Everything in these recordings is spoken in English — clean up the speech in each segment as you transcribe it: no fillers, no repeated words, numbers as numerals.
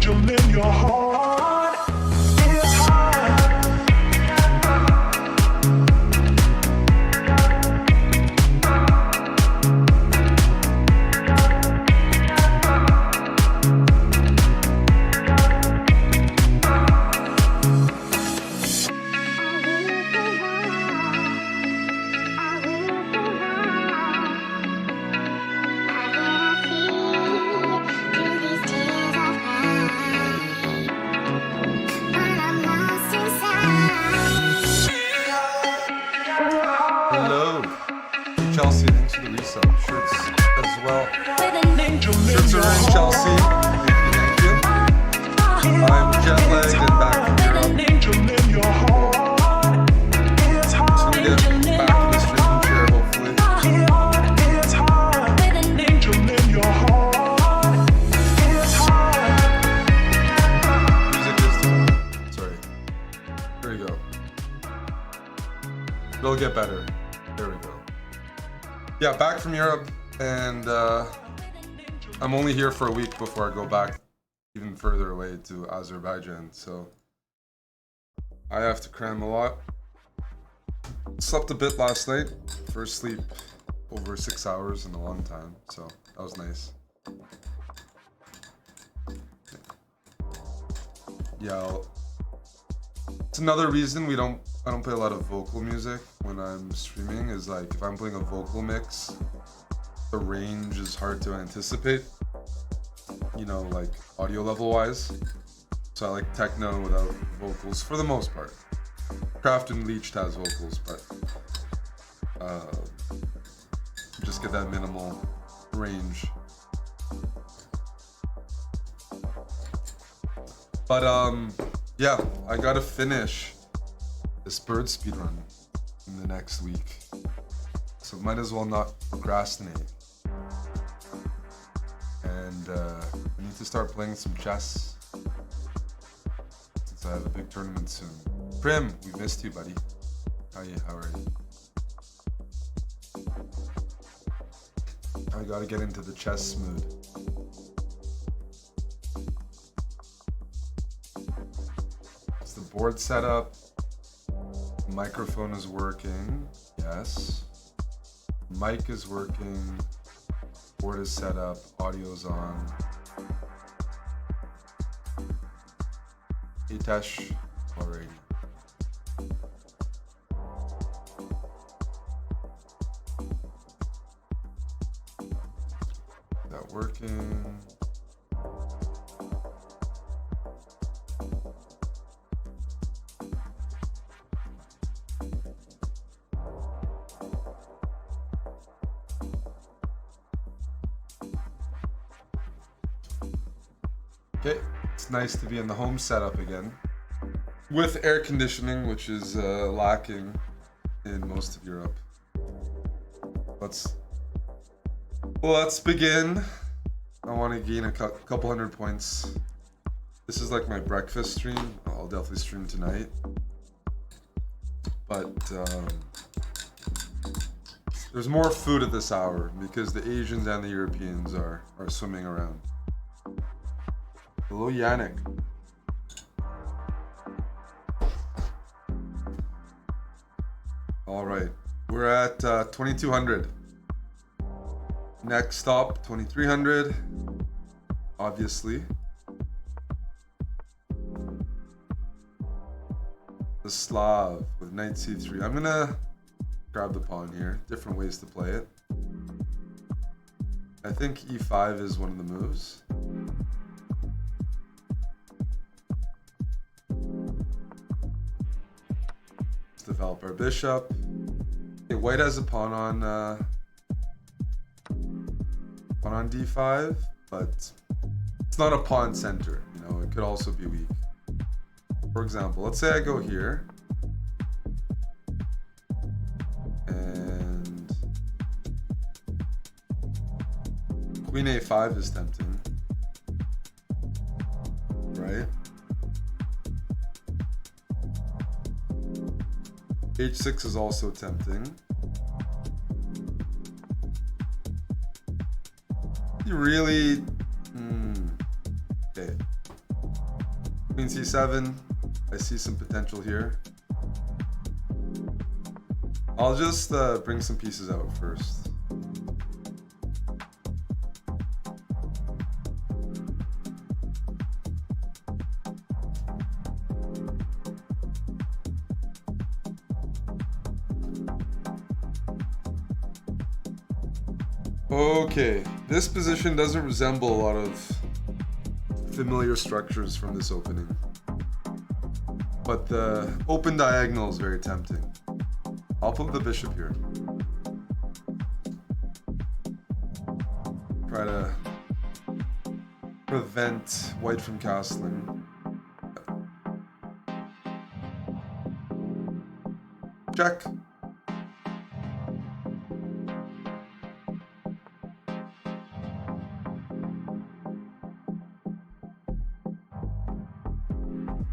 Angel Chelsea, thanks for the resub. Shirts as well. Shirts are in Chelsea. Thank you. I'm jet lagged and back from Europe. Soon to get back in the streaming chair, hopefully. Music is sorry. Here we go. It'll get better. There we go. Yeah, back from Europe, and I'm only here for a week before I go back even further away to Azerbaijan, so I have to cram a lot. Slept a bit last night. First sleep over 6 hours in a long time, so that was nice. Yeah, it's another reason I don't play a lot of vocal music when I'm streaming, is like if I'm playing a vocal mix, the range is hard to anticipate, you know, like audio level wise. So I like techno without vocals for the most part. Craft and Leached has vocals, but just get that minimal range. But yeah, I gotta finish this bird speedrun in the next week, so might as well not procrastinate. And I need to start playing some chess since I have a big tournament soon. Prim, we missed you, buddy. How are you? I gotta get into the chess mood. Is the board set up? Microphone is working, yes. Mic is working. Board is set up. Audio's on. Hitesh already. Is that working? Okay, it's nice to be in the home setup again with air conditioning, which is lacking in most of Europe. Let's begin. I want to gain a couple hundred points. This is like my breakfast stream. I'll definitely stream tonight, but there's more food at this hour because the Asians and the Europeans are swimming around. Hello, Yannick. All right, we're at 2200. Next stop, 2300. Obviously. The Slav with knight c3. I'm gonna grab the pawn here. Different ways to play it. I think e5 is one of the moves. Develop our bishop. Okay, white has a pawn on d5, but it's not a pawn center. You know, it could also be weak. For example, let's say I go here, and queen a5 is tempting, right? h6 is also tempting. You really... Okay. Queen c7. I see some potential here. I'll just bring some pieces out first. Okay, this position doesn't resemble a lot of familiar structures from this opening, but the open diagonal is very tempting. I'll put the bishop here. try to prevent white from castling. Check.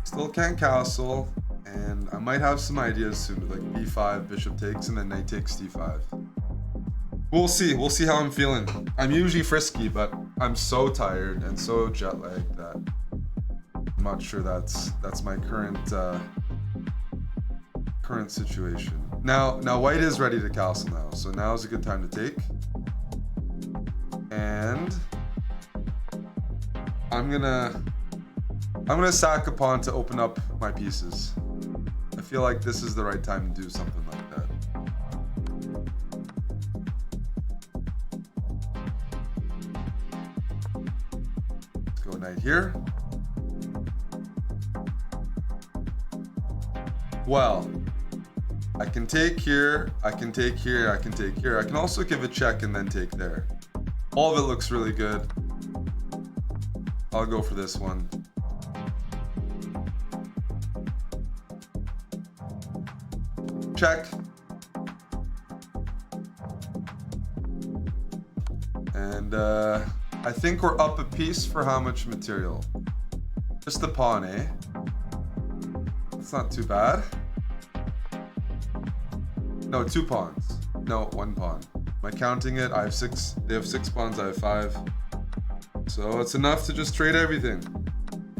Still can't castle, and I might have some ideas soon, like b5, bishop takes, and then knight takes d5. We'll see. We'll see how I'm feeling. I'm usually frisky, but I'm so tired and so jet lagged that I'm not sure that's my current situation. Now white is ready to castle now, so now is a good time to take. And I'm gonna sack a pawn to open up my pieces. I feel like this is the right time to do something like that. Let's go knight here. Well, I can take here, I can take here, I can take here. I can also give a check and then take there. All of it looks really good. I'll go for this one. Check. And I think we're up a piece for how much material? Just a pawn, eh? It's not too bad. No, 2 pawns. No, 1 pawn. Am I counting it? I have 6. They have 6 pawns, I have 5. So it's enough to just trade everything.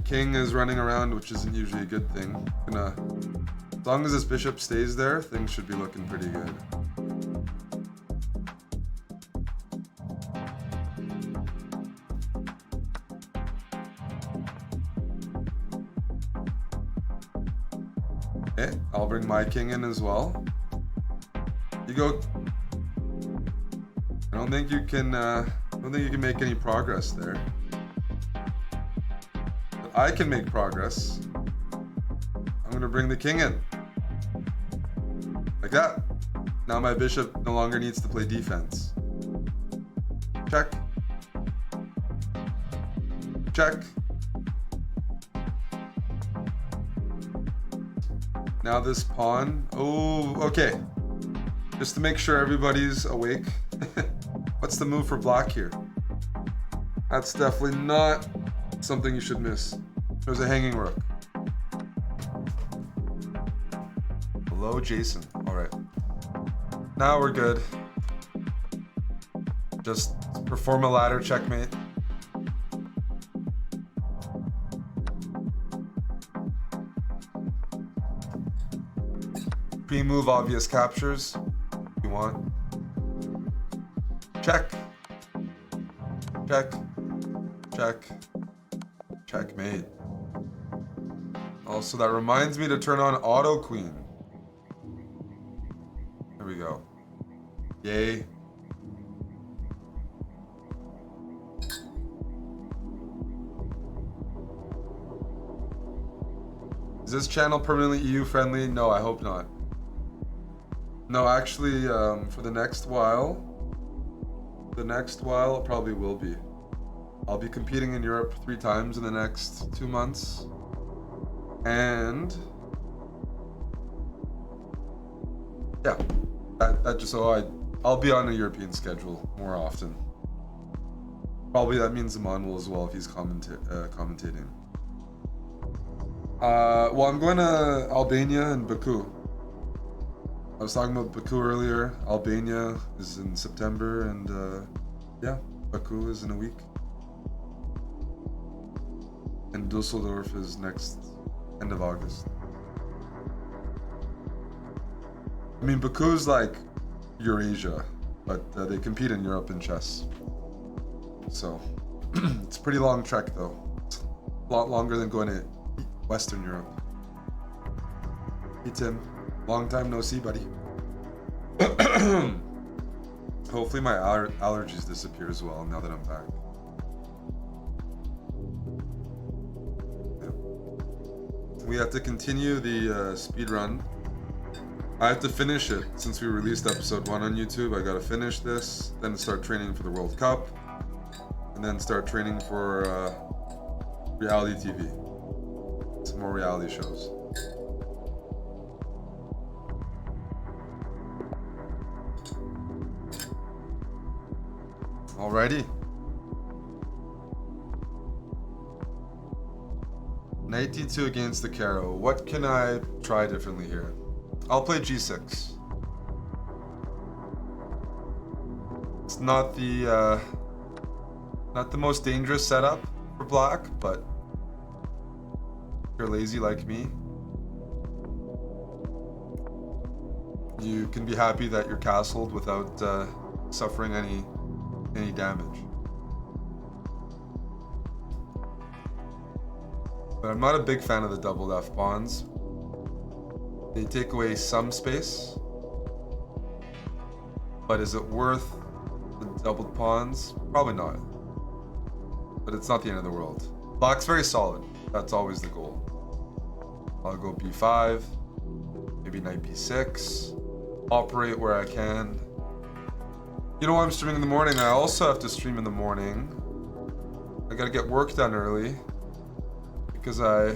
King is running around, which isn't usually a good thing. As long as this bishop stays there, things should be looking pretty good. Okay, I'll bring my king in as well. You go. I don't think you can make any progress there. But I can make progress. I'm gonna bring the king in. Like that. Now my bishop no longer needs to play defense. Check. Check. Now this pawn. Oh, okay. Just to make sure everybody's awake. What's the move for black here? That's definitely not something you should miss. There's a hanging rook. Hello, Jason. All right. Now we're good. Just perform a ladder checkmate. Pre-move obvious captures. If you want. Check. Check. Check. Checkmate. Also, that reminds me to turn on auto queen. There we go. Yay. Is this channel permanently EU friendly? No, I hope not. No, actually, for the next while, it probably will be. I'll be competing in Europe 3 times in the next 2 months. And yeah, that just so I'll be on a European schedule more often. Probably that means Zaman will as well if he's commentating. Well, I'm going to Albania and Baku. I was talking about Baku earlier. Albania is in September, and yeah, Baku is in a week. And Dusseldorf is next end of August. I mean, Baku's like Eurasia, but they compete in Europe in chess. So it's a pretty long trek, though. It's a lot longer than going to Western Europe. Hey Tim, long time no see, buddy. Hopefully my allergies disappear as well now that I'm back. Yeah. We have to continue the speed run. I have to finish it since we released episode 1 on YouTube. I gotta finish this, then start training for the World Cup. and then start training for reality TV. Some more reality shows. Alrighty. Knight d2 against the CARO. What can I try differently here? I'll play g6. It's not the most dangerous setup for black, but if you're lazy like me, you can be happy that you're castled without suffering any damage. But I'm not a big fan of the doubled F pawns. They take away some space. But is it worth the doubled pawns? Probably not. But it's not the end of the world. Black's very solid. That's always the goal. I'll go b5, maybe knight b6, operate where I can. You know, I'm streaming in the morning. I also have to stream in the morning. I gotta get work done early because I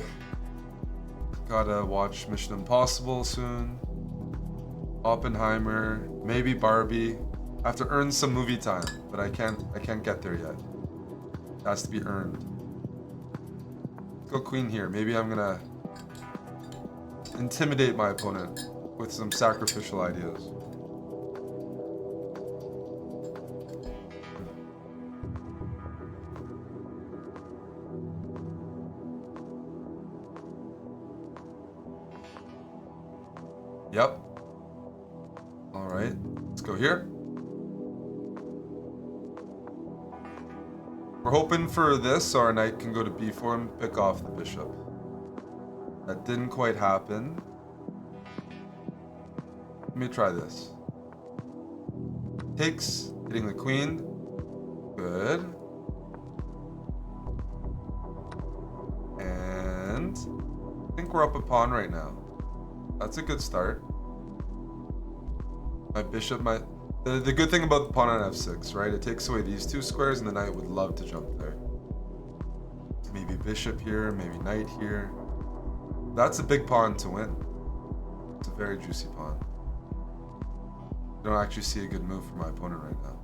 gotta watch Mission Impossible soon, Oppenheimer, maybe Barbie. I have to earn some movie time, but I can't get there yet. It has to be earned. Let's go queen here. Maybe I'm gonna intimidate my opponent with some sacrificial ideas. Yep. All right, let's go here. We're hoping for this, so our knight can go to b4 and pick off the bishop. That didn't quite happen. Let me try this. Takes, hitting the queen. Good. And I think we're up a pawn right now. That's a good start. My bishop might... The good thing about the pawn on f6, right? It takes away these two squares and the knight would love to jump there. Maybe bishop here, maybe knight here. That's a big pawn to win. It's a very juicy pawn. I don't actually see a good move for my opponent right now.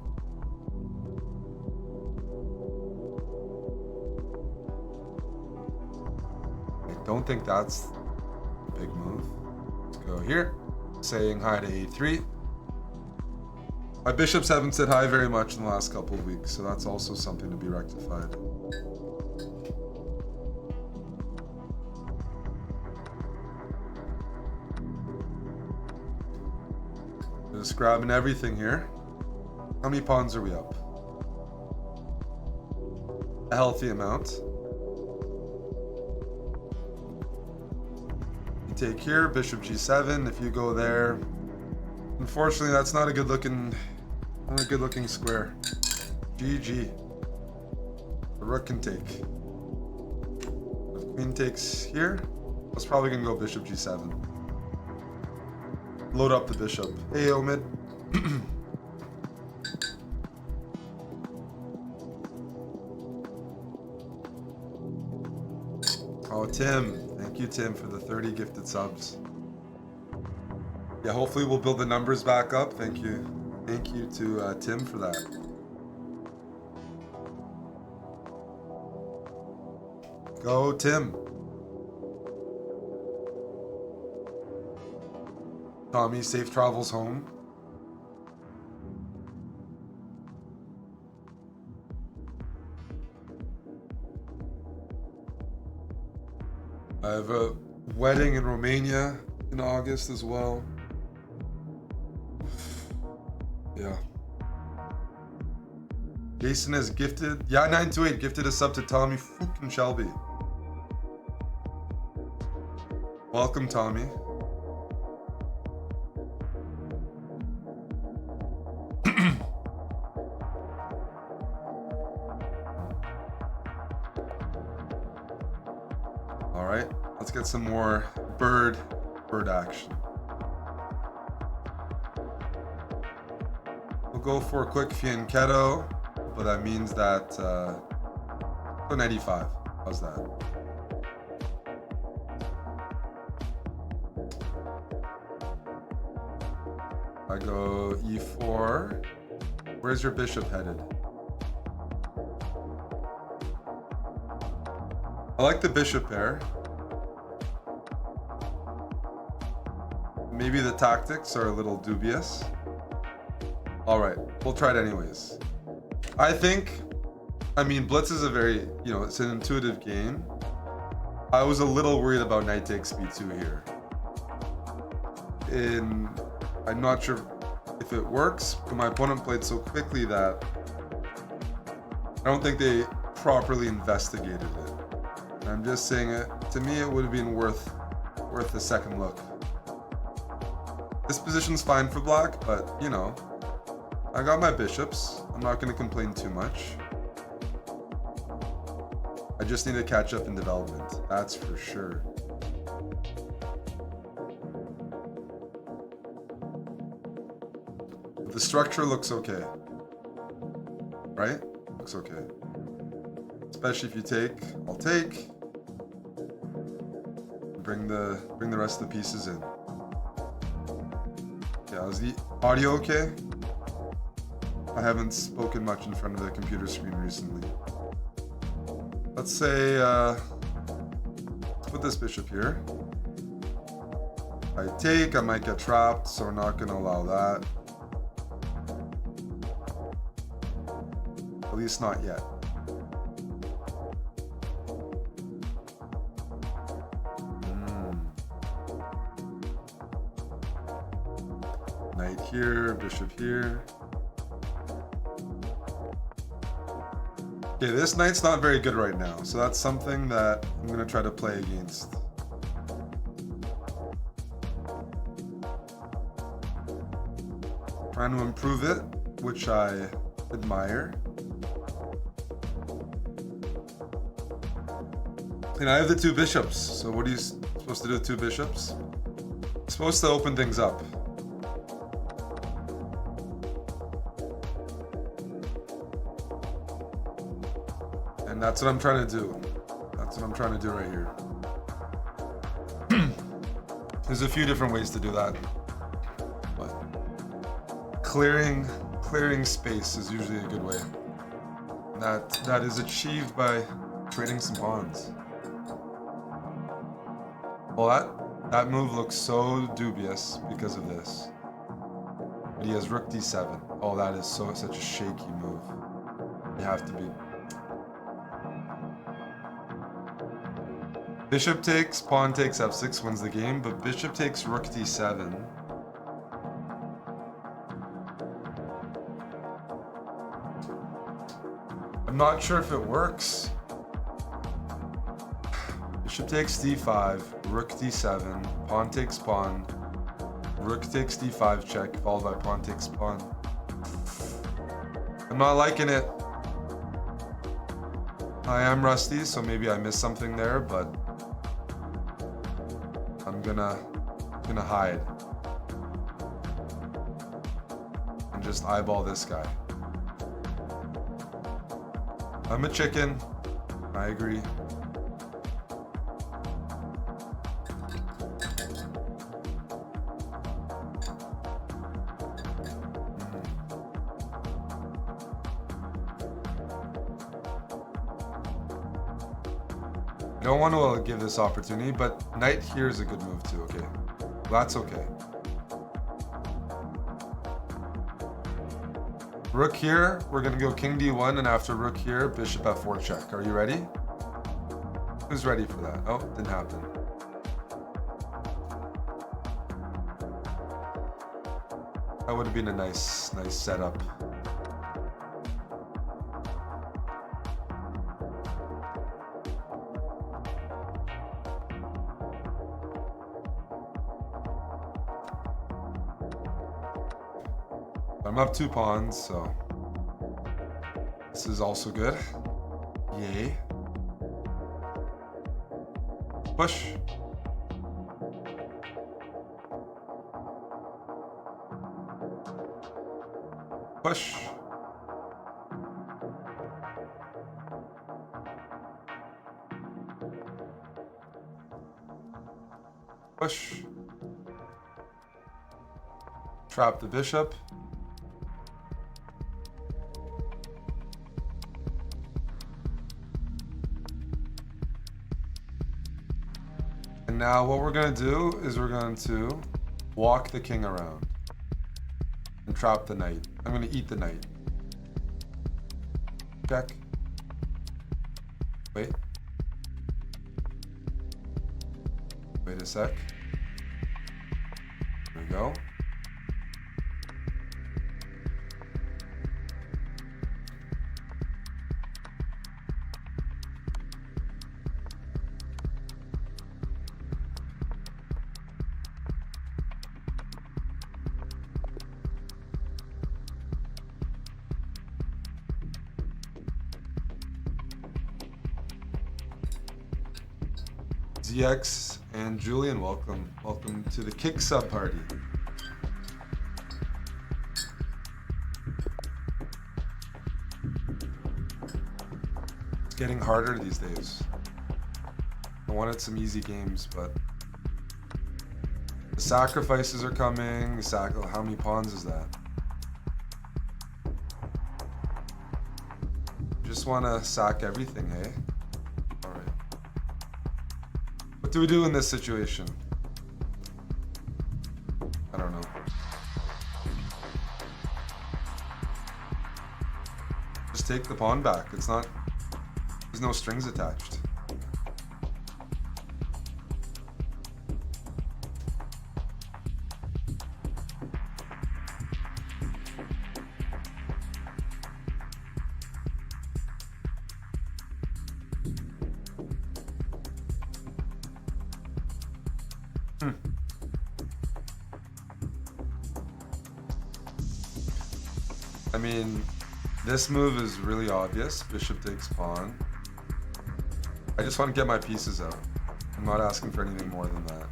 I don't think that's a big move. Let's go here. Saying hi to a3. My bishops haven't said hi very much in the last couple of weeks, so that's also something to be rectified. Just grabbing everything here. How many pawns are we up? A healthy amount. You take here, bishop g7. If you go there, unfortunately, that's not a good looking square. GG. The rook can take. If queen takes here, I was probably gonna go bishop g7. Load up the bishop. Hey, Omid. Oh, Tim. Thank you, Tim, for the 30 gifted subs. Yeah, hopefully we'll build the numbers back up. Thank you. Thank you to Tim for that. Go, Tim. Tommy, safe travels home. I have a wedding in Romania in August as well. Yeah. Jason has gifted. Yeah, 928 gifted a sub to Tommy fucking Shelby. Welcome, Tommy. All right, let's get some more bird action. We'll go for a quick fianchetto, but that means that go knight e5. How's that? I go e4. Where's your bishop headed? I like the bishop pair. Maybe the tactics are a little dubious. All right, we'll try it anyways. I mean, Blitz is a very, it's an intuitive game. I was a little worried about knight takes b2 here. I'm not sure if it works, but my opponent played so quickly that I don't think they properly investigated it. And I'm just saying it, to me, it would have been worth a second look. This position's fine for black, but, I got my bishops. I'm not going to complain too much. I just need to catch up in development, that's for sure. The structure looks okay, right? Looks okay. Especially if you take, I'll take. Bring the rest of the pieces in. Yeah, is the audio okay? I haven't spoken much in front of the computer screen recently. Let's say, let's put this bishop here. If I take, I might get trapped, so we're not gonna allow that. At least not yet. Knight here, bishop here. Okay, this knight's not very good right now, so that's something that I'm gonna try to play against. Trying to improve it, which I admire. And I have the two bishops, so what are you supposed to do with two bishops? You're supposed to open things up. And that's what I'm trying to do. That's what I'm trying to do right here. There's a few different ways to do that. But clearing space is usually a good way. And that is achieved by trading some pawns. Well, that move looks so dubious because of this. But he has rook d7. Oh, that is such a shaky move. You have to be. Bishop takes, pawn takes f6 wins the game, but bishop takes rook d7. I'm not sure if it works. Bishop takes d5, rook d7, pawn takes pawn, rook takes d5 check, followed by pawn takes pawn. I'm not liking it. I am rusty, so maybe I missed something there, but I'm gonna hide and just eyeball this guy. I'm a chicken. I agree. Don't want to give this opportunity, but knight here is a good move too, okay? That's okay. Rook here, we're gonna go king d1, and after rook here, bishop f4 check. Are you ready? Who's ready for that? Oh, didn't happen. That would have been a nice setup. I'm up 2 pawns, so this is also good. Yay. Push. Push. Push. Trap the bishop. And now what we're going to do is we're going to walk the king around and trap the knight. I'm going to eat the knight. Check. Wait. Wait a sec. There we go. ZX and Julian, welcome. Welcome to the Kick Sub Party. It's getting harder these days. I wanted some easy games, but the sacrifices are coming. How many pawns is that? Just want to sack everything, eh? What do we do in this situation? I don't know. Just take the pawn back. It's not... There's no strings attached. I mean, this move is really obvious. Bishop takes pawn. I just want to get my pieces out. I'm not asking for anything more than that.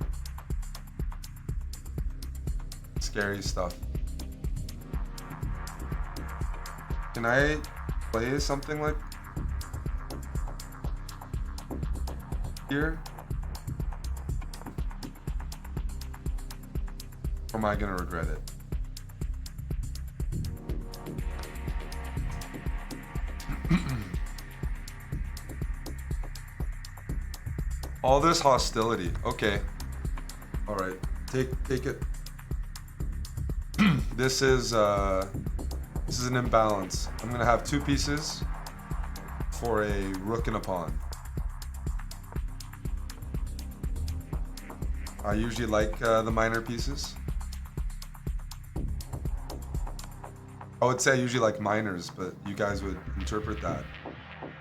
Scary stuff. Can I play something like here? Or am I gonna regret it? All this hostility. Okay. All right. Take it. This is an imbalance. I'm gonna have two pieces for a rook and a pawn. I usually like the minor pieces. I would say I usually like minors, but you guys would interpret that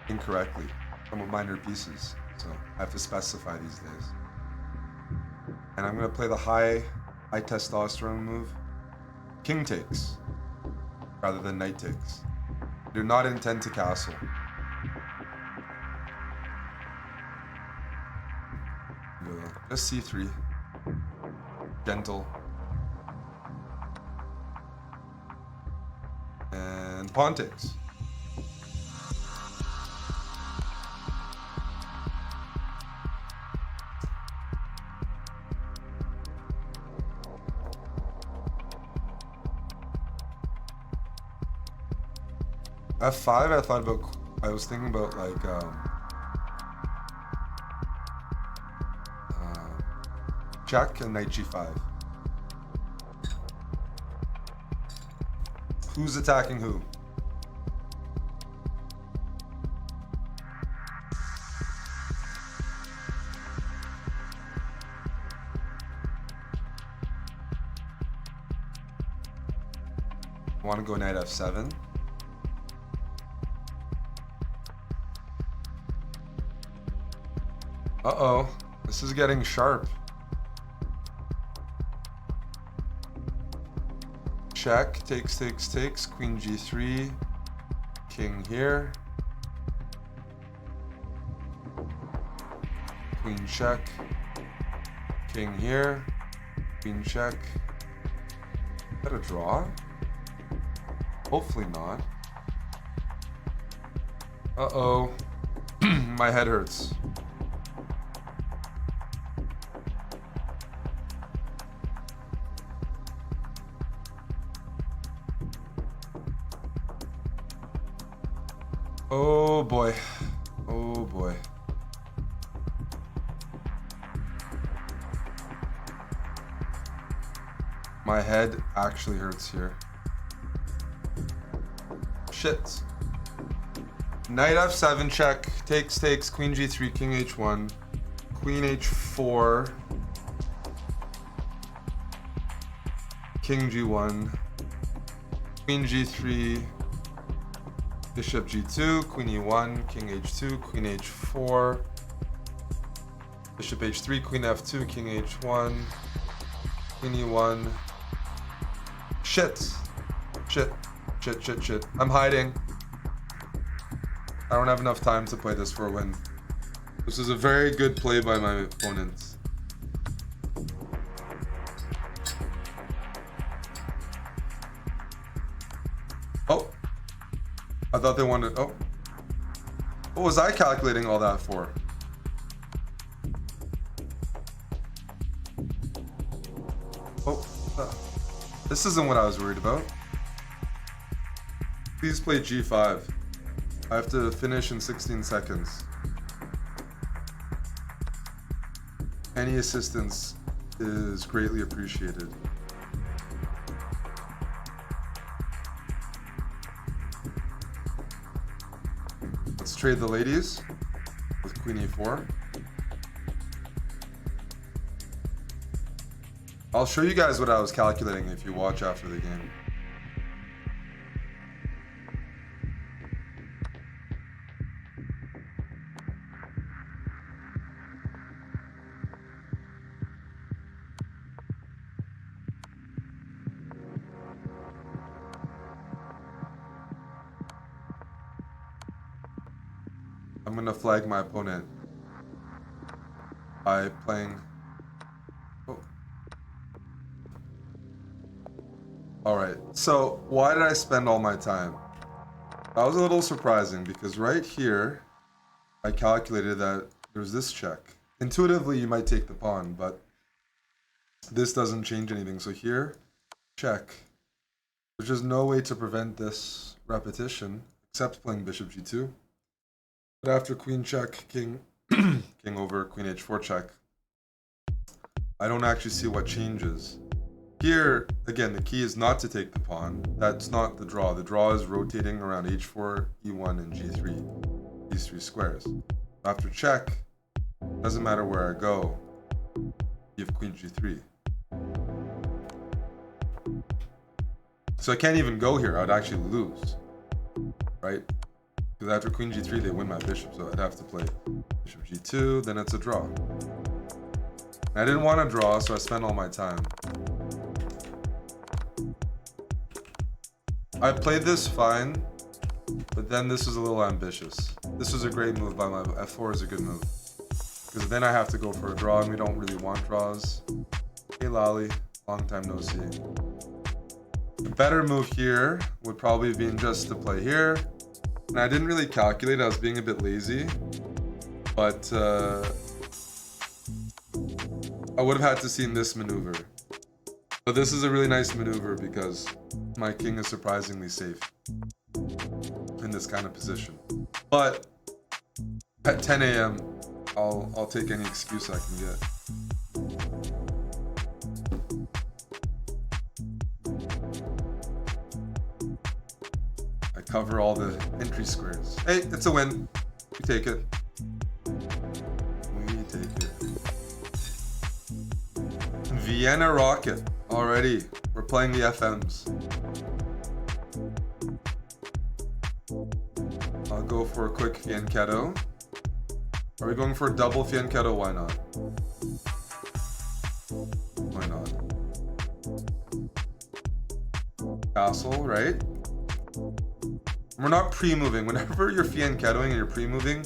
incorrectly. Some minor pieces. So I have to specify these days. And I'm gonna play the high testosterone move. King takes, rather than knight takes. Do not intend to castle. Just c3. Gentle. And pawn takes. F5, I was thinking about like check and knight g5. Who's attacking who? I want to go knight f7. Uh-oh, this is getting sharp. Check, takes, queen g3, king here. Queen check, king here, queen check. Is that a draw? Hopefully not. Uh-oh, my head hurts. Oh boy. Oh boy. My head actually hurts here. Shit. Knight f7 check. Takes. Queen g3, king h1. Queen h4. King g1. Queen g3. Bishop g2. Queen e1. King h2. Queen h4. Bishop h3. Queen f2. King h1. Queen e1. Shit. I'm hiding. I don't have enough time to play this for a win. This is a very good play by my opponents. Oh. I thought they wanted... Oh. What was I calculating all that for? Oh. This isn't what I was worried about. Please play g5. I have to finish in 16 seconds. Any assistance is greatly appreciated. Let's trade the ladies with Queen e4. I'll show you guys what I was calculating if you watch after the game. I'm gonna flag my opponent by playing... Oh. Alright, so why did I spend all my time? That was a little surprising because right here I calculated that there's this check. Intuitively you might take the pawn, but this doesn't change anything. So here, check. There's just no way to prevent this repetition except playing bishop g2. But after queen check, king king over, queen h4 check, I don't actually see what changes. Here, again, the key is not to take the pawn. That's not the draw. The draw is rotating around h4, e1, and g3. These three squares. After check, doesn't matter where I go, you have queen g3. So I can't even go here. I'd actually lose, right? Because after queen g3, they win my bishop, so I'd have to play bishop g2, then it's a draw. And I didn't want to draw, so I spent all my time. I played this fine, but then this was a little ambitious. This was a great move by my... f4 is a good move. Because then I have to go for a draw, and we don't really want draws. Hey Lolly, long time no see. A better move here would probably have been just to play here. And I didn't really calculate, I was being a bit lazy. But I would have had to seen this maneuver. But this is a really nice maneuver because my king is surprisingly safe in this kind of position. But at 10 a.m., I'll take any excuse I can get. I cover all the entry squares. Hey, it's a win. We take it. We take it. Vienna Rocket. Already, we're playing the FMs. I'll go for a quick fianchetto. Are we going for a double fianchetto? Why not? Why not? Castle, right? We're not pre-moving. Whenever you're fianchettoing and you're pre-moving,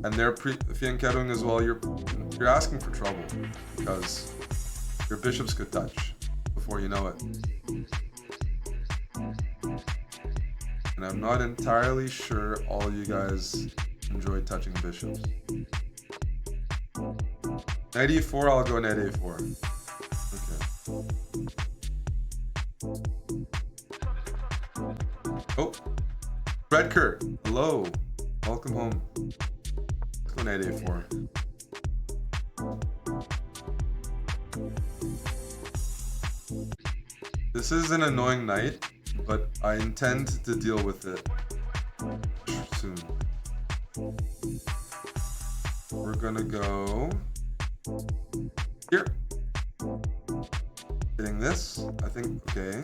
and they're fianchettoing as well, you're asking for trouble because your bishops could touch before you know it. And I'm not entirely sure all you guys enjoy touching bishops. Knight e4, I'll go knight a4. Okay. Oh. Redker, hello. Welcome home. Let's go knight a4. This is an annoying knight, but I intend to deal with it soon. We're gonna go here. Hitting this, I think, okay.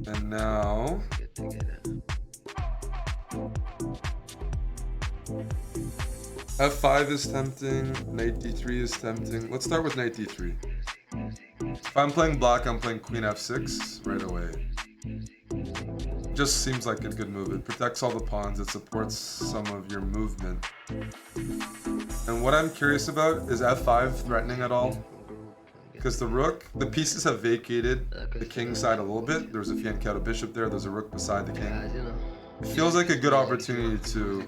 And now f5 is tempting, knight d3 is tempting. Let's start with knight d3. If I'm playing black, I'm playing queen f6 right away. Just seems like a good move. It protects all the pawns, it supports some of your movement. And what I'm curious about is f5 threatening at all? Because the rook, the pieces have vacated the king side a little bit. There's a fianchetto bishop there, there's a rook beside the king. It feels like a good opportunity to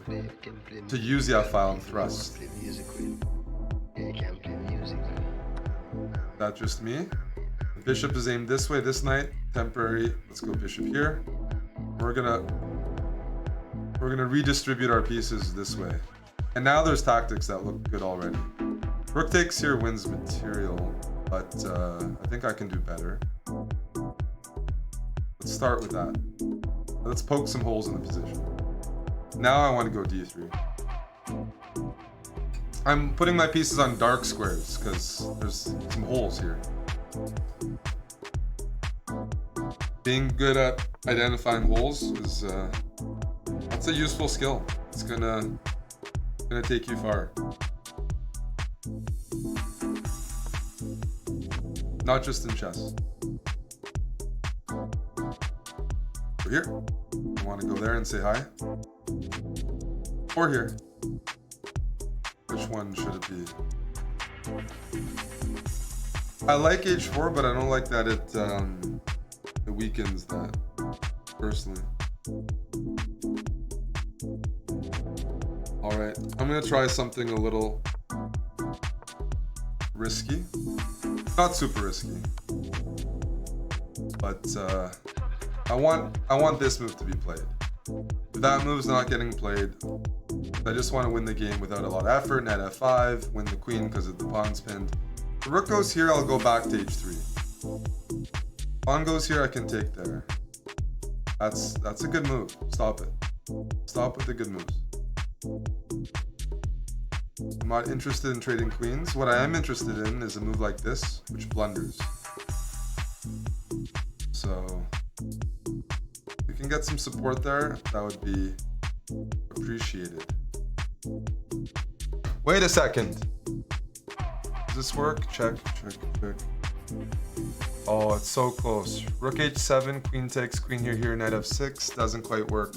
use the f-file and thrust. That's just me. The bishop is aimed this way this night. Temporary. Let's go bishop here. We're gonna redistribute our pieces this way. And now there's tactics that look good already. Rook takes here wins material, but I think I can do better. Let's start with that. Let's poke some holes in the position. Now I want to go d3. I'm putting my pieces on dark squares because there's some holes here. Being good at identifying holes is that's a useful skill. It's gonna take you far. Not just in chess. We're here. I want to go there and say hi. Or here. Which one should it be? I like h4, but I don't like that it weakens that, personally. Alright, I'm gonna try something a little risky. Not super risky. But I want this move to be played. If that move's not getting played, I just want to win the game without a lot of effort. Knight f5, win the queen because of the pawn's pinned. The rook goes here, I'll go back to h3. Pawn goes here, I can take there. That's a good move. Stop it. Stop with the good moves. I'm not interested in trading queens. What I am interested in is a move like this, which blunders. So if we can get some support there, that would be appreciated. Wait a second. Does this work? Check, check, check. Oh, it's so close. Rook h7, queen takes, queen here, here, knight f6. Doesn't quite work.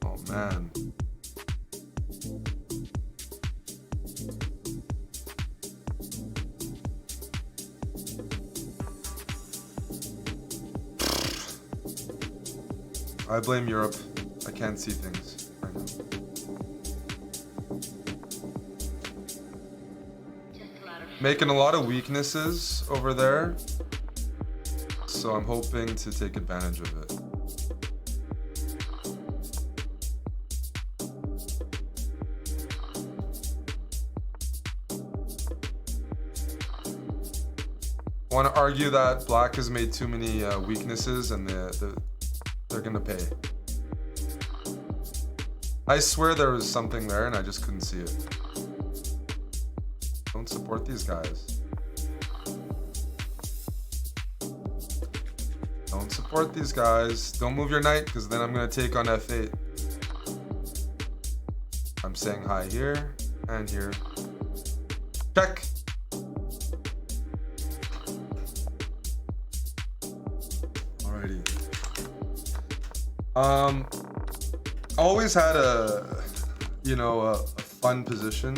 Oh, man. I blame Europe. I can't see things right now. Making a lot of weaknesses over there, so I'm hoping to take advantage of it. I want to argue that black has made too many weaknesses and they're gonna pay. I swear there was something there and I just couldn't see it. Don't support these guys. Don't support these guys. Don't move your knight because then I'm gonna take on f8. I'm saying hi here and here. Check. Alrighty. Always had a fun position.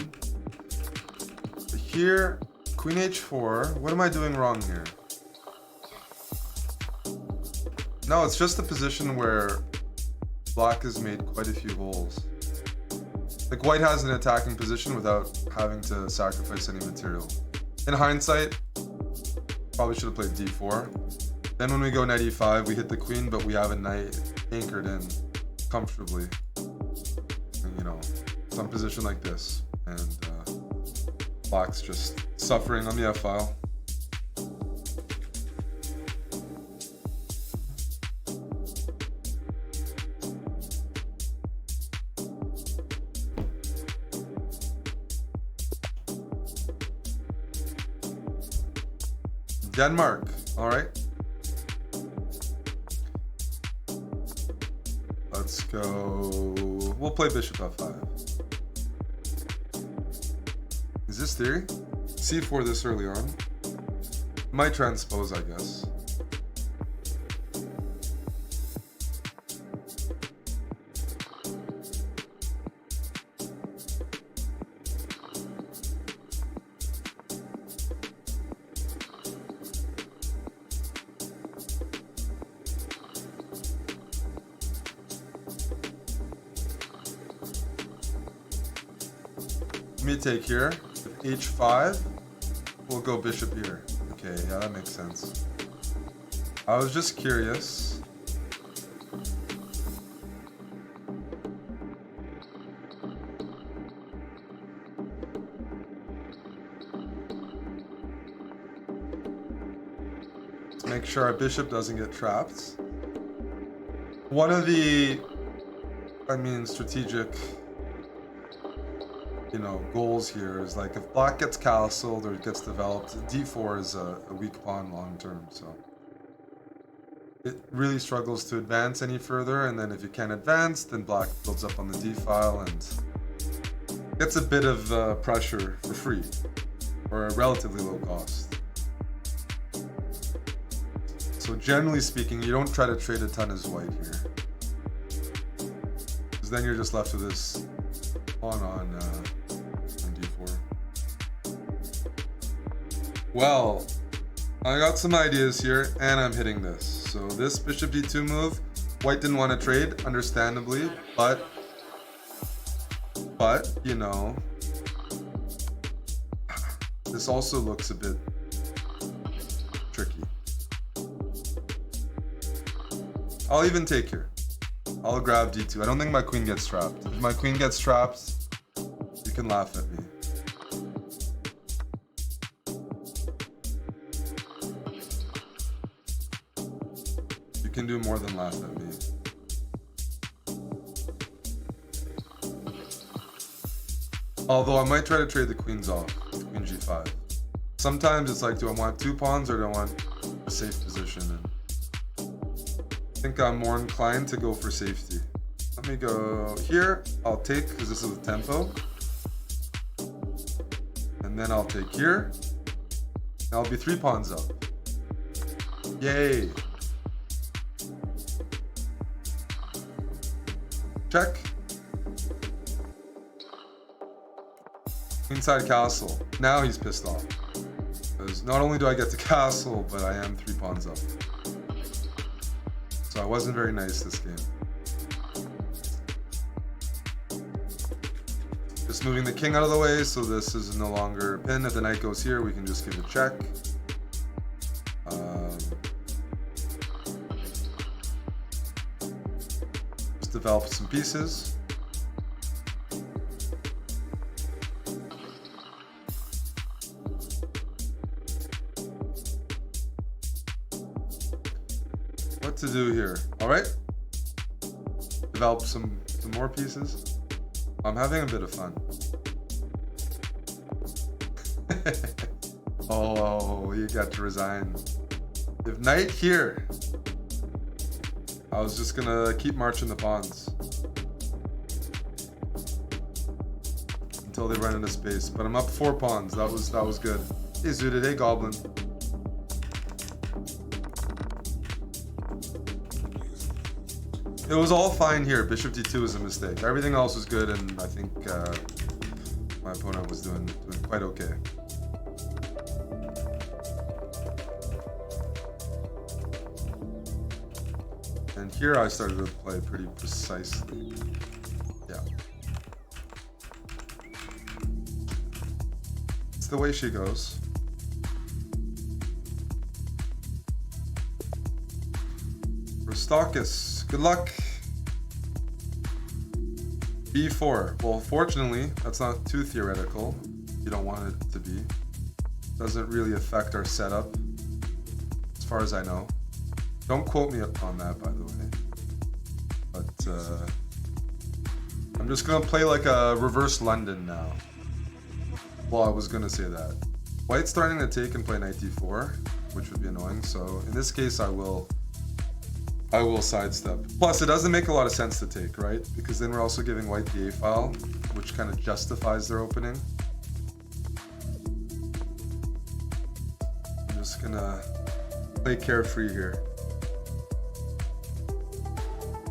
Here, queen h4. What am I doing wrong here? No, it's just a position where black has made quite a few holes. Like white has an attacking position without having to sacrifice any material. In hindsight, probably should have played d4. Then when we go knight e5, we hit the queen, but we have a knight anchored in comfortably. some position like this, and black's just suffering on the F file. Denmark, all right. Let's go. We'll play bishop f5. Is this theory? c4 this early on. Might transpose, I guess. Let me take here. With h5, we'll go bishop here. Okay, yeah, that makes sense. I was just curious. Let's make sure our bishop doesn't get trapped. One of the, strategic, goals here is like if black gets castled or gets developed, d4 is a weak pawn long term, so it really struggles to advance any further, and then if you can't advance, then black builds up on the d file and gets a bit of pressure for free or a relatively low cost. So generally speaking, you don't try to trade a ton as white here, because then you're just left with this pawn on d4. Well, I got some ideas here, and I'm hitting this. So this bishop d2 move, white didn't want to trade, understandably, but this also looks a bit tricky. I'll even take here. I'll grab d2. I don't think my queen gets trapped. If my queen gets trapped, you can laugh at me. You can do more than laugh at me. Although I might try to trade the queens off with queen g5. Sometimes it's like, do I want two pawns or do I want a safe position? And I think I'm more inclined to go for safety. Let me go here. I'll take, because this is the tempo. And then I'll take here. And I'll be 3 pawns up. Yay. Check. Queenside castle. Now he's pissed off. Because not only do I get to castle, but I am 3 pawns up. So I wasn't very nice this game. Just moving the king out of the way, so this is no longer pin. If the knight goes here, we can just give a check. Just develop some pieces. What to do here? All right. Develop some more pieces. I'm having a bit of fun. Oh, you got to resign. If knight here, I was just gonna keep marching the pawns until they run into space. But I'm up 4 pawns. That was good. Hey Zooted, hey Goblin. It was all fine here. Bishop d2 was a mistake. Everything else was good, and I think my opponent was doing quite okay. And here I started to play pretty precisely. Yeah. It's the way she goes. Rostakis, good luck. B4. Well, fortunately, that's not too theoretical. You don't want it to be. Doesn't really affect our setup, as far as I know. Don't quote me on that, by the way. But I'm just gonna play like a reverse London now. Well, I was gonna say that. White's starting to take and play knight d4, which would be annoying. So in this case, I will sidestep. Plus, it doesn't make a lot of sense to take, right? Because then we're also giving white the a file, which kind of justifies their opening. I'm just gonna play carefree here.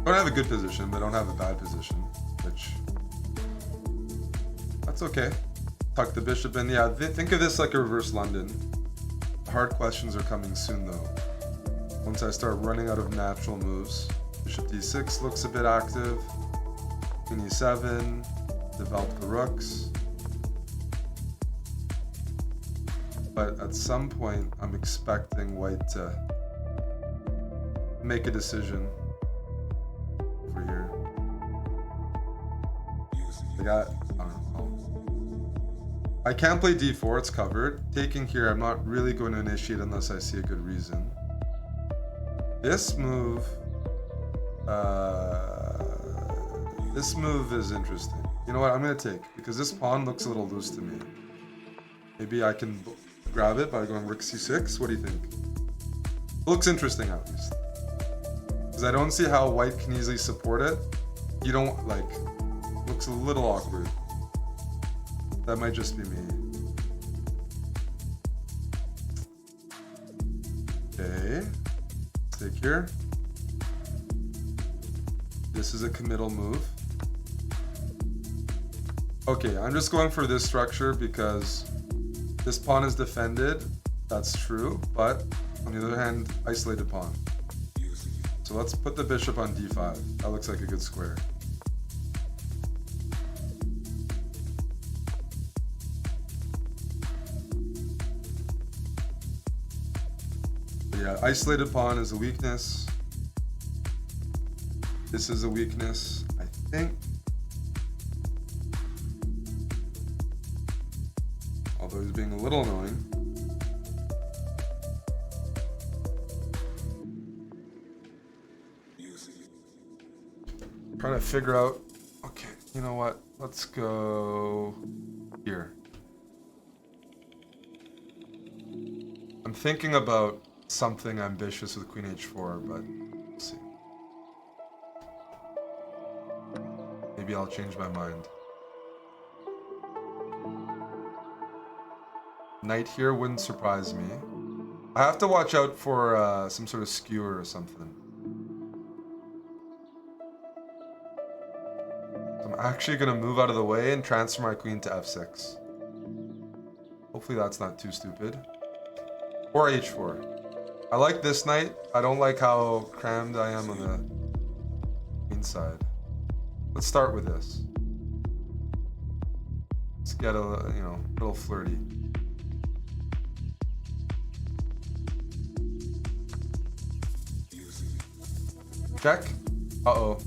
I don't have a good position, but I don't have a bad position, which that's okay. Tuck the bishop in. Yeah, think of this like a reverse London. The hard questions are coming soon, though. Once I start running out of natural moves. Bishop d6 looks a bit active. Queen e7. Develop the rooks. But at some point, I'm expecting white to make a decision. Over here. I don't know. I can't play d4, it's covered. Taking here, I'm not really going to initiate unless I see a good reason. This move is interesting. You know what, I'm going to take, because this pawn looks a little loose to me. Maybe I can grab it by going rook c6. What do you think? It looks interesting, at least. Because I don't see how white can easily support it. You don't, like, looks a little awkward. That might just be me. Okay. Take here. This is a committal move. Okay, I'm just going for this structure because this pawn is defended. That's true, but on the other hand, isolated pawn. So let's put the bishop on d5. That looks like a good square. Yeah, isolated pawn is a weakness. This is a weakness, I think. Although he's being a little annoying. Trying to figure out, okay, you know what? Let's go here. I'm thinking about something ambitious with queen h4, but we'll see. Maybe I'll change my mind. Knight here wouldn't surprise me. I have to watch out for some sort of skewer or something. I'm actually going to move out of the way and transfer my queen to f6. Hopefully that's not too stupid. Or h4. I like this knight. I don't like how crammed I am on the queen side. Let's start with this. Let's get a, you know, little flirty. Check. Uh-oh.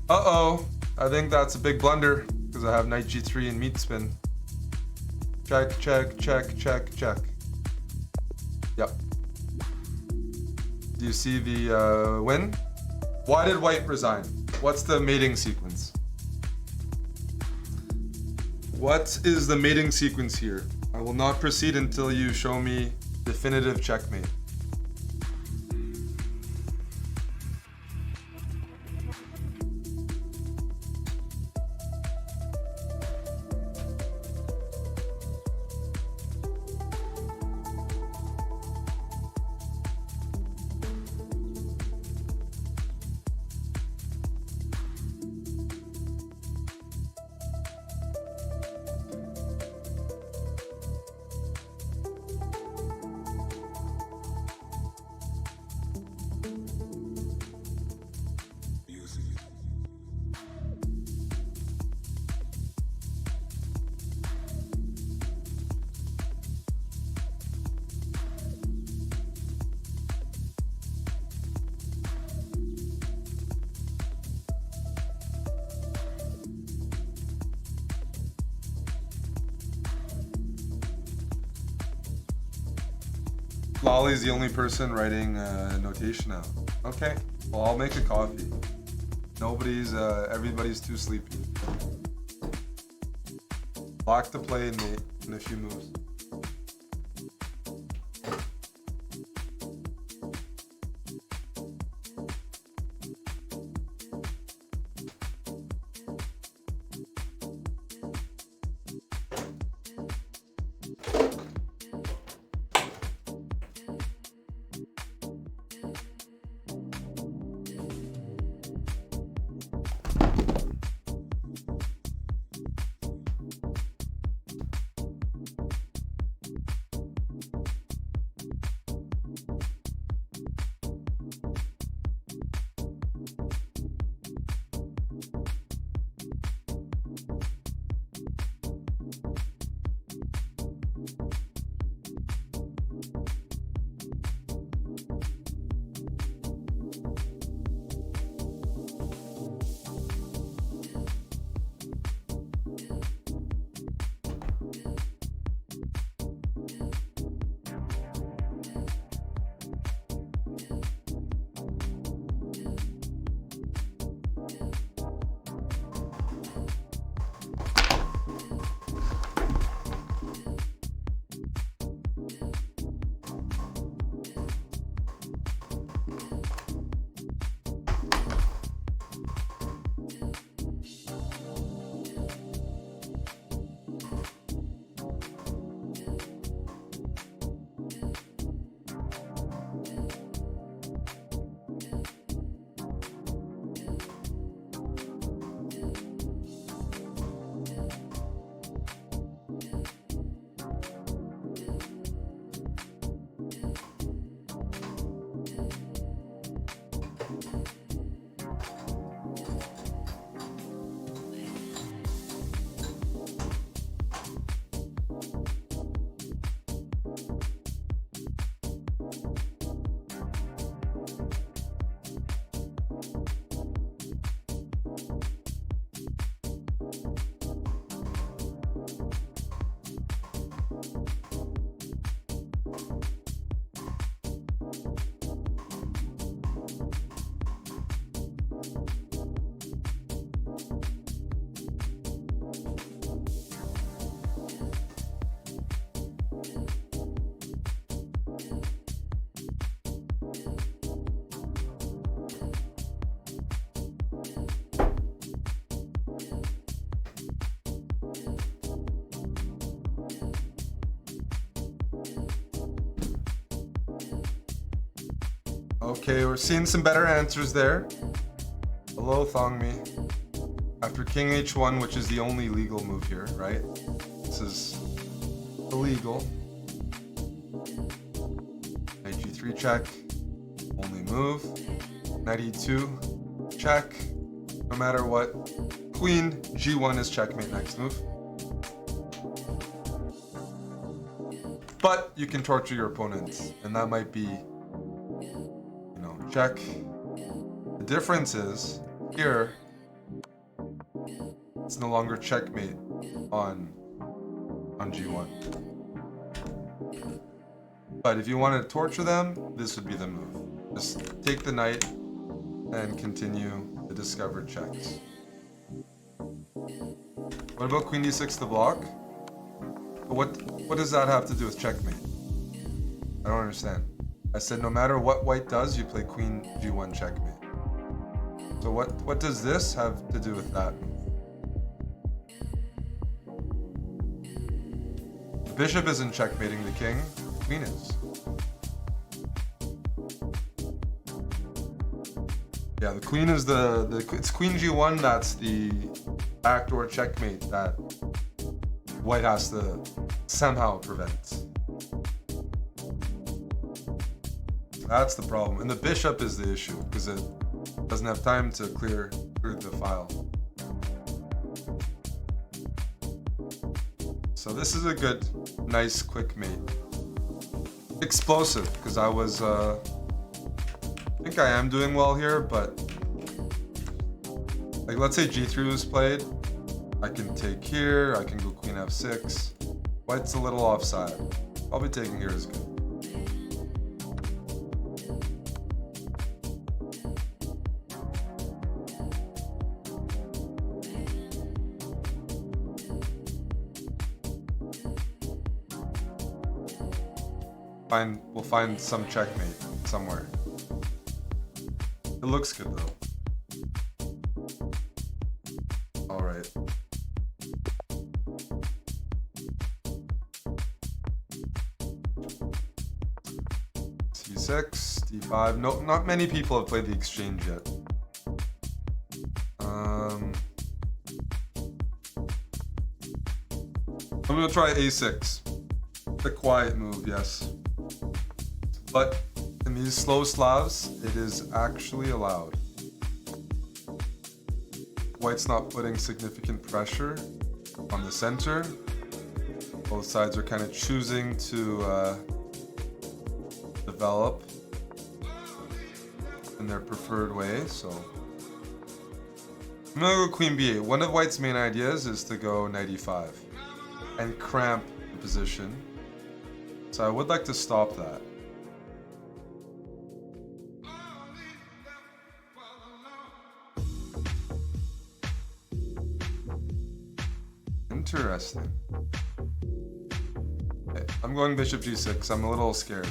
Uh-oh. I think that's a big blunder because I have knight g3 and meat spin. Check, check, check, check, check. Yep. Do you see the win? Why did white resign? What's the mating sequence? What is the mating sequence here? I will not proceed until you show me definitive checkmate. Lolly's the only person writing notation now. Okay, well I'll make a coffee. Everybody's too sleepy. Black to play in a few moves. Okay, we're seeing some better answers there. Hello, Thongmi. After King H1, which is the only legal move here, right? This is illegal. Knight G3 check, only move. Knight E2 check, no matter what. Queen G1 is checkmate next move. But you can torture your opponents, and that might be, check. The difference is here it's no longer checkmate on G1. But if you want to torture them, this would be the move. Just take the knight and continue the discovered checks. What about Queen D6 to block? What does that have to do with checkmate? I don't understand. I said no matter what white does, you play Queen G1 checkmate. So what does this have to do with that move? The bishop isn't checkmating the king, the queen is. Yeah, the queen is it's Queen G1 that's the backdoor checkmate that white has to somehow prevent. That's the problem, and the bishop is the issue because it doesn't have time to clear the file. So this is a good, nice, quick mate. Explosive, because I was, I think I am doing well here, but like let's say G3 was played, I can take here, I can go Queen F6. White's a little offside. Probably taking here is good. We'll find some checkmate somewhere. It looks good though. All right. C6, D5. No, not many people have played the exchange yet. I'm gonna try A6. The quiet move, yes. But in these slow Slavs, it is actually allowed. White's not putting significant pressure on the center. Both sides are kind of choosing to develop in their preferred way, so I'm gonna go Queen B8. One of White's main ideas is to go Knight E5 and cramp the position. So I would like to stop that. Interesting. Okay, I'm going Bishop G6. I'm a little scared.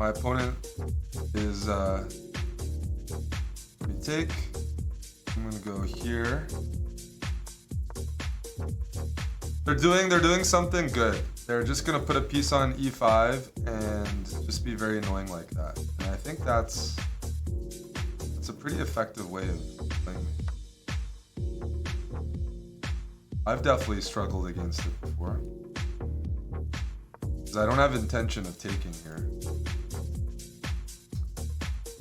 My opponent is retake. I'm gonna go here. They're doing something good. They're just gonna put a piece on E5 and just be very annoying like that. And I think that's a pretty effective way of playing me. I've definitely struggled against it before. Because I don't have intention of taking here.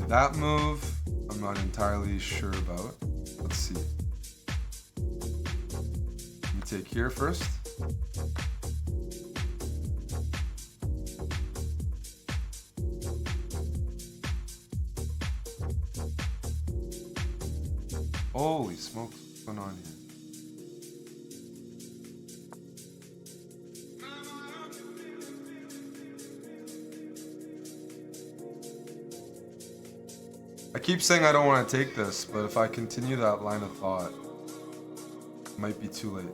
That move, I'm not entirely sure about. Let's see. Let me take here first. Holy smokes, what's going on here? I keep saying I don't want to take this, but if I continue that line of thought, it might be too late.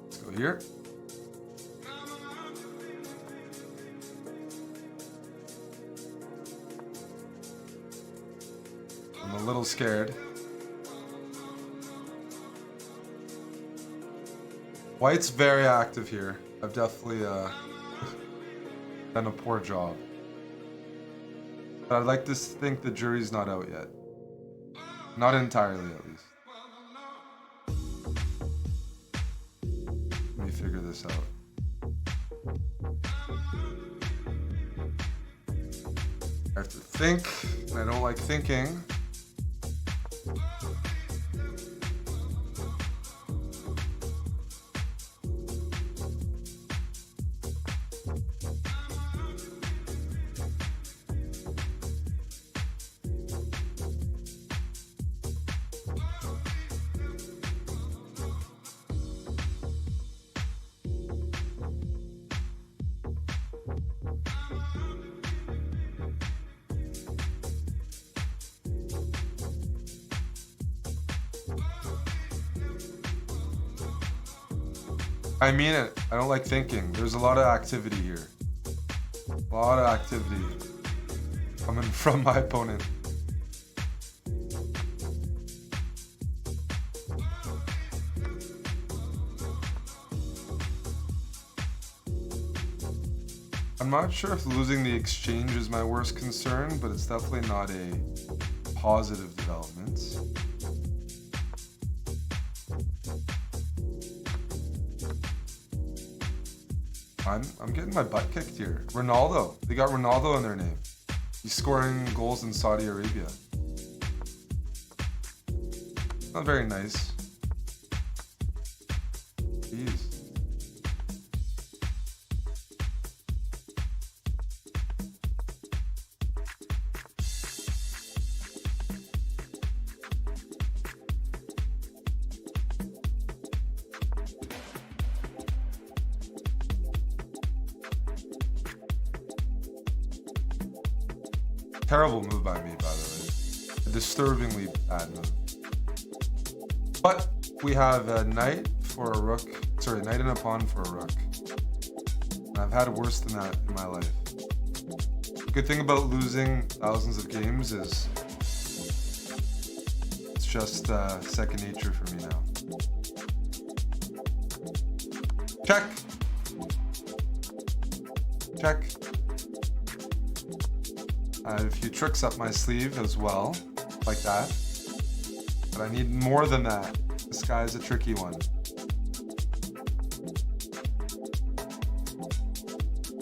Let's go here. I'm a little scared. White's very active here. I've definitely done a poor job. But I'd like to think the jury's not out yet. Not entirely, at least. Let me figure this out. I have to think, and I don't like thinking. I mean it. I don't like thinking. There's a lot of activity here. A lot of activity coming from my opponent. I'm not sure if losing the exchange is my worst concern, but it's definitely not a positive development. I'm getting my butt kicked here. Ronaldo. They got Ronaldo in their name. He's scoring goals in Saudi Arabia. Not very nice. Jeez. Terrible move by me, by the way. A disturbingly bad move. But we have a knight for a rook. Sorry, knight and a pawn for a rook. And I've had worse than that in my life. The good thing about losing thousands of games is it's just second nature for me now. Check. Check. I have a few tricks up my sleeve as well, like that. But I need more than that. This guy is a tricky one.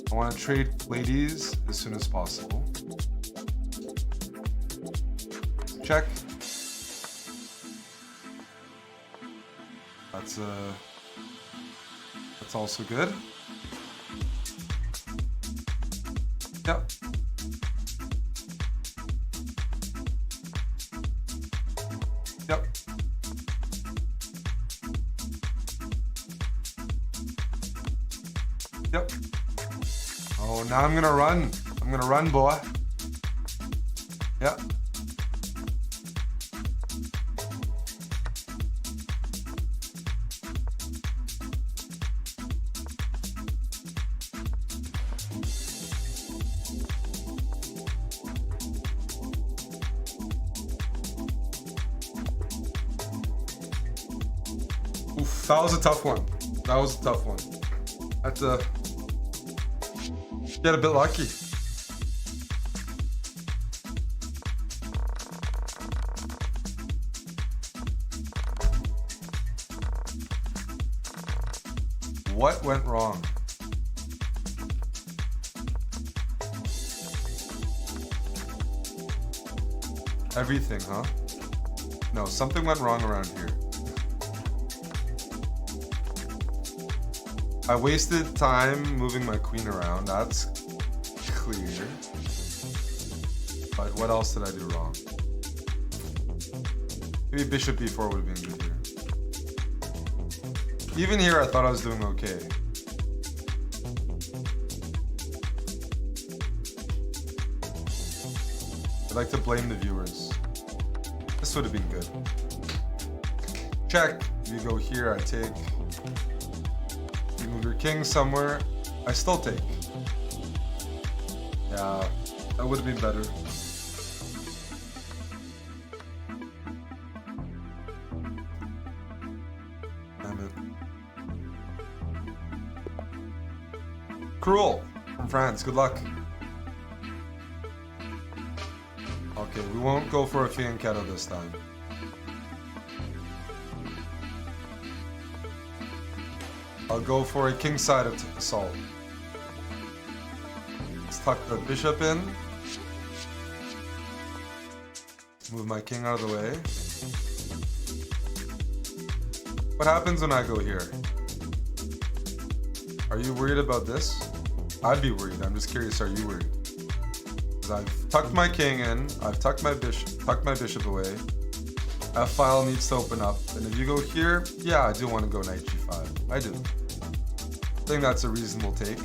I want to trade ladies as soon as possible. Check. That's also good. Yep. Yep. Yep. Oh, now I'm gonna run. I'm gonna run, boy. Yep. Oof, that was a tough one. That was a tough one. I had to get a bit lucky. What went wrong? Everything, huh? No, something went wrong around here. I wasted time moving my queen around, that's clear. But what else did I do wrong? Maybe bishop b4 would have been good here. Even here I thought I was doing okay. I'd like to blame the viewers. This would have been good. Check. If you go here, I take. You move your king somewhere, I still take. Yeah, that would have been better. Damn it. Cruel from France, good luck. Okay, we won't go for a fianchetto this time. I'll go for a king-side assault. Let's tuck the bishop in. Move my king out of the way. What happens when I go here? Are you worried about this? I'd be worried. I'm just curious, are you worried? Because I've tucked my king in, I've tucked my bishop away. F-file needs to open up. And if you go here, yeah, I do want to go knight g5. I do. I think that's a reasonable take.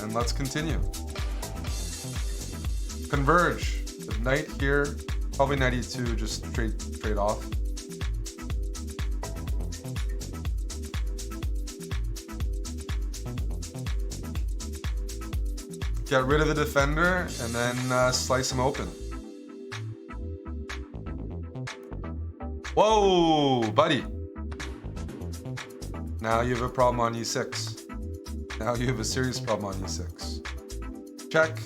And let's continue. Converge. The knight here, probably knight e2, just trade off. Get rid of the defender and then slice him open. Whoa, buddy. Now you have a problem on e6. Now you have a serious problem on e6. Check.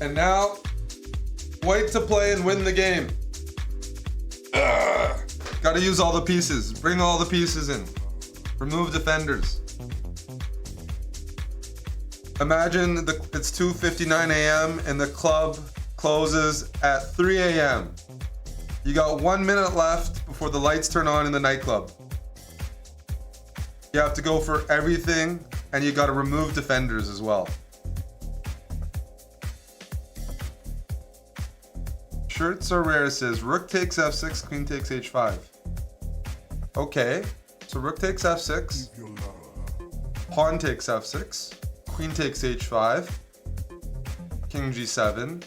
And now, white to play and win the game. Gotta use all the pieces. Bring all the pieces in. Remove defenders. Imagine it's 2:59 a.m. and the club closes at 3 a.m. You got 1 minute left before the lights turn on in the nightclub. You have to go for everything and you got to remove defenders as well. Shirts are rare says rook takes f6, queen takes h5. Okay, so rook takes f6, pawn takes f6. Queen takes h5, king g7,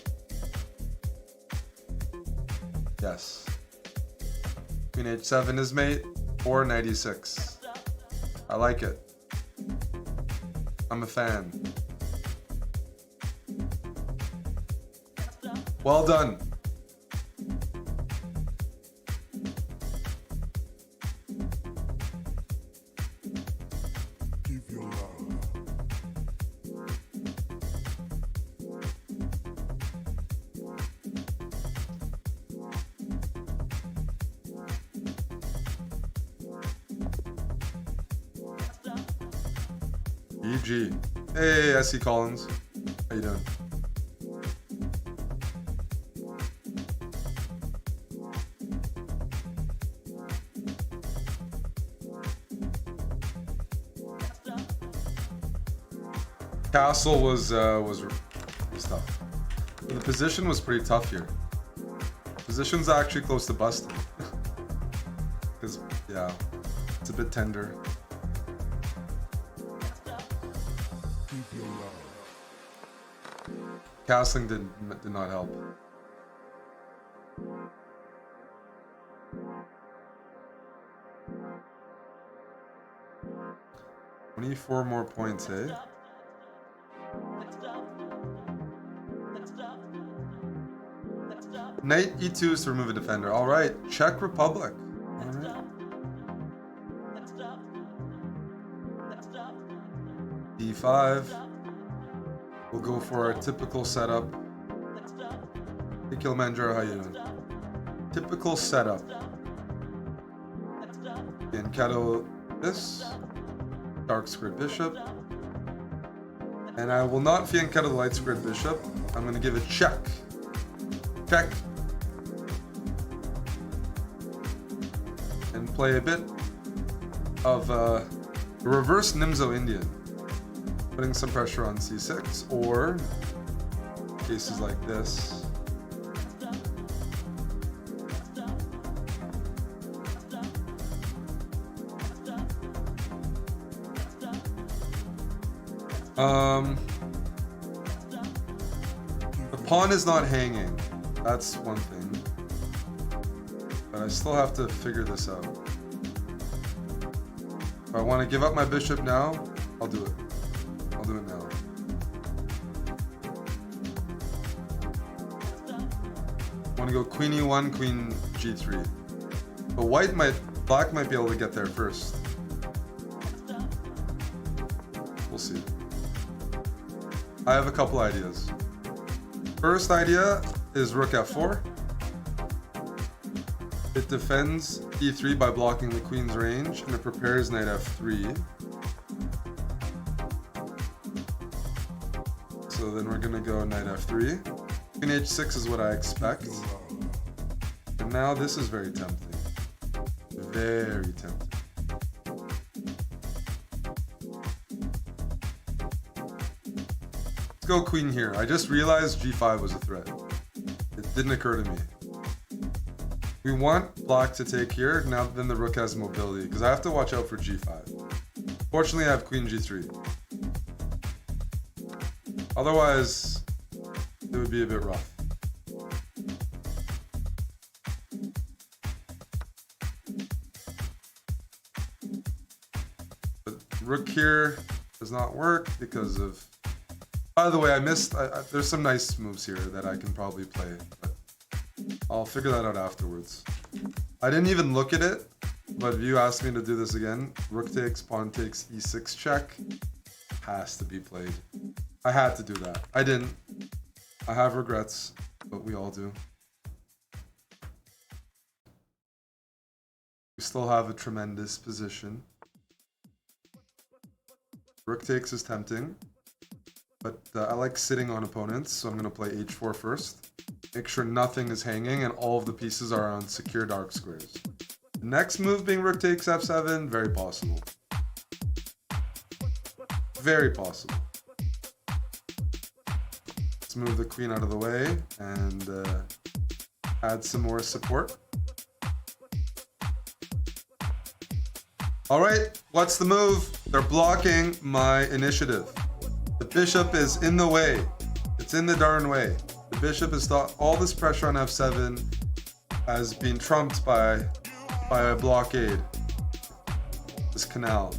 Yes. Queen h7 is mate, or knight e6. I like it. I'm a fan. Well done. EG. Hey, SC Collins. How you doing? Castle was tough. The position was pretty tough here. Position's actually close to busting. Because, yeah, it's a bit tender. Castling did not help. $24 more points, eh? Knight e2 is to remove a defender. All right, Czech Republic. All right. D5. We'll go for our typical setup. Hey Kilimanjaro, how you doing? Typical setup. Fianchetto this. Dark squared bishop. And I will not fianchetto the light squared bishop. I'm going to give it check. Check. And play a bit of reverse Nimzo Indian. Putting some pressure on c6, or cases like this. The pawn is not hanging. That's one thing. But I still have to figure this out. If I want to give up my bishop now, I'll do it. I'll do it now. I want to go queen e1, queen g3. But black might be able to get there first. We'll see. I have a couple ideas. First idea is rook f4. It defends e3 by blocking the queen's range, and it prepares knight f3. So then we're gonna go knight f3. Queen h6 is what I expect. And now this is very tempting. Very tempting. Let's go queen here. I just realized g5 was a threat. It didn't occur to me. We want black to take here, now then the rook has mobility, because I have to watch out for g5. Fortunately, I have queen g3. Otherwise, it would be a bit rough. But rook here does not work because of... By the way, I missed... there's some nice moves here that I can probably play, but I'll figure that out afterwards. I didn't even look at it, but if you asked me to do this again, rook takes, pawn takes, e6 check, has to be played. I had to do that. I didn't. I have regrets, but we all do. We still have a tremendous position. Rook takes is tempting, but I like sitting on opponents, so I'm going to play h4 first. Make sure nothing is hanging and all of the pieces are on secure dark squares. The next move being rook takes f7, very possible. Very possible. Let's move the queen out of the way and add some more support. All right, what's the move? They're blocking my initiative. The bishop is in the way. It's in the darn way. The bishop has got all this pressure on f7. has been trumped by a blockade. This canal.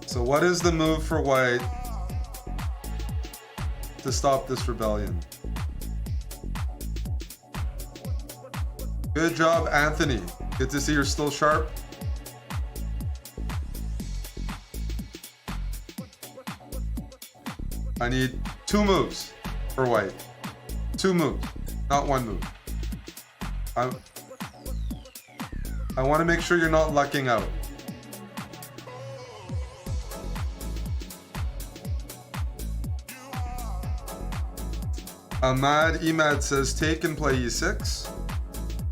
So what is the move for white to stop this rebellion? Good job, Anthony. Good to see you're still sharp. I need 2 moves for white. 2 moves, not 1 move. I want to make sure you're not lucking out. Ahmad Imad says take and play e6.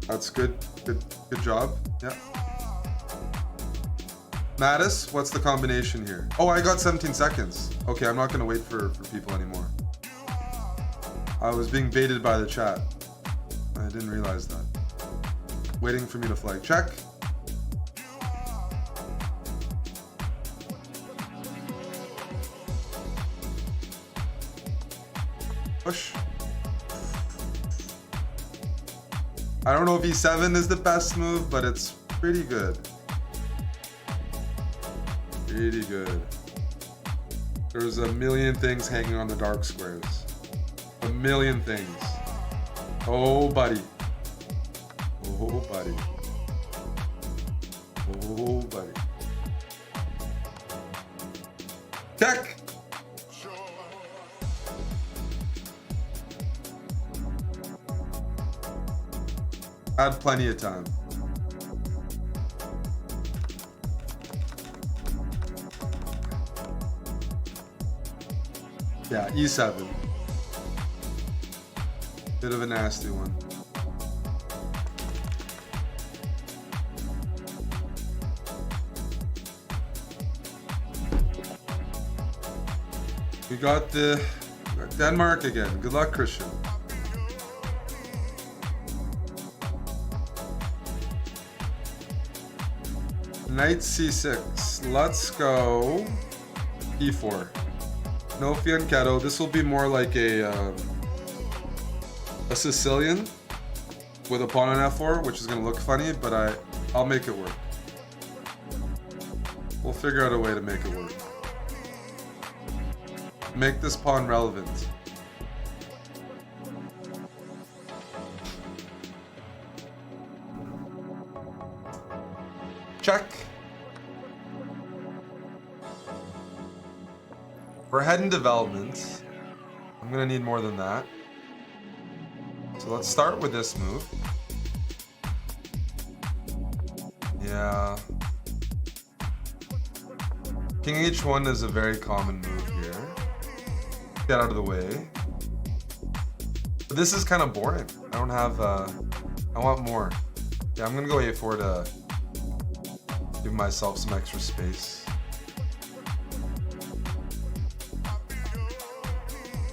That's good. Good job. Yeah. Mattis, what's the combination here? Oh, I got 17 seconds. Okay, I'm not gonna wait for people anymore. I was being baited by the chat. I didn't realize that. Waiting for me to flag check. Push. I don't know if E7 is the best move, but it's pretty good. Pretty good. There's a million things hanging on the dark squares. A million things. Oh, buddy. Oh, buddy. Oh, buddy. Check! Had plenty of time. Yeah, E7. Bit of a nasty one. We got Denmark again. Good luck, Christian. Knight C6. Let's go E4. No fianchetto. This will be more like a Sicilian with a pawn on F4, which is going to look funny, but I'll make it work. We'll figure out a way to make it work. Make this pawn relevant. Check. For head and development, I'm gonna need more than that. So let's start with this move. Yeah. King H1 is a very common move here. Get out of the way. But this is kind of boring. I don't have, I want more. Yeah, I'm gonna go A4 to give myself some extra space.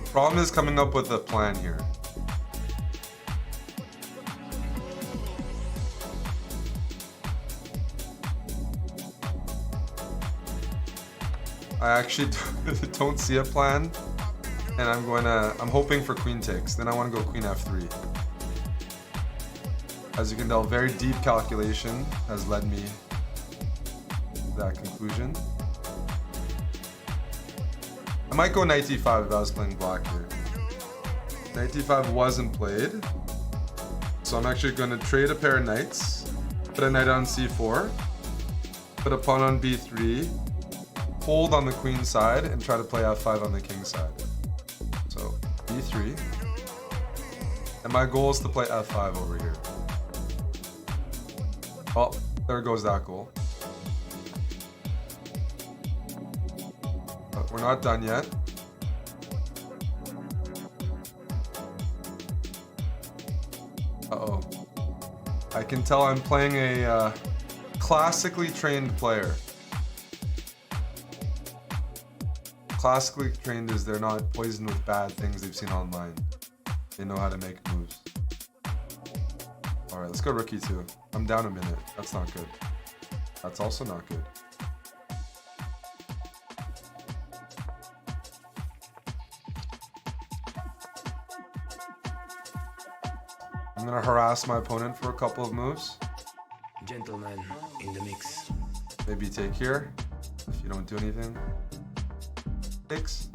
The problem is coming up with a plan here. I actually don't see a plan, and I'm hoping for queen takes. Then I want to go queen F3. As you can tell, very deep calculation has led me to that conclusion. I might go knight e5 if I was playing black here. Knight e5 wasn't played, so I'm actually going to trade a pair of knights, put a knight on c4, put a pawn on b3, hold on the queen side, and try to play f5 on the king side. So b3, and my goal is to play f5 over here. Well, there goes that goal. But we're not done yet. Uh-oh. I can tell I'm playing a classically trained player. Classically trained is they're not poisoned with bad things they've seen online. They know how to make moves. Alright, let's go rook e2. I'm down a minute. That's not good. That's also not good. I'm gonna harass my opponent for a couple of moves. Gentleman in the mix. Maybe take here if you don't do anything. Takes.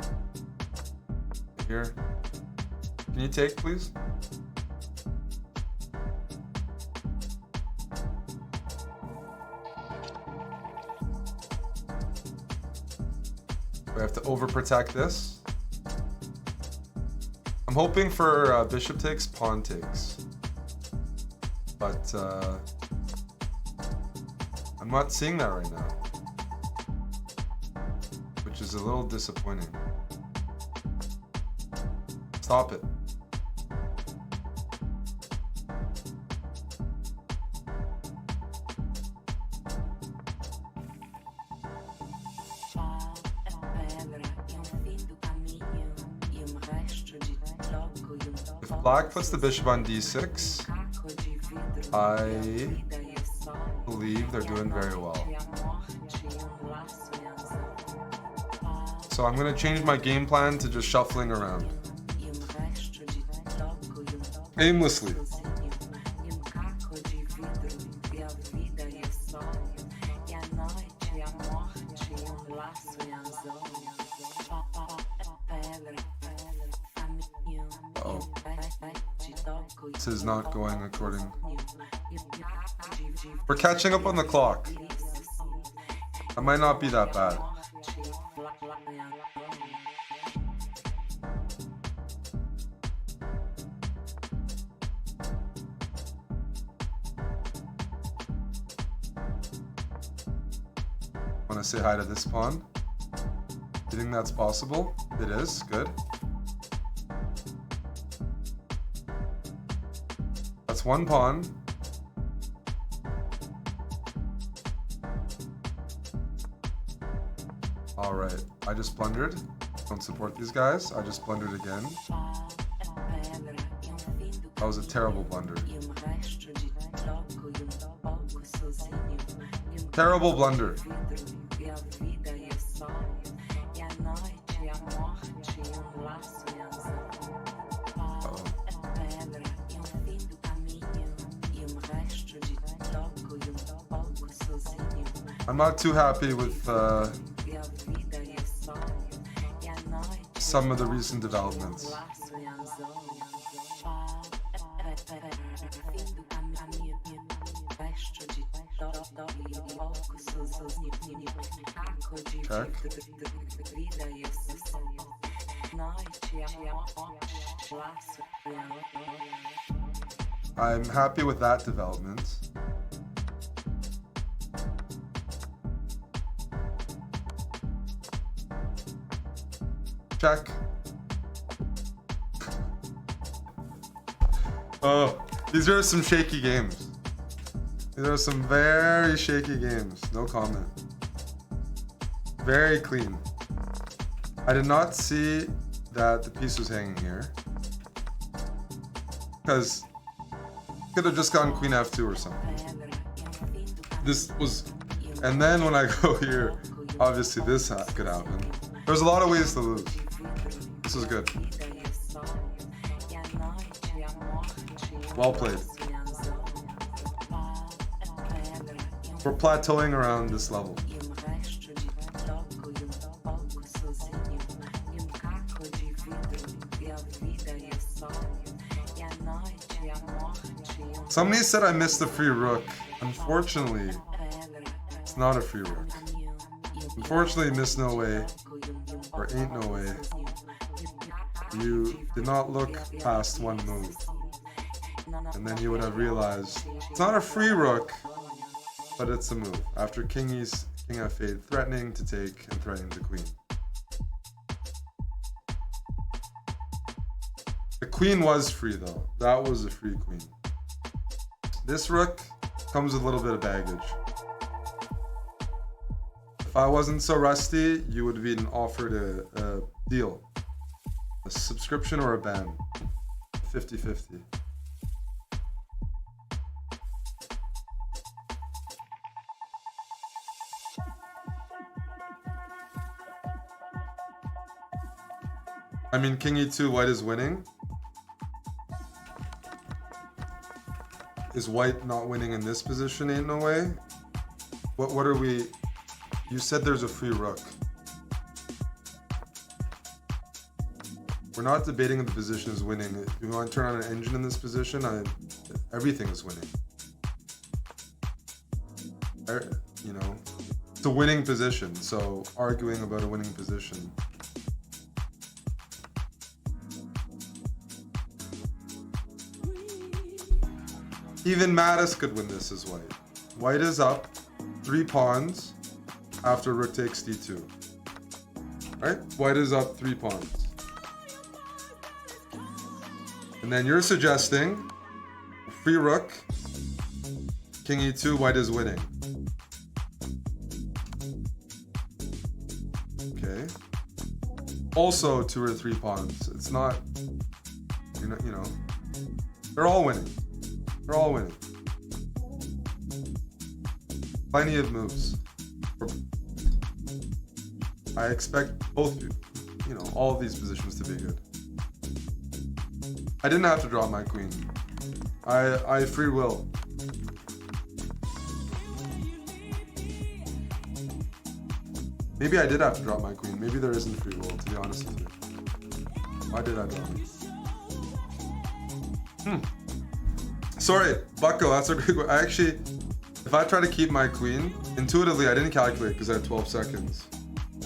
Here. Can you take, please? We have to overprotect this. I'm hoping for bishop takes, pawn takes. But I'm not seeing that right now, which is a little disappointing. Stop it. If black puts the bishop on d6, I believe they're doing very well. So I'm going to change my game plan to just shuffling around. Aimlessly. Uh-oh. This is not going according. We're catching up on the clock. That might not be that bad. Want to say hi to this pawn? You think that's possible? It is. Good. That's one pawn. All right. I just blundered. Don't support these guys. I just blundered again. That was a terrible blunder. Terrible blunder. I'm not too happy with some of the recent developments. Check. I'm happy with that development. Check. Oh, these are some shaky games. These are some very shaky games. No comment. Very clean. I did not see that the piece was hanging here. Because could have just gone queen f2 or something. This was, and then when I go here, obviously this could happen. There's a lot of ways to lose. This is good. Well played. We're plateauing around this level. Somebody said I missed the free rook. Unfortunately, it's not a free rook. Unfortunately, miss no way, or ain't no way. You did not look past one move. And then you would have realized it's not a free rook, but it's a move. After king f8, threatening to take and threatening the queen. The queen was free though. That was a free queen. This rook comes with a little bit of baggage. If I wasn't so rusty, you would have been offered a deal. A subscription or a ban. 50-50. I mean, king e2, white is winning. is white not winning in this position? Ain't no way. What are we? You said there's a free rook. We're not debating if the position is winning. If you want to turn on an engine in this position, everything is winning. You know, it's a winning position. So arguing about a winning position. Even Mattis could win this as white. White is up 3 pawns after rook takes d2. Right? White is up 3 pawns. And then you're suggesting free rook, king e2, white is winning. Okay. Also 2 or 3 pawns. It's not, you know, they're all winning. They're all winning. Plenty of moves. I expect both, you know, all of these positions to be good. I didn't have to draw my queen. I free will. Maybe I did have to draw my queen. Maybe there isn't free will, to be honest with you. Why did I draw it? Sorry, Bucko, that's a great one. I actually, if I try to keep my queen, intuitively I didn't calculate because I had 12 seconds.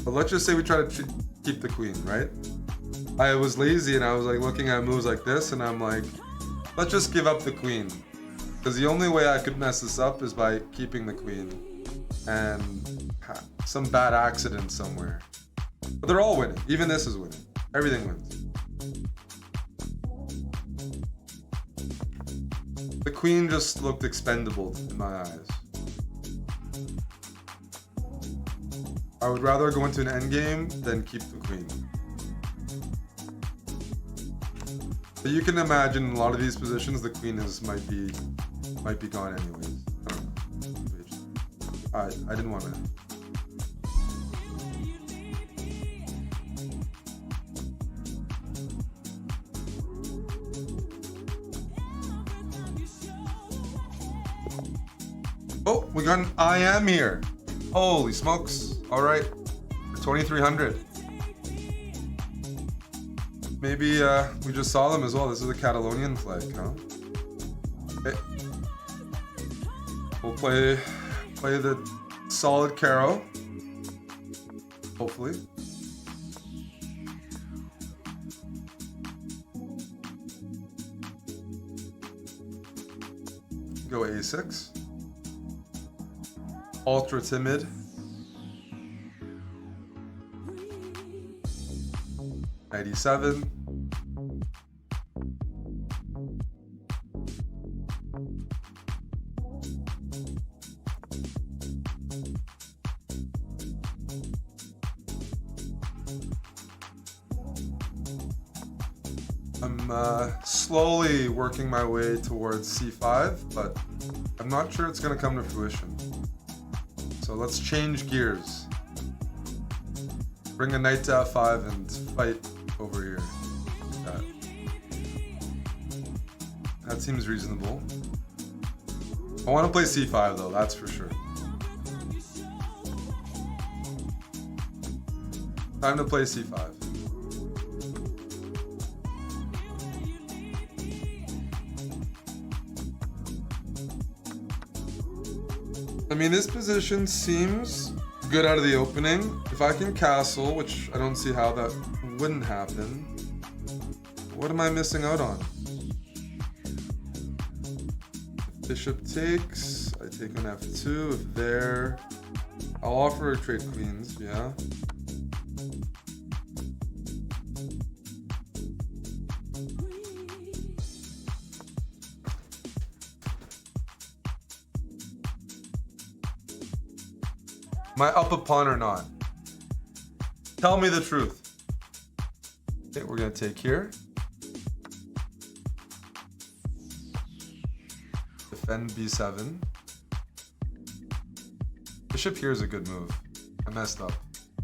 But let's just say we try to keep the queen, right? I was lazy and I was like looking at moves like this and I'm like, let's just give up the queen. Because the only way I could mess this up is by keeping the queen. And some bad accident somewhere. But they're all winning. Even this is winning. Everything wins. The queen just looked expendable in my eyes. I would rather go into an endgame than keep the queen. But you can imagine in a lot of these positions the queen might be gone anyways. I don't know. I didn't want to. Oh, we got an IM here. Holy smokes. All right. For 2,300. Maybe we just saw them as well. This is a Catalonian flag, huh? Okay. We'll play the solid CARO. Hopefully. Go a6. Ultra timid. '97. I'm slowly working my way towards c5, but I'm not sure it's going to come to fruition. So let's change gears. Bring a knight to f5 and fight over here. That seems reasonable. I want to play c5 though, that's for sure. Time to play c5. I mean, this position seems good out of the opening. If I can castle, which I don't see how that wouldn't happen, what am I missing out on? If bishop takes, I take on f2. If there, I'll offer a trade queens, yeah. Am I up a pawn or not? Tell me the truth. Okay, we're gonna take here. Defend b7. Bishop here is a good move. I messed up.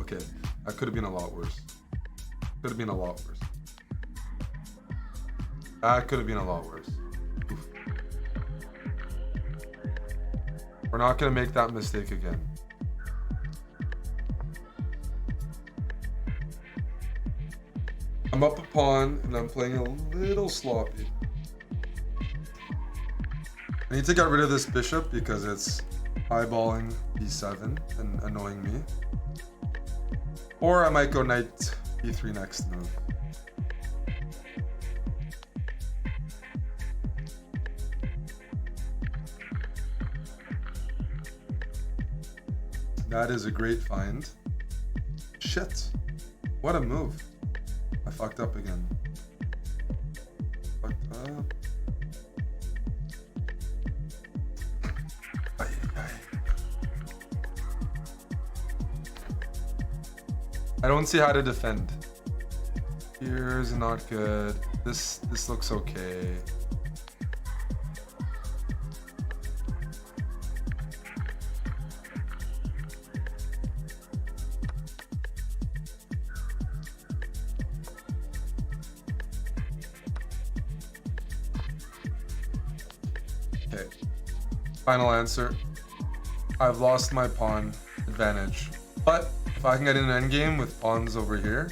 Okay, that could have been a lot worse. Could have been a lot worse. That could have been a lot worse. Oof. We're not gonna make that mistake again. I'm up a pawn and I'm playing a little sloppy. I need to get rid of this bishop because it's eyeballing b7 and annoying me. Or I might go knight b3 next move. That is a great find. Shit. What a move. I fucked up again. Fucked up. I don't see how to defend. Here's not good. This looks okay. Okay. Final answer. I've lost my pawn advantage. But if I can get in an endgame with pawns over here,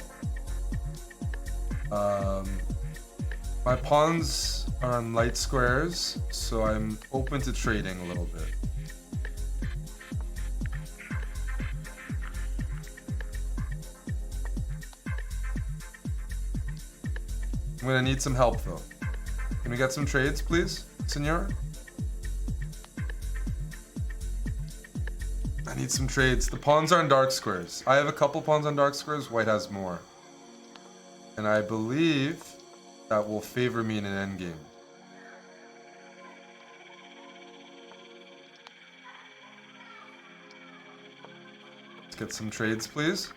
my pawns are on light squares, so I'm open to trading a little bit. I'm gonna need some help though. Can we get some trades, please, senor? I need some trades. The pawns are on dark squares. I have a couple pawns on dark squares. White has more. And I believe that will favor me in an endgame. Let's get some trades, please.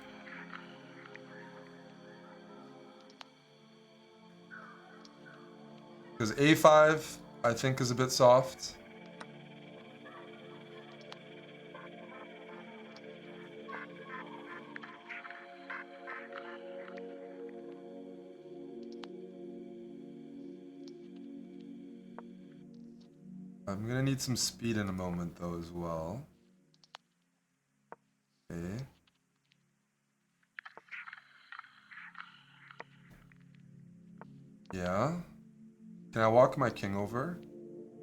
Because a5, I think, is a bit soft. I'm gonna need some speed in a moment though as well. Okay. Yeah. Can I walk my king over?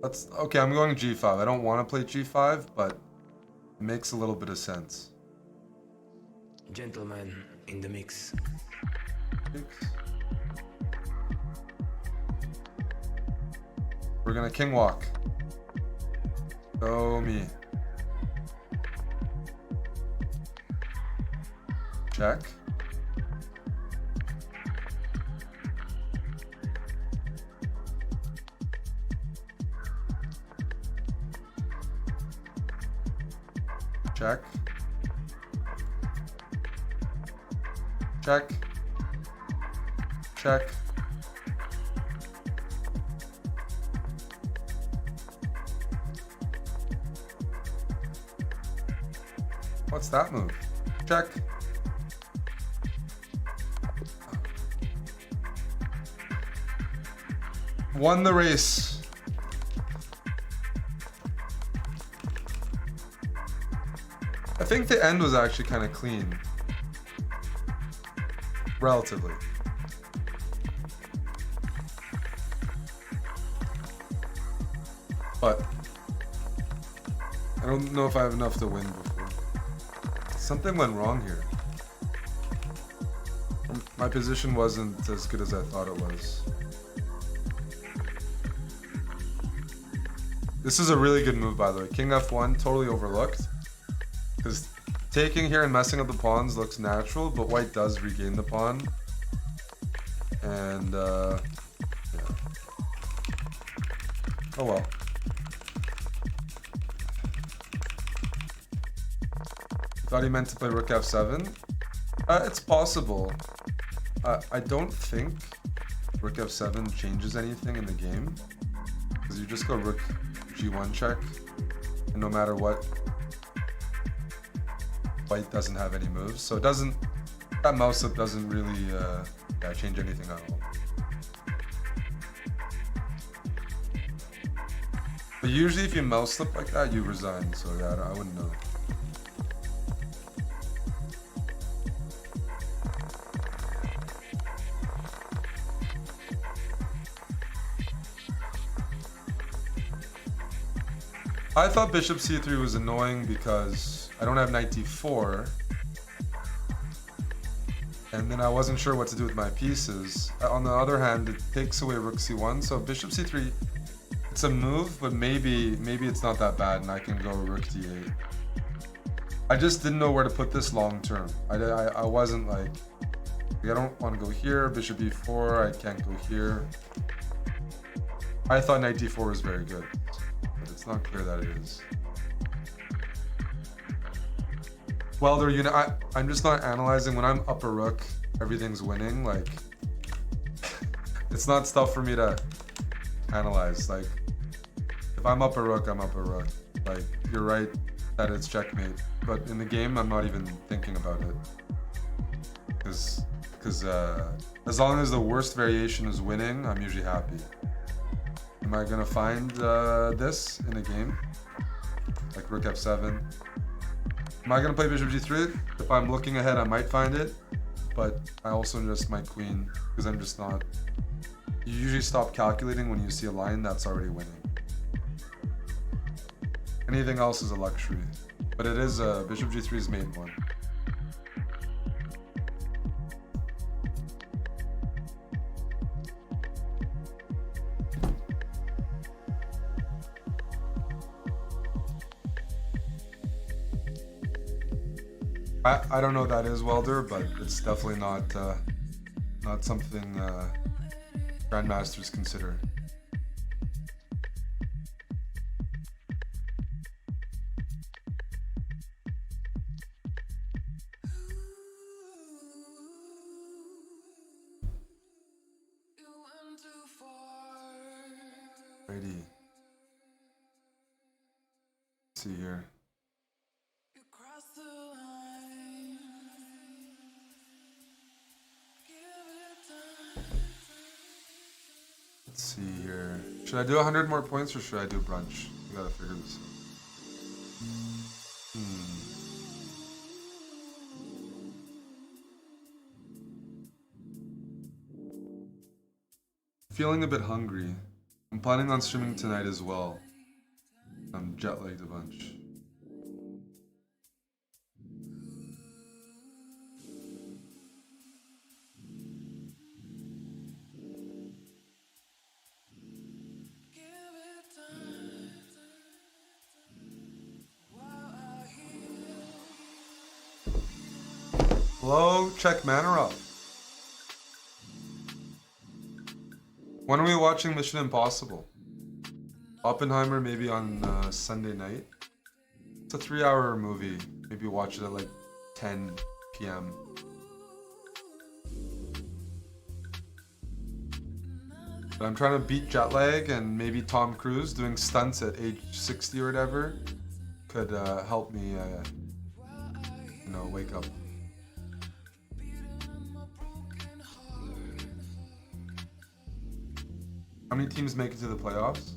That's okay, I'm going g5. I don't want to play g5, but it makes a little bit of sense. Gentleman in the mix. We're gonna king walk. Go me. Check. Check. Check. Check. What's that move? Check. Won the race. I think the end was actually kind of clean. Relatively. But I don't know if I have enough to win before. Something went wrong here. My position wasn't as good as I thought it was. This is a really good move, by the way. King f1, totally overlooked. Because taking here and messing up the pawns looks natural, but white does regain the pawn. And, yeah. Oh well. Thought he meant to play rook f7. It's possible. I don't think rook f7 changes anything in the game. Because you just go rook g1 check. And no matter what, white doesn't have any moves. So it doesn't, that mouse up doesn't really change anything at all. But usually if you mouse slip like that, you resign. So yeah, I wouldn't know. I thought bishop c3 was annoying because I don't have knight d4. And then I wasn't sure what to do with my pieces. On the other hand, it takes away rook c1, so bishop c3, it's a move, but maybe it's not that bad and I can go rook d8. I just didn't know where to put this long term. I wasn't like, I don't want to go here, bishop e4, I can't go here. I thought knight d4 was very good, but it's not clear that it is. Well, I'm just not analyzing. When I'm up a rook, everything's winning. Like, it's not stuff for me to analyze. Like, if I'm up a rook, I'm up a rook. Like, you're right that it's checkmate. But in the game, I'm not even thinking about it. Because as long as the worst variation is winning, I'm usually happy. Am I gonna find this in a game? Like rook f7. Am I gonna play bishop g3? If I'm looking ahead, I might find it, but I also just might queen because I'm just not. You usually stop calculating when you see a line that's already winning. Anything else is a luxury, but it is bishop g3 is mate one. I don't know what that is, Welder, but it's definitely not something grandmasters consider. Righty. Let's see here. Let's see here. Should I do 100 more points or should I do brunch? We gotta figure this out. Feeling a bit hungry. I'm planning on streaming tonight as well. I'm jet lagged a bunch. Hello, check Manor up. When are we watching Mission Impossible? Oppenheimer maybe on Sunday night. It's a 3-hour movie. Maybe watch it at like 10 p.m. But I'm trying to beat jet lag, and maybe Tom Cruise doing stunts at age 60 or whatever could help me, wake up. How many teams make it to the playoffs?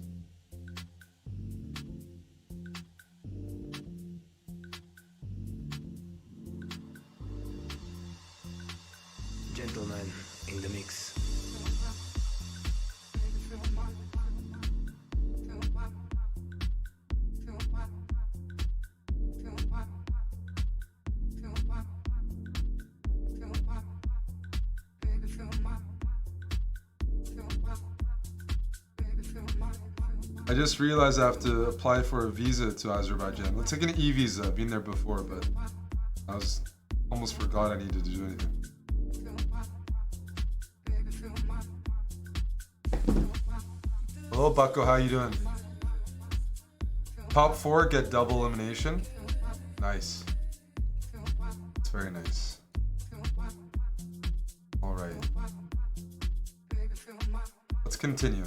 Gentleman in the mix. I just realized I have to apply for a visa to Azerbaijan. Let's take an e-visa. I've been there before, but I almost forgot I needed to do anything. Hello, Bucko. How you doing? Top 4 get double elimination. Nice. It's very nice. All right. Let's continue.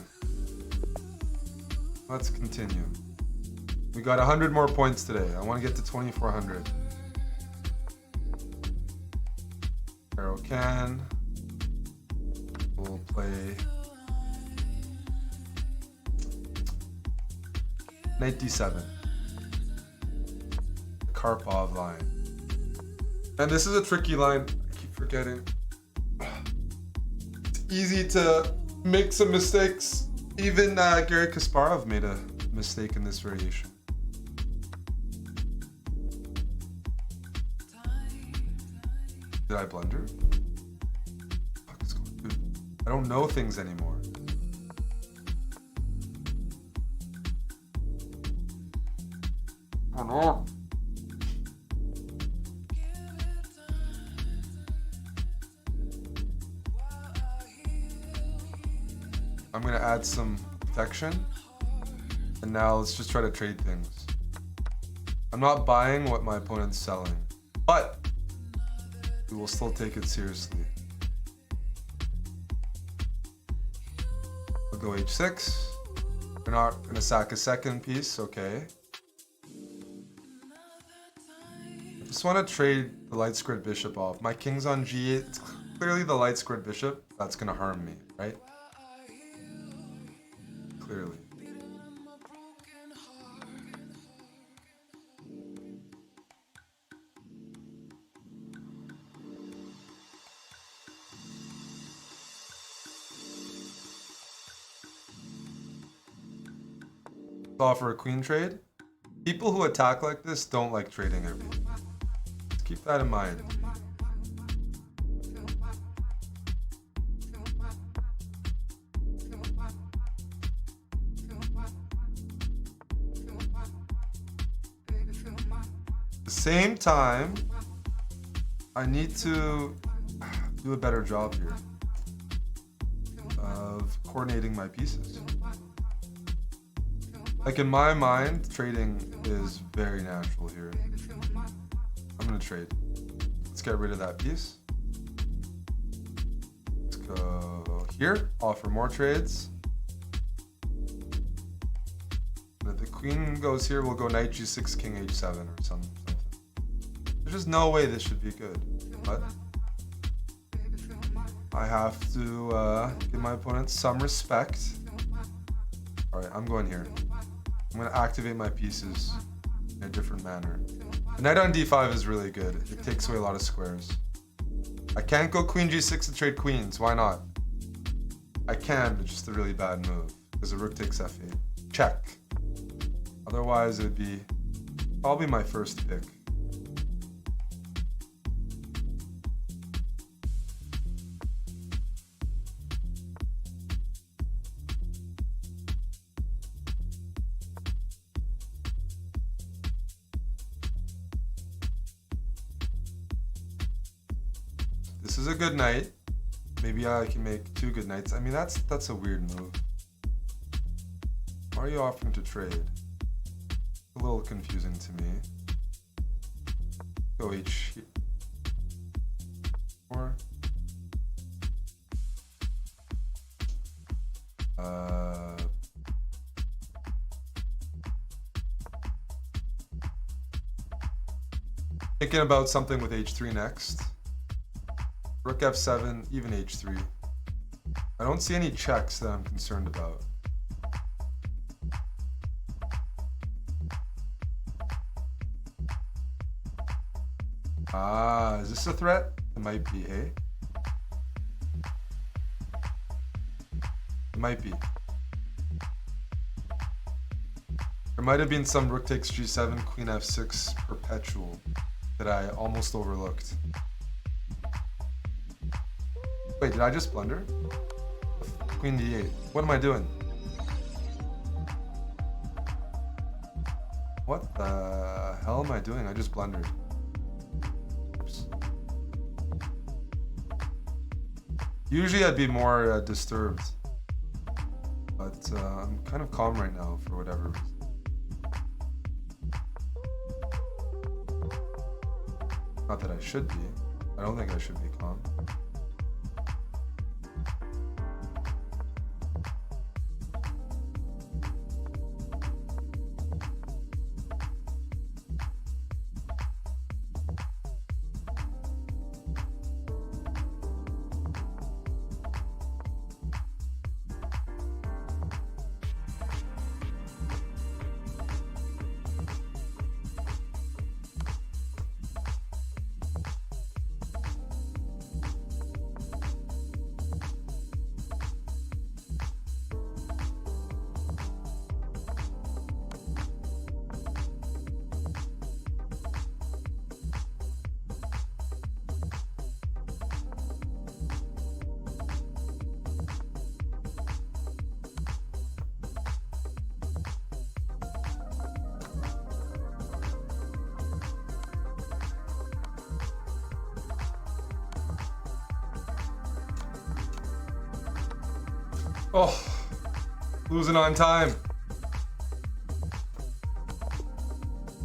Let's continue. We got 100 more points today. I want to get to 2,400. CARO can. We'll play. Knight d7. Karpov line. And this is a tricky line. I keep forgetting. It's easy to make some mistakes. Even Garry Kasparov made a mistake in this variation. Did I blunder? Fuck is going on? Dude, I don't know things anymore. Oh no. I'm gonna add some protection. And now let's just try to trade things. I'm not buying what my opponent's selling, but we will still take it seriously. We'll go h6. We're not gonna sack a second piece, okay. I just wanna trade the light squared bishop off. My king's on g8. It's clearly the light squared bishop that's gonna harm me, right? Clearly. Offer a queen trade. People who attack like this don't like trading everything. Let's keep that in mind. At the same time, I need to do a better job here of coordinating my pieces. Like in my mind, trading is very natural here. I'm gonna trade. Let's get rid of that piece. Let's go here, offer more trades. And if the queen goes here, we'll go knight g6, king h7 or something. There's just no way this should be good. But I have to give my opponent some respect. All right, I'm going here. I'm going to activate my pieces in a different manner. The knight on d5 is really good. It takes away a lot of squares. I can't go queen g6 to trade queens. Why not? I can, but just a really bad move because the rook takes f8. Check. Otherwise, it would be probably my first pick. This is a good knight. Maybe I can make two good knights. I mean, that's a weird move. Why are you offering to trade? A little confusing to me. Go h4. Thinking about something with h3 next. Rook f7, even h3. I don't see any checks that I'm concerned about. Ah, is this a threat? It might be, hey? It might be. There might have been some rook takes g7, queen f6 perpetual that I almost overlooked. Wait, did I just blunder? Queen d8. What am I doing? What the hell am I doing? I just blundered. Oops. Usually I'd be more disturbed. But I'm kind of calm right now for whatever reason. Not that I should be. I don't think I should be calm. Oh, losing on time.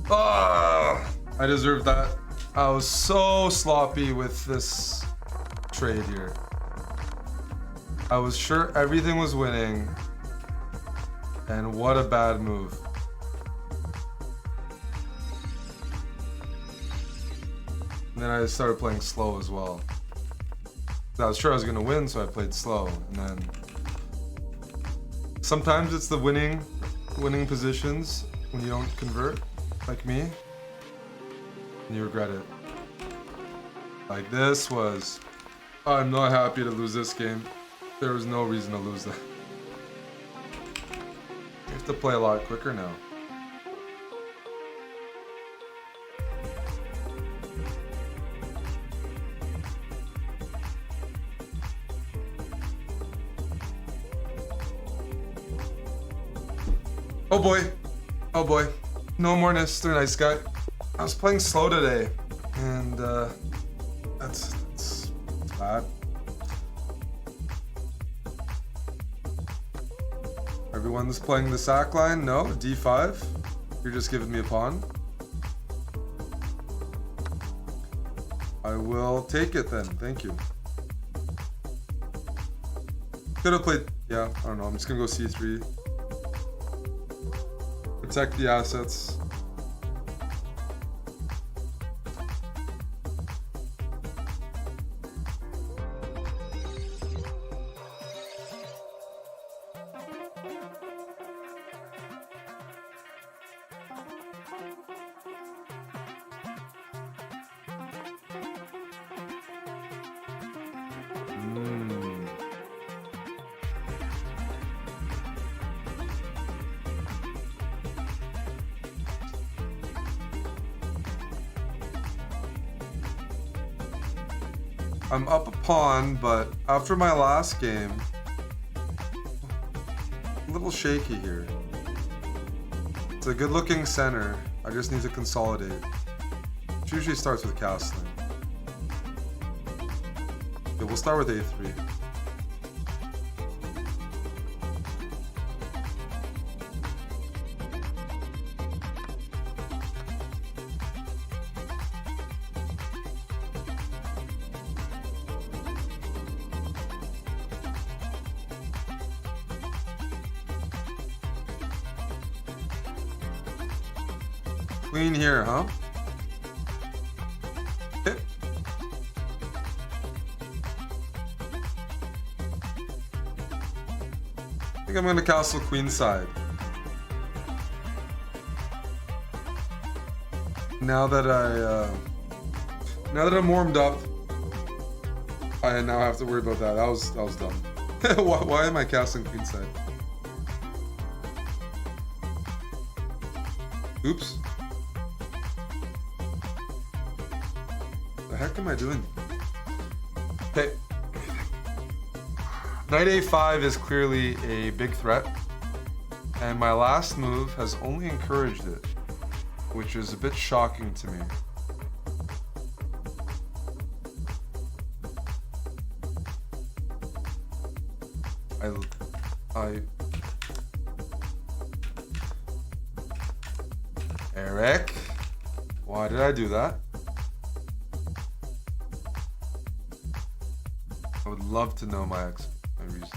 Ah, I deserve that. I was so sloppy with this trade here. I was sure everything was winning. And what a bad move. And then I started playing slow as well. I was sure I was gonna win, so I played slow. And then sometimes it's the winning positions when you don't convert, like me, and you regret it. Like this was, I'm not happy to lose this game. There was no reason to lose that. You have to play a lot quicker now. Oh boy. Oh boy. No more Mr. Nice Guy. I was playing slow today, and that's bad. Everyone's playing the sack line? No? D5? You're just giving me a pawn? I will take it then, thank you. Could have played, yeah, I don't know, I'm just gonna go C3. Protect the assets. I'm up a pawn, but after my last game, a little shaky here. It's a good looking center. I just need to consolidate. It usually starts with castling. Okay, we'll start with A3. Queen here, huh? Okay. I think I'm gonna castle queenside. Now that I'm warmed up, I now have to worry about that. That was dumb. why am I castling queenside? Oops. The heck am I doing? Okay. Knight A5 is clearly a big threat, and my last move has only encouraged it, which is a bit shocking to me. Eric, why did I do that? I would love to know my reason.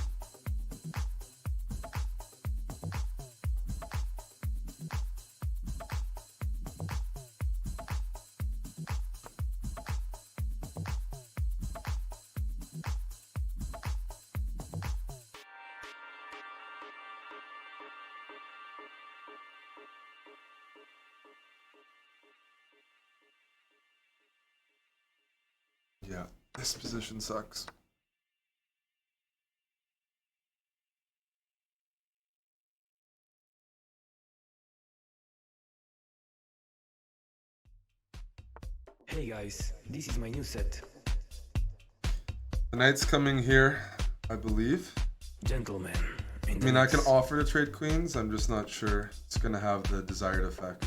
Yeah, this position sucks. Hey guys, this is my new set. The knight's coming here, I believe. Gentlemen. I mean, I can offer to trade queens, I'm just not sure it's gonna have the desired effect.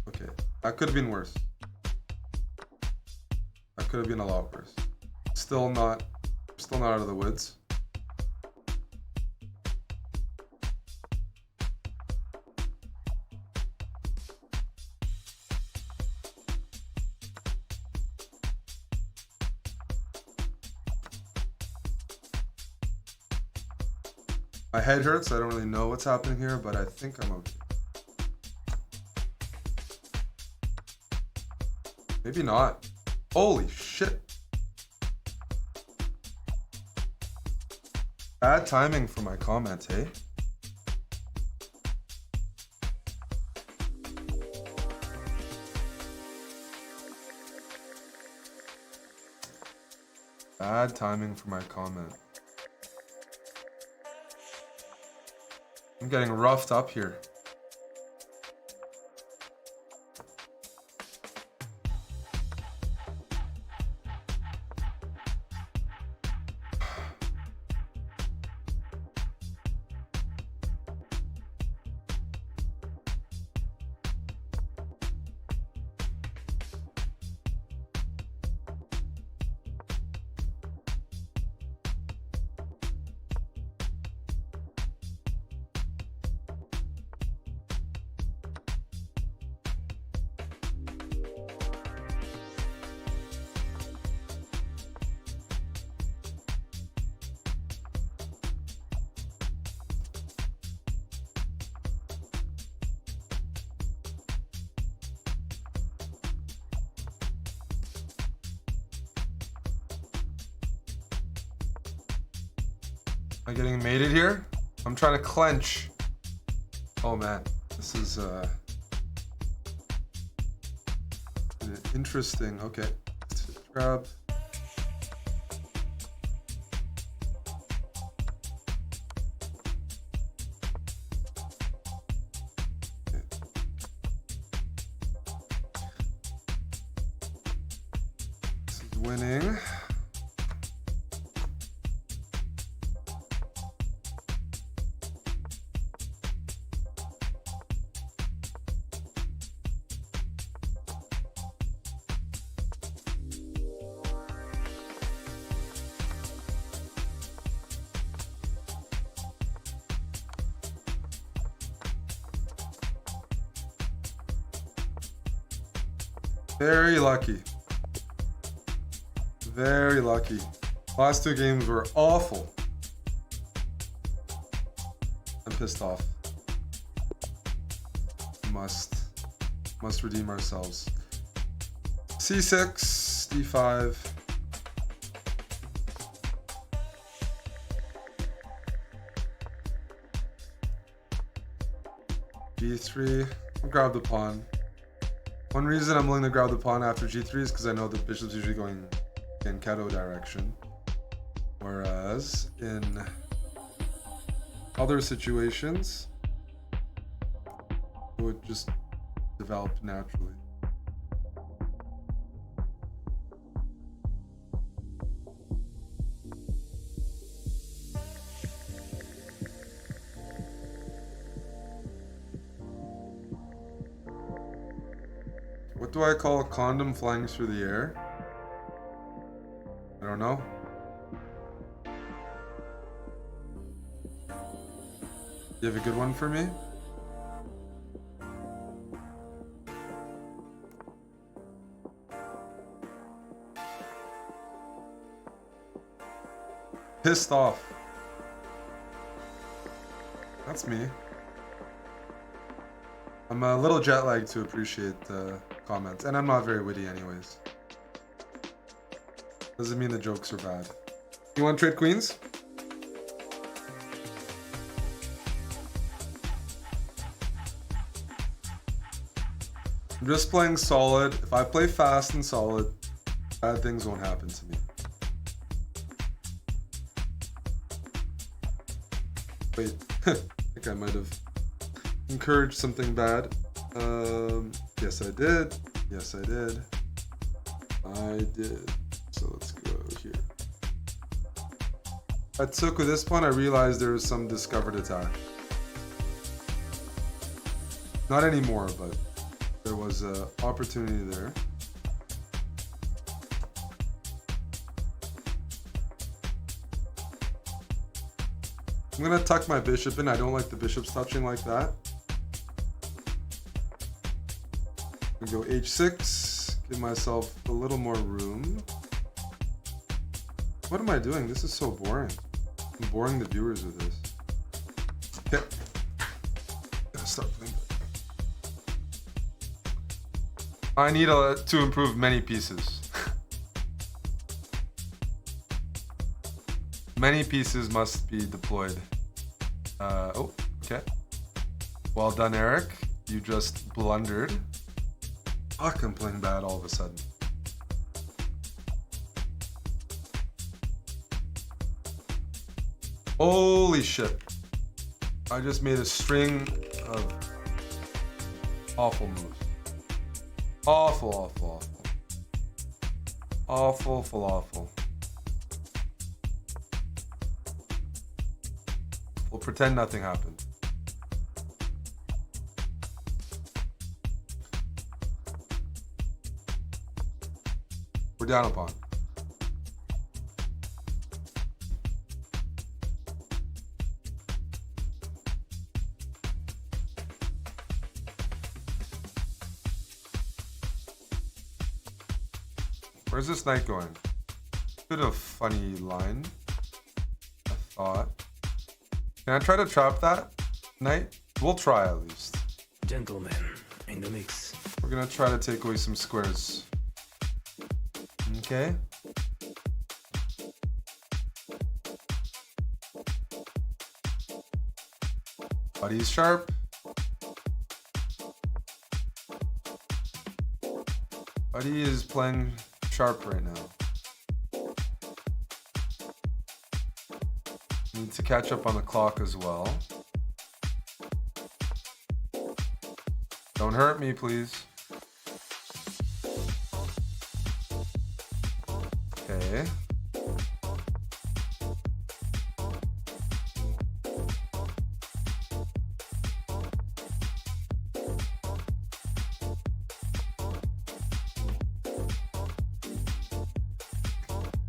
Okay, that could have been worse. That could have been a lot worse. Still not Still not out of the woods. My head hurts. I don't really know what's happening here, but I think I'm okay. Maybe not. Holy shit. Bad timing for my comment, hey? Bad timing for my comment. I'm getting roughed up here. Am I getting mated here? I'm trying to clench. Oh man, this is interesting. Okay, let's grab. Okay. This is winning. Very lucky. Very lucky. Last two games were awful. I'm pissed off. Must redeem ourselves. C6, D5. G3. I'll grab the pawn. One reason I'm willing to grab the pawn after G3 is because I know the bishop's usually going in CARO direction. Whereas in other situations, it would just develop naturally. What do I call a condom flying through the air? I don't know. You have a good one for me? Pissed off. That's me. I'm a little jet lagged to appreciate comments, and I'm not very witty anyways. Doesn't mean the jokes are bad. You want to trade queens? I'm just playing solid. If I play fast and solid, bad things won't happen to me. Wait, I think I might have encouraged something bad. Yes, I did. Yes, I did. I did. So let's go here. I took with this pawn, I realized there was some discovered attack. Not anymore, but there was an opportunity there. I'm gonna tuck my bishop in. I don't like the bishops touching like that. I'm gonna go h6, give myself a little more room. What am I doing? This is so boring. I'm boring the viewers with this. Okay. Gotta start playing. I need to improve many pieces. Many pieces must be deployed. Oh, okay. Well done, Eric. You just blundered. Fuck, I'm playing bad all of a sudden. Holy shit. I just made a string of awful moves. Awful, awful, awful. Awful, awful. We'll pretend nothing happened. We're down a pawn. Where's this knight going? Bit of funny line, I thought. Can I try to trap that knight? We'll try at least. Gentlemen, in the mix. We're gonna try to take away some squares. Okay. Buddy's sharp. Buddy is playing sharp right now. Need to catch up on the clock as well. Don't hurt me, please. Okay.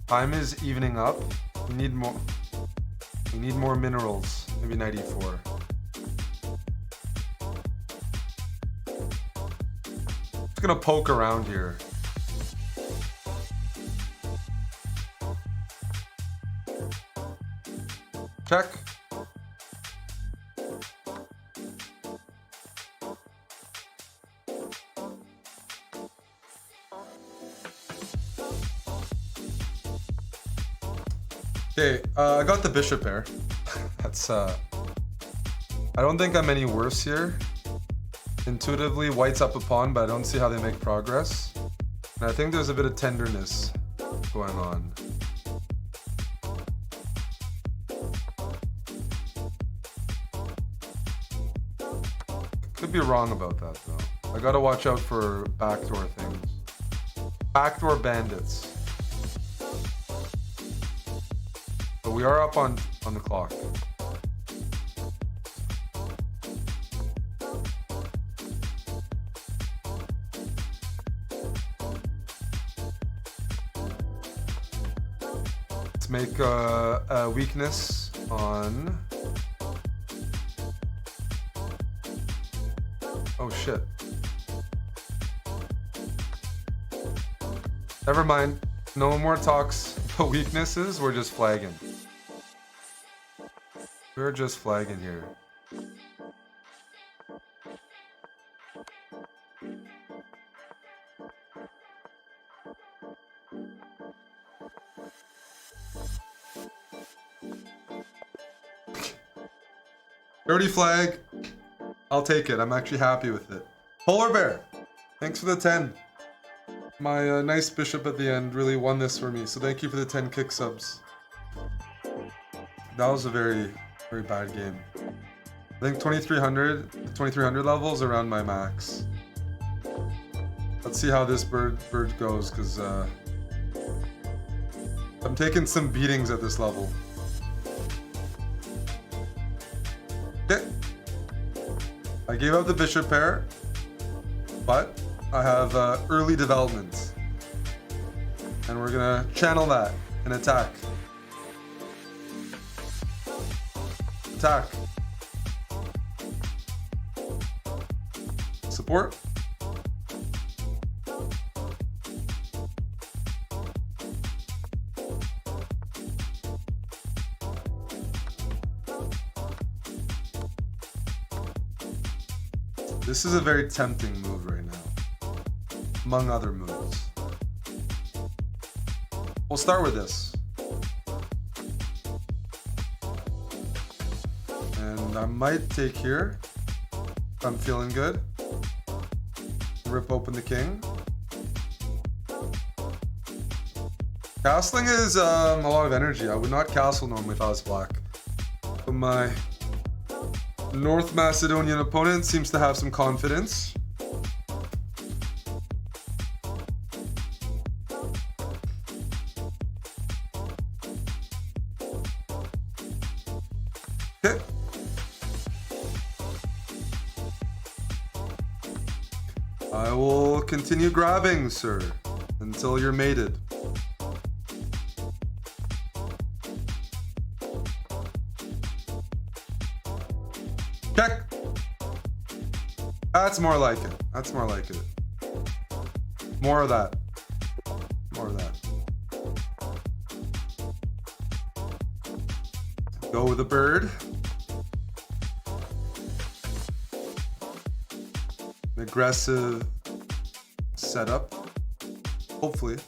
Time is evening up. We need more. We need more minerals. Maybe knight e4. Just gonna poke around here. Check. Okay, I got the bishop pair. That's I don't think I'm any worse here. Intuitively, white's up a pawn, but I don't see how they make progress. And I think there's a bit of tenderness going on. Could be wrong about that though. I gotta watch out for backdoor things. Backdoor bandits. But we are up on the clock. Let's make a weakness on... Oh shit. Never mind. No more talks about weaknesses. We're just flagging. We're just flagging here. Dirty flag. I'll take it. I'm actually happy with it. Polar Bear, thanks for the 10. My nice bishop at the end really won this for me, so thank you for the 10 kick subs. That was a very bad game. I think 2300 levels around my max. Let's see how this bird goes, because I'm taking some beatings at this level. Okay. I gave up the bishop pair, but I have early development. And we're gonna channel that and attack. Attack. Support. This is a very tempting move right now, among other moves. We'll start with this. And I might take here, if I'm feeling good. Rip open the king. Castling is a lot of energy. I would not castle normally if I was black. But my North Macedonian opponent seems to have some confidence. Okay. I will continue grabbing, sir, until you're mated. Check. That's more like it. That's more like it. More of that. More of that. Go with a bird. An aggressive setup. Hopefully.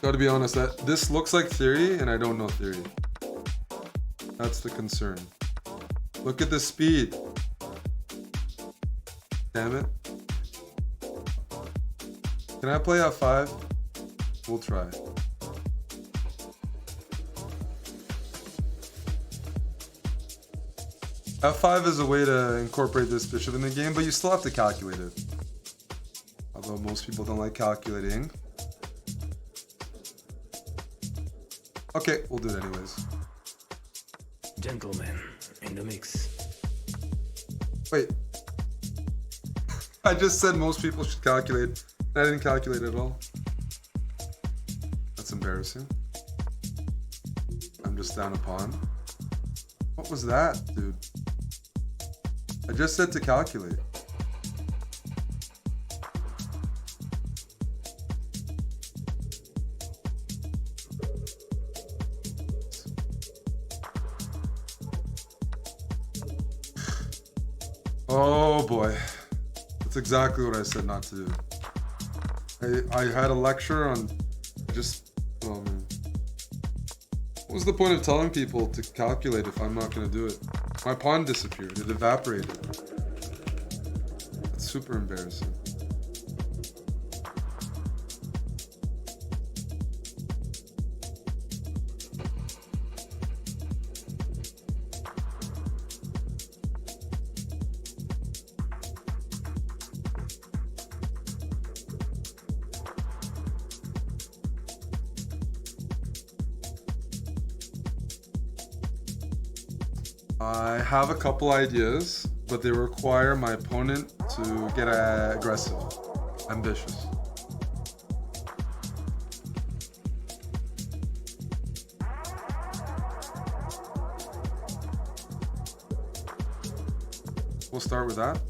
Gotta be honest, that this looks like theory and I don't know theory. That's the concern. Look at the speed. Damn it. Can I play F5? We'll try. F5 is a way to incorporate this bishop in the game, but you still have to calculate it. Although most people don't like calculating. Okay, we'll do it anyways. Gentlemen, in the mix. Wait. I just said most people should calculate. I didn't calculate at all. That's embarrassing. I'm just down a pawn. What was that, dude? I just said to calculate. Oh boy. That's exactly what I said not to do. I had a lecture on oh man. What was the point of telling people to calculate if I'm not gonna do it? My pawn disappeared, it evaporated. That's super embarrassing. I have a couple ideas, but they require my opponent to get aggressive, ambitious. We'll start with that.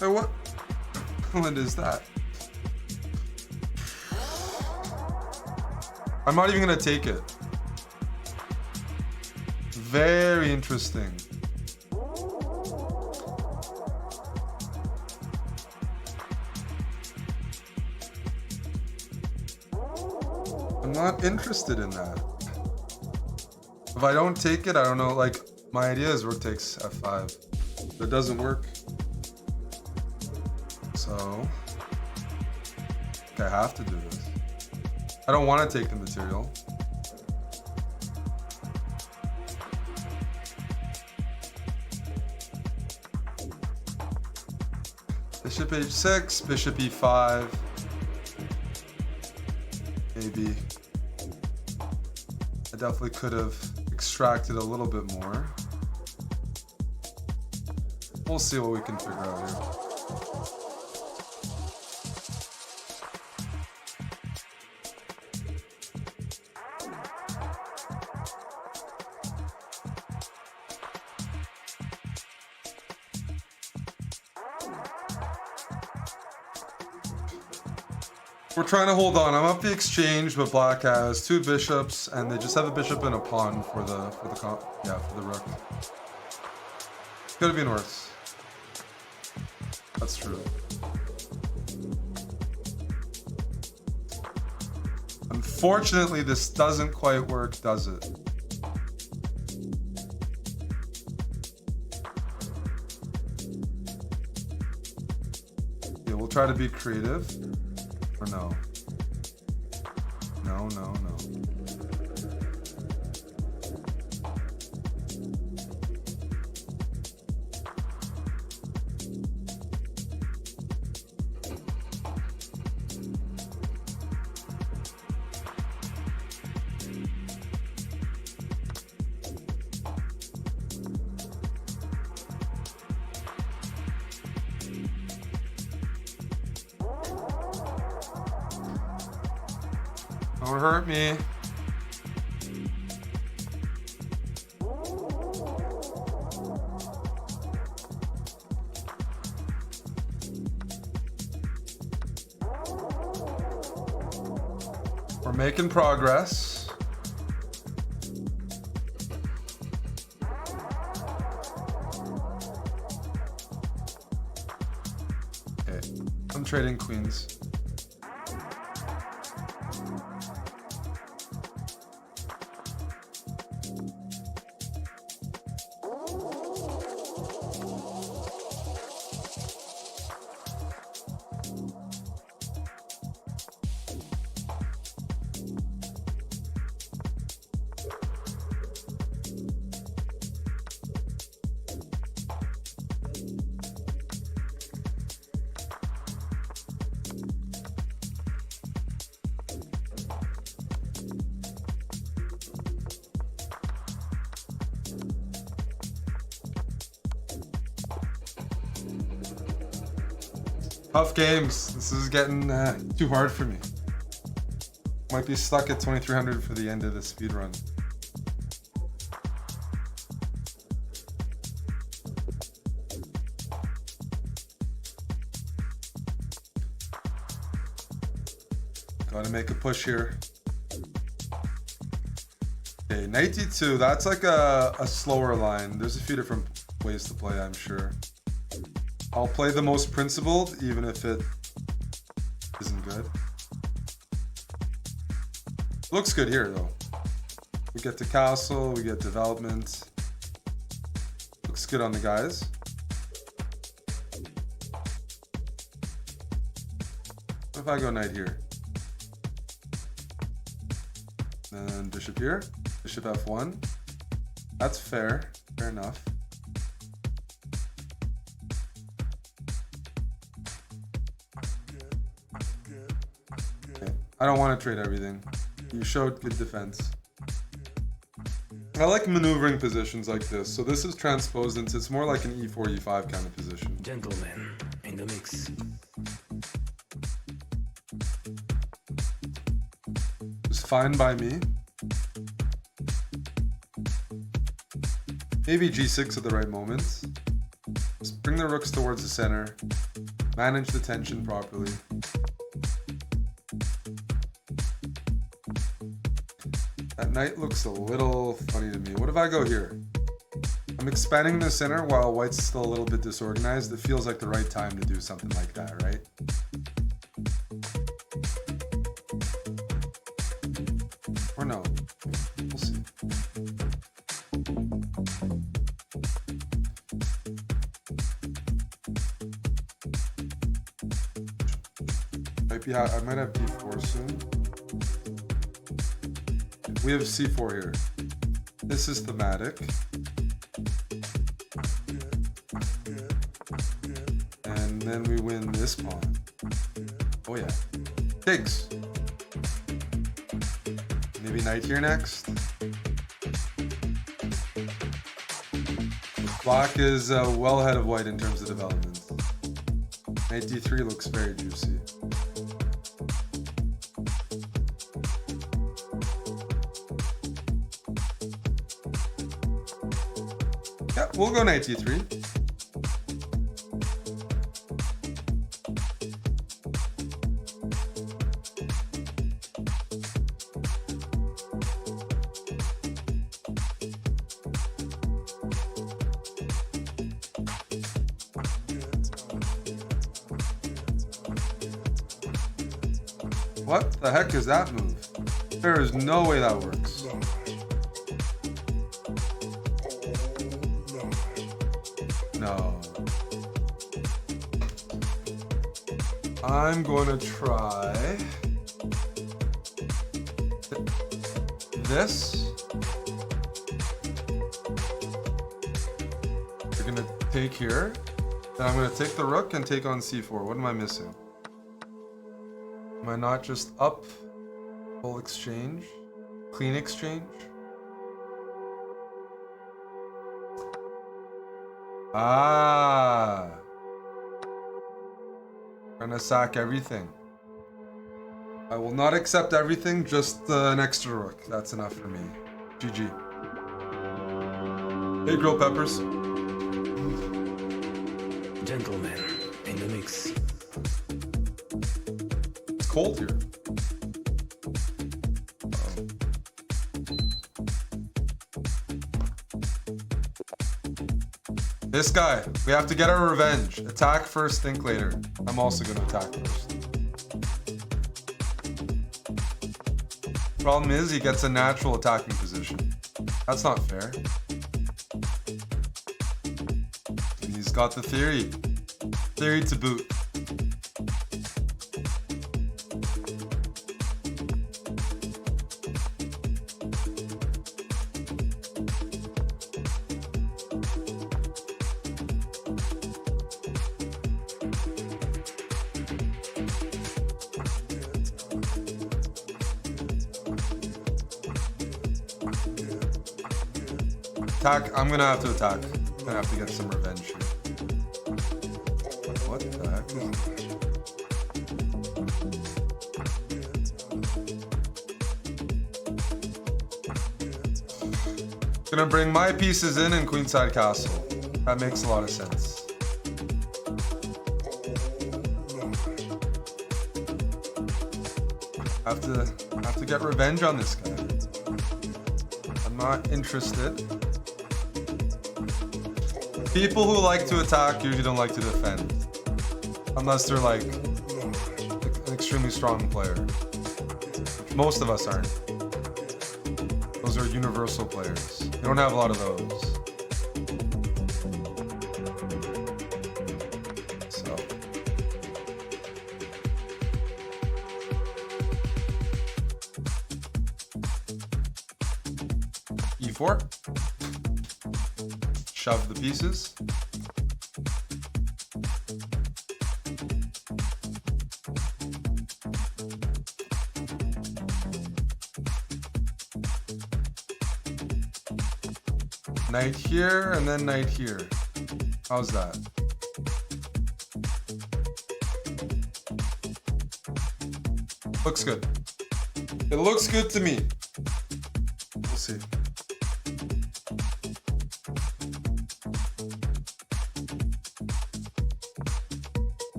Hey, what? What is that? I'm not even gonna take it. Very interesting. I'm not interested in that. If I don't take it, I don't know, like, my idea is rook takes f5. But it doesn't work. So, I have to do this. I don't want to take the material. Bishop h6, bishop e5. Maybe. I definitely could have extracted a little bit more. We'll see what we can figure out here. We're trying to hold on. I'm up the exchange, but black has 2 bishops, and they just have a bishop and a pawn for the rook. Could have been worse. That's true. Unfortunately, this doesn't quite work, does it? Yeah, we'll try to be creative. Or no? No, no, no. Don't hurt me. We're making progress. Okay, I'm trading queens. Tough games. This is getting too hard for me. Might be stuck at 2300 for the end of the speed run. Gotta make a push here. Okay, knight d2. That's like a slower line. There's a few different ways to play, I'm sure. I'll play the most principled, even if it isn't good. Looks good here, though. We get to castle, we get development. Looks good on the guys. What if I go knight here? Then bishop here, bishop f1. That's fair, fair enough. I don't want to trade everything. You showed good defense. I like maneuvering positions like this. So this is transposed into, it's more like an e4, e5 kind of position. Gentlemen in the mix. It's fine by me. Maybe g6 at the right moment. Just bring the rooks towards the center. Manage the tension properly. That knight looks a little funny to me. What if I go here? I'm expanding the center while white's still a little bit disorganized. It feels like the right time to do something like that, right? Or no? We'll see. I might have d4 soon. We have c4 here. This is thematic. And then we win this pawn. Oh yeah. Takes. Maybe knight here next. Black is well ahead of white in terms of development. Knight d3 looks very juicy. Yeah, we'll go knight d3. What the heck is that move? There is no way that works. No. I'm going to try this. We're going to take here. Then I'm going to take the rook and take on c4. What am I missing? Am I not just up? Full exchange? Clean exchange? Ah. Gonna sack everything. I will not accept everything, just an extra rook. That's enough for me. GG. Hey, grilled peppers. Gentlemen, in the mix. It's cold here. This guy, we have to get our revenge. Attack first, think later. I'm also going to attack first. Problem is, he gets a natural attacking position. That's not fair. And he's got the theory. Theory to boot. Attack. I'm gonna have to attack. I'm gonna have to get some revenge here. What the heck is this? Gonna bring my pieces in and queenside castle. That makes a lot of sense. Have to get revenge on this guy. I'm not interested. People who like to attack usually don't like to defend. Unless they're like an extremely strong player. Most of us aren't. Those are universal players. You don't have a lot of those. So. E4. Shove the pieces. Knight here and then knight here. How's that? Looks good. It looks good to me. We'll see.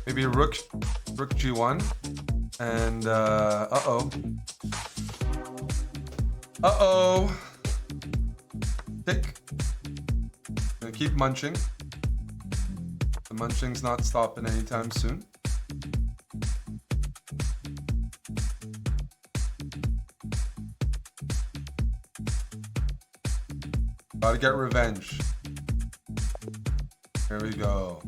Maybe rook g1 and uh-oh. Tick. Gonna keep munching. The munching's not stopping anytime soon. Gotta get revenge. Here we go.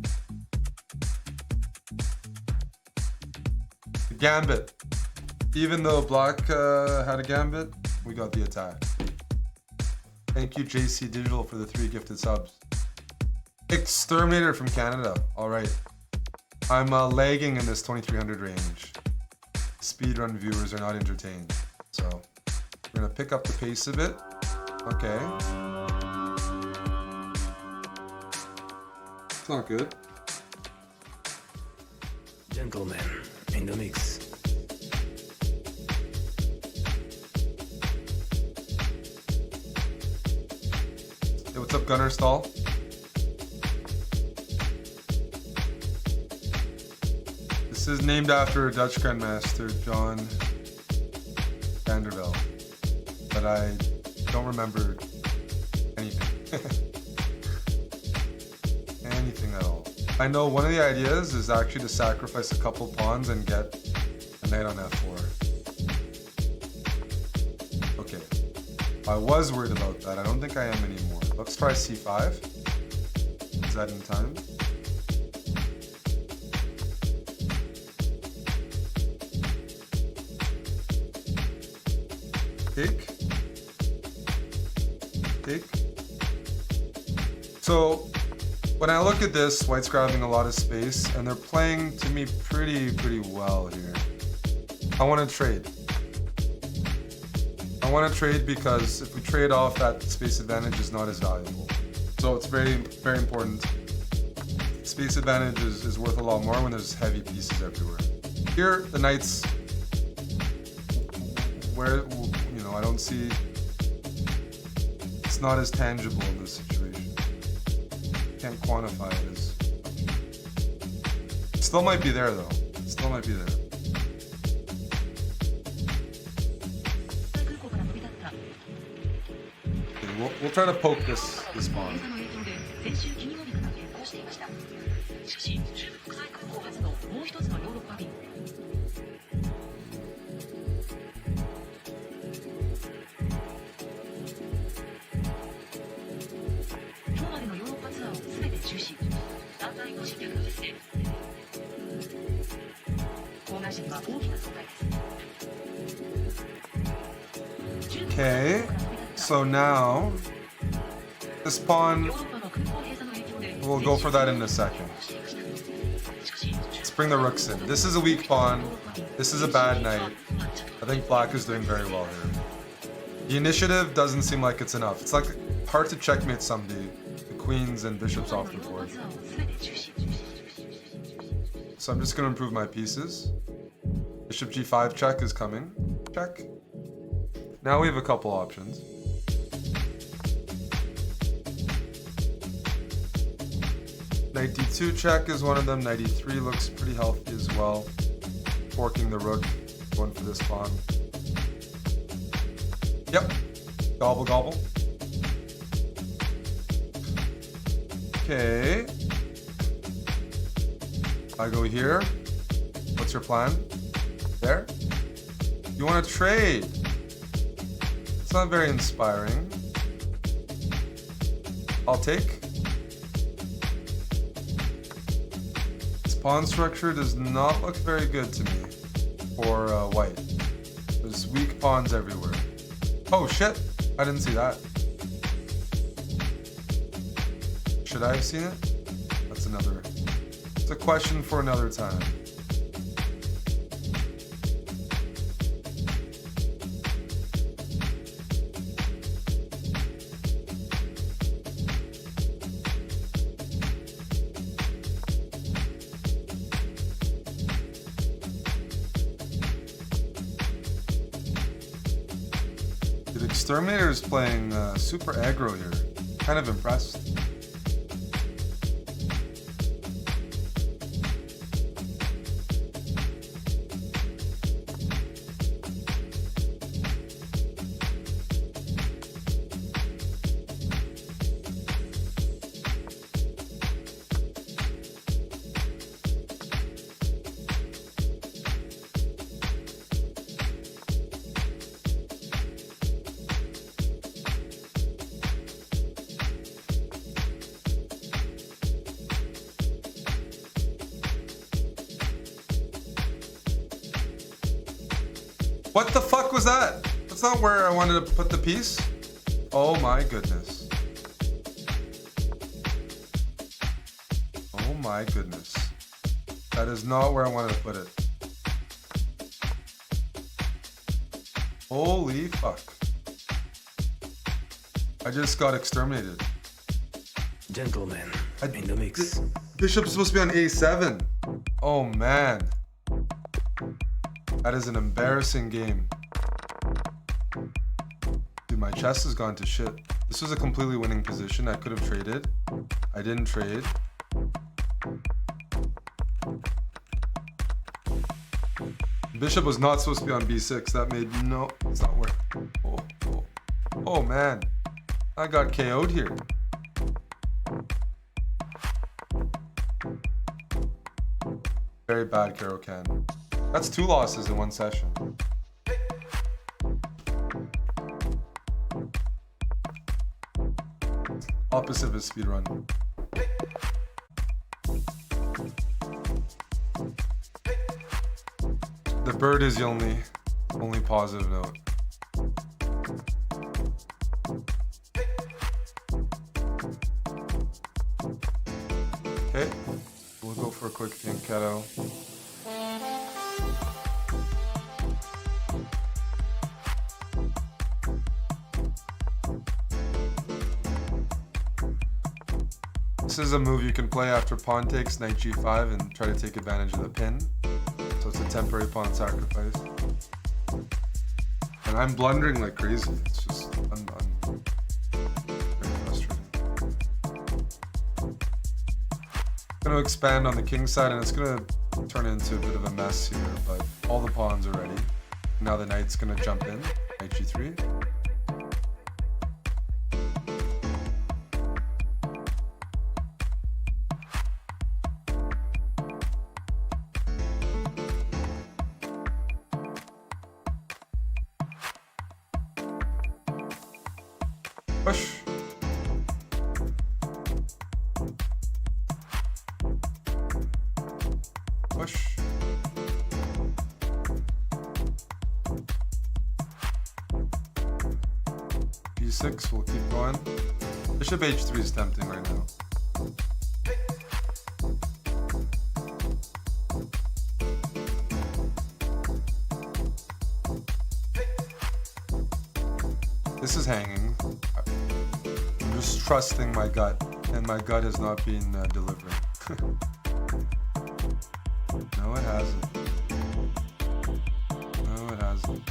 The gambit. Even though black had a gambit, we got the attack. Thank you, JC Digital, for the 3 gifted subs. Exterminator from Canada. All right. I'm lagging in this 2300 range. Speedrun viewers are not entertained. So we're going to pick up the pace a bit. Okay. It's not good. Gentlemen, in the mix. Hey, what's up, Gunner Stall? This is named after a Dutch Grandmaster, John Vandervelde, but I don't remember anything. Anything at all. I know one of the ideas is actually to sacrifice a couple pawns and get knight on f4. Okay. I was worried about that. I don't think I am anymore. Let's try c5. Is that in time? Take. Take. So when I look at this, white's grabbing a lot of space, and they're playing to me pretty well here. I want to trade. I want to trade because if we trade off, that space advantage is not as valuable. So it's very important. Space advantage is worth a lot more when there's heavy pieces everywhere. Here, the knight's where, you know, I don't see, it's not as tangible in this situation. Can't quantify it as. Still might be there though. Still might be there. Okay, we'll try to poke this pawn. Okay, so now this pawn, we'll go for that in a second. Let's bring the rooks in. This is a weak pawn. This is a bad knight. I think black is doing very well here. The initiative doesn't seem like it's enough. It's like hard to checkmate somebody. The queens and bishops off the board. So I'm just going to improve my pieces. Bishop g5 check is coming. Check. Now we have a couple options. Knight d2 check is one of them. Knight e3 looks pretty healthy as well. Forking the rook, going for this pawn. Yep. Gobble gobble. Okay. I go here. What's your plan? There? You want to trade? It's not very inspiring. I'll take. This pawn structure does not look very good to me for white. There's weak pawns everywhere. Oh shit! I didn't see that. Should I have seen it? That's another. It's a question for another time. The Exterminator is playing super aggro here. Kind of impressed. What the fuck was that? That's not where I wanted to put the piece. Oh my goodness. Oh my goodness. That is not where I wanted to put it. Holy fuck. I just got exterminated. Gentlemen, in the mix. Bishop's supposed to be on a7. Oh man. That is an embarrassing game. Dude, my chess has gone to shit. This was a completely winning position. I could have traded. I didn't trade. Bishop was not supposed to be on b6. That made no... It's not work. Oh man. I got KO'd here. Very bad, CARO can. That's 2 losses in 1 session. Opposite of a speedrun. The bird is the only positive note. Okay, we'll go for a quick king CARO. This is a move you can play after pawn takes knight g5 and try to take advantage of the pin. So it's a temporary pawn sacrifice. And I'm blundering like crazy. It's just I'm very frustrating. I'm gonna expand on the king side and it's gonna turn into a bit of a mess here, but all the pawns are ready. Now the knight's gonna jump in, knight g3. Push. Push. G6, we'll keep going. Bishop h3 is tempting right now. This is hanging. I'm just trusting my gut, and my gut has not been delivering. No, it hasn't. No, it hasn't.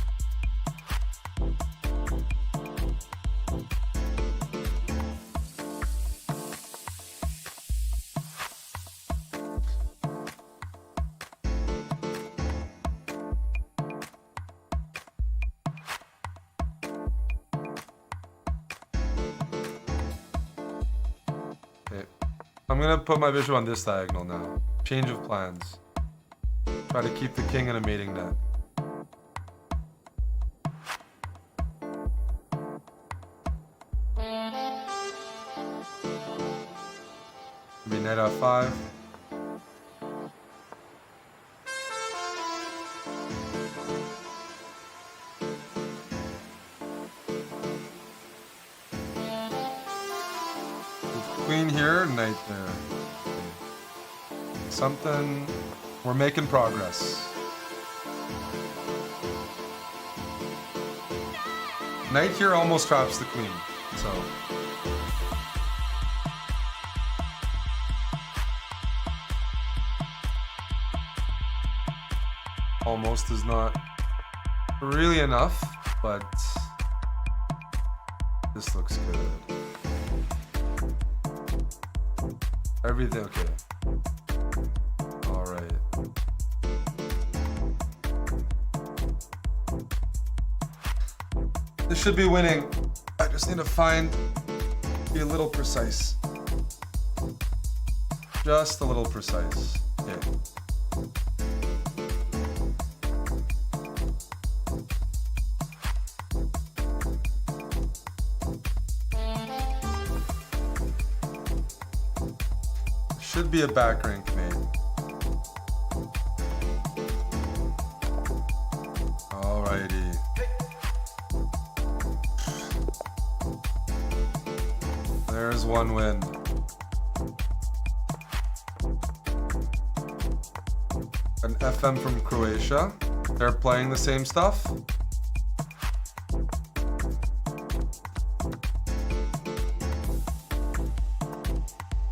Okay. I'm gonna put my bishop on this diagonal now. Change of plans. Try to keep the king in a mating net. Be knight f5. Queen here, knight there. Something. We're making progress. Knight here almost traps the queen, so. Almost is not really enough, but this looks good. Everything okay. All right. This should be winning. I just need to be a little precise. Just a little precise. Okay. Should be a back rank mate. Alrighty. There's one win. An FM from Croatia. They're playing the same stuff.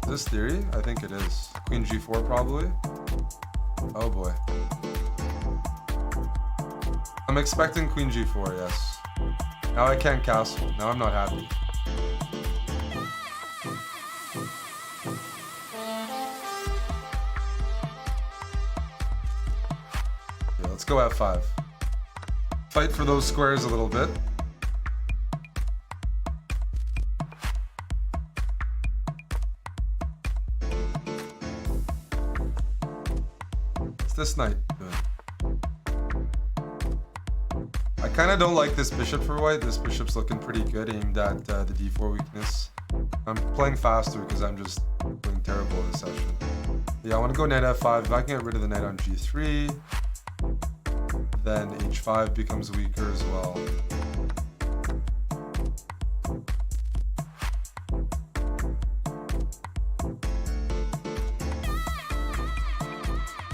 Is this theory? I think it is. Queen g4 probably. Oh boy. I'm expecting queen g4, yes. Now I can't castle. Now I'm not happy. Okay, let's go f5. Fight for those squares a little bit. What's this knight doing? kind of don't like this bishop for white. This bishop's looking pretty good, aimed at the d4 weakness. I'm playing faster because I'm just doing terrible this session. Yeah, I want to go knight f5. If I can get rid of the knight on g3, then h5 becomes weaker as well.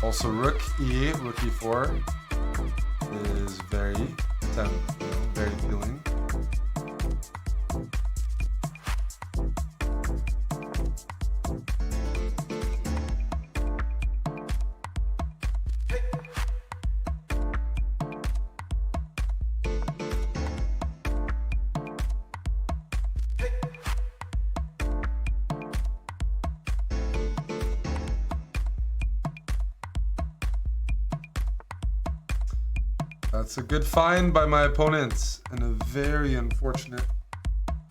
Also, rook e8, rook e4 is very very appealing. That's a good find by my opponents, and a very unfortunate.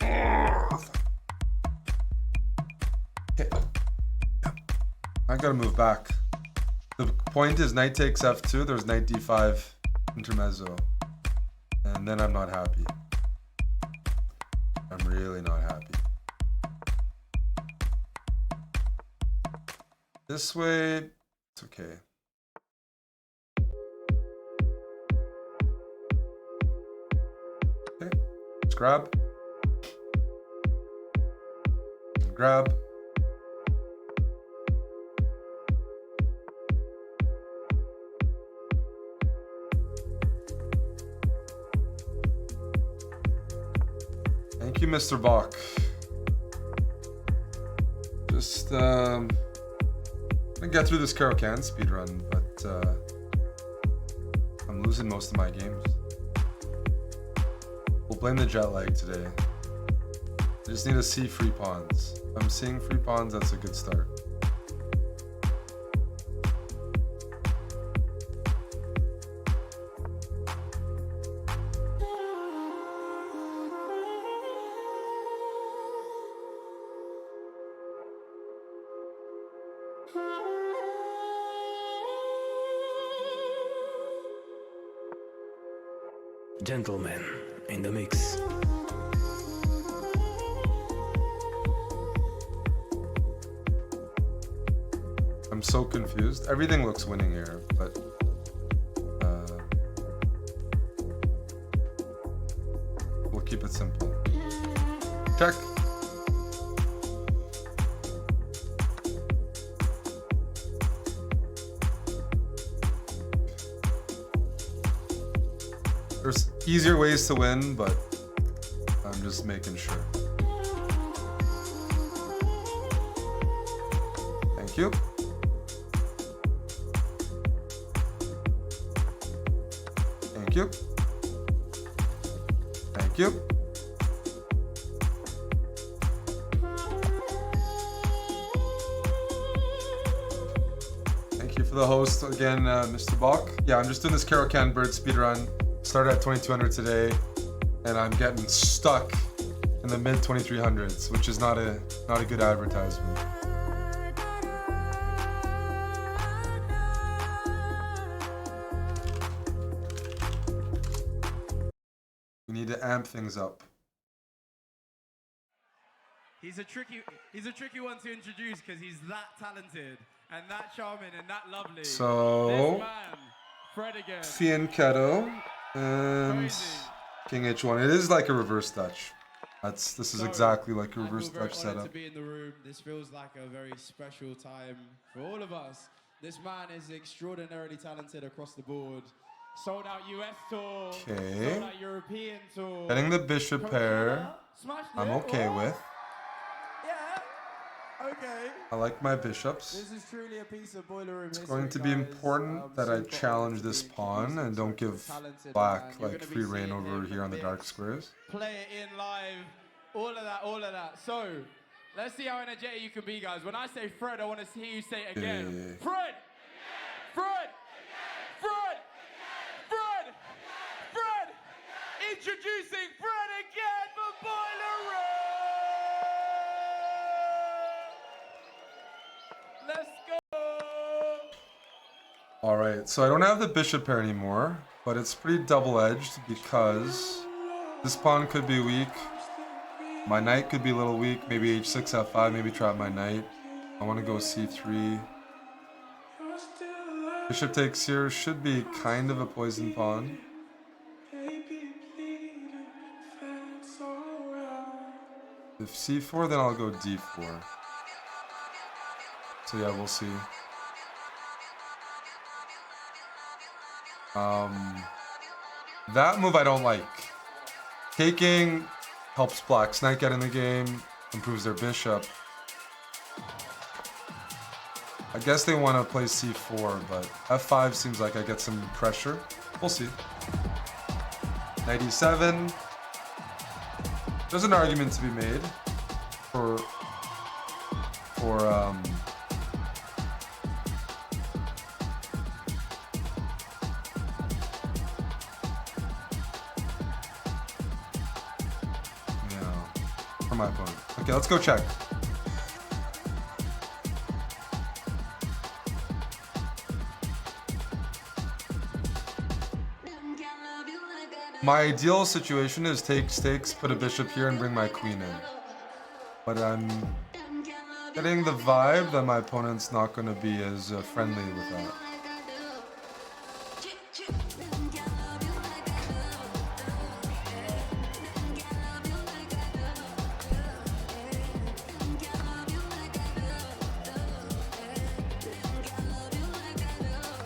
Okay. I gotta move back. The point is knight takes f2, there's knight d5 intermezzo, and then I'm not happy. I'm really not happy. This way, it's okay. Okay, let's grab. Grab. Thank you, Mr. Bach. Just gonna get through this CARO can speedrun, but I'm losing most of my games. We'll blame the jet lag today. I just need to see free pawns. If I'm seeing free pawns, that's a good start. Gentlemen, in the mix. I'm so confused. Everything looks winning here, but we'll keep it simple. Check. There's easier ways to win, but I'm just making sure. Thank you. Thank you. Thank you. Thank you for the host again, Mr. Bach. Yeah, I'm just doing this CARO Can Bird speedrun. Started at 2200 today, and I'm getting stuck in the mid 2300s, which is not a good advertisement. We need to amp things up. He's a tricky one to introduce because he's that talented and that charming and that lovely. So, this man, Fred again. Fianchetto and King H1. It is like a reverse Dutch. This is exactly like a reverse Dutch setup. To be in the room. This feels like a very special time for all of us. This man is extraordinarily talented across the board. Sold out US tour. Okay. Sold out European tour. Getting the bishop pair. I'm okay with. Yeah. Okay. I like my bishops. This is truly a piece of boiler room. It's going to be important that I challenge this pawn and don't give black like free reign over here on the dark squares. Play it in live. All of that. So, let's see how energetic you can be, guys. When I say Fred, I want to hear you say it again. Yeah. Fred! Fred! Fred! Fred! Fred! Introducing Fred again for Boiler Room! Let's go! All right, so I don't have the bishop pair anymore. But it's pretty double-edged because this pawn could be weak. My knight could be a little weak. Maybe h6, f5, maybe trap my knight. I want to go c3. Bishop takes here should be kind of a poison pawn. If c4, then I'll go d4. So yeah, we'll see. That move I don't like. Taking helps Black's knight get in the game, improves their bishop. I guess they want to play c4, but f5 seems like I get some pressure. We'll see. Knight e7. There's an argument to be made for my opponent. Okay, let's go check. My ideal situation is take stakes, put a bishop here, and bring my queen in. But I'm getting the vibe that my opponent's not going to be as friendly with that.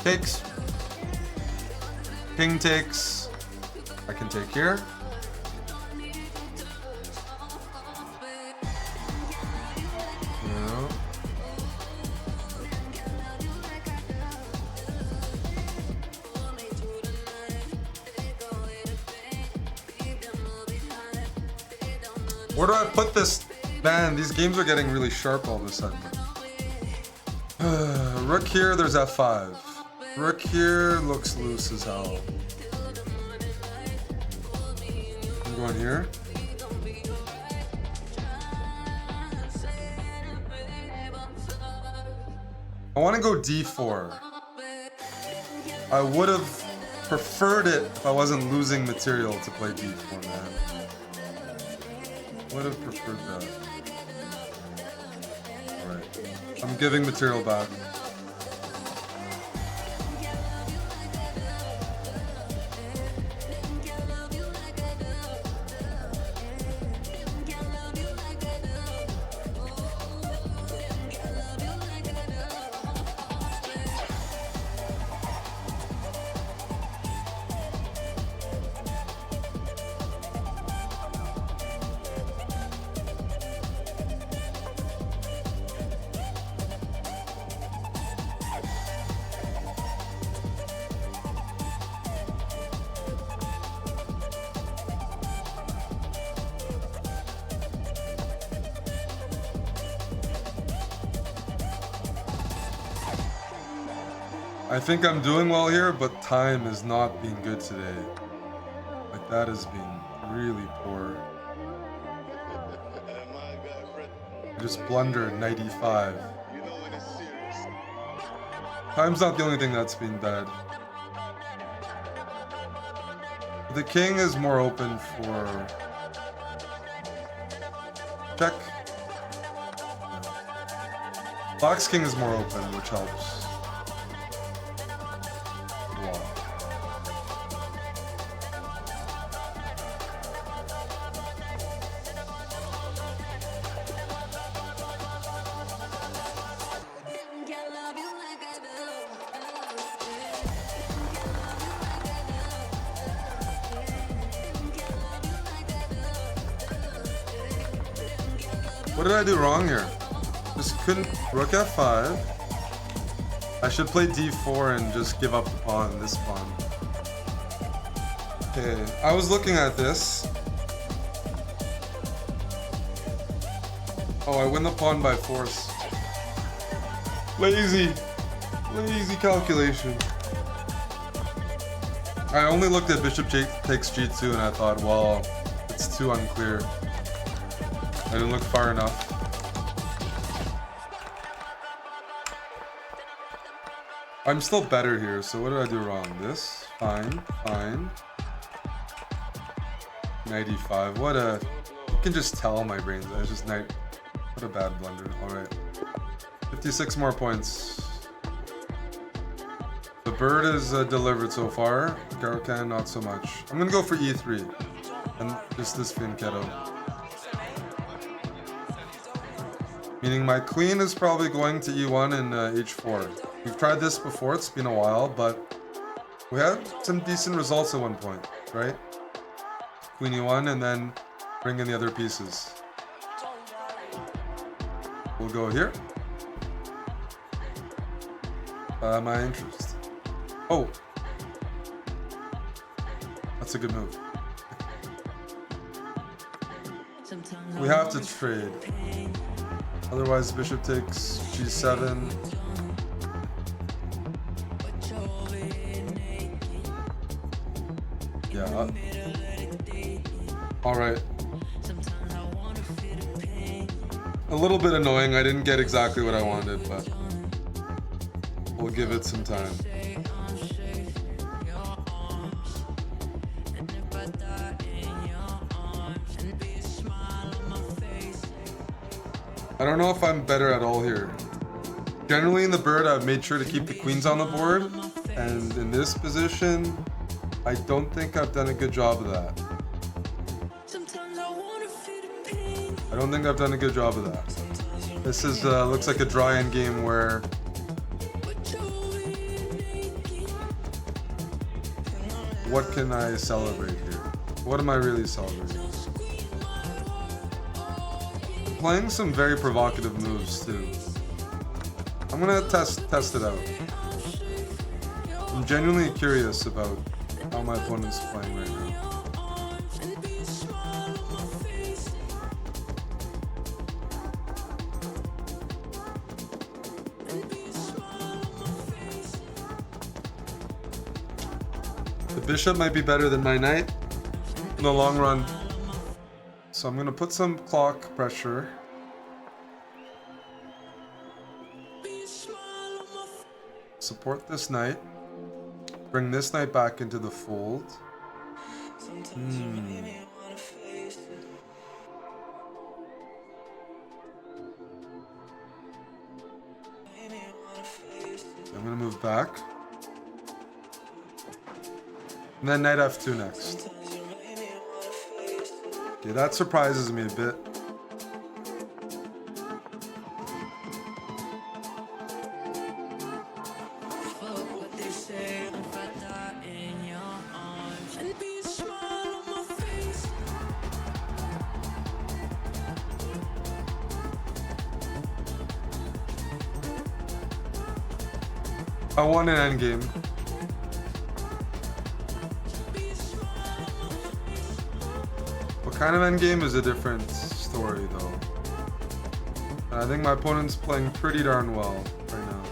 Takes. King takes. I can take here. No. Where do I put this? Man, these games are getting really sharp all of a sudden. Rook here, there's f5. Rook here looks loose as hell. I'm going here. I want to go d4. I would have preferred it if I wasn't losing material to play d4, man. Would have preferred that. Alright. I'm giving material back. I think I'm doing well here, but time has not been good today. Like, that has been really poor. I just blundered knight e5. Time's not the only thing that's been bad. The king is more open for check. Black's king is more open, which helps. What did I do wrong here? Just couldn't. Rook f5. I should play d4 and just give up the pawn, this pawn. Okay, I was looking at this. Oh, I win the pawn by force. Lazy calculation. I only looked at bishop takes g2 and I thought, well, it's too unclear. I didn't look far enough. I'm still better here, so what did I do wrong? This? Fine, fine. 95. What a... You can just tell my brains. It's just night. What a bad blunder. Alright. 56 more points. The bird is delivered so far. CARO can, not so much. I'm gonna go for E3. And just this fianchetto. Meaning my queen is probably going to E1 and H4. We've tried this before, it's been a while, but we had some decent results at one point, right? Queen E1 and then bring in the other pieces. We'll go here. My interest. Oh! That's a good move. We have to trade. Otherwise, bishop takes G7. Yeah. Alright. A little bit annoying. I didn't get exactly what I wanted, but we'll give it some time. I don't know if I'm better at all here. Generally in the bird, I've made sure to keep the queens on the board, and in this position, I don't think I've done a good job of that. I don't think I've done a good job of that. This is looks like a dry end game where what can I celebrate here? What am I really celebrating? Playing some very provocative moves too. I'm gonna test it out. I'm genuinely curious about how my opponent's playing right now. The bishop might be better than my knight in the long run. So I'm gonna put some clock pressure. Support this knight. Bring this knight back into the fold. I'm gonna move back. And then knight f2 next. Okay, that surprises me a bit. I won an endgame. What kind of endgame is a different story though. And I think my opponent's playing pretty darn well right now.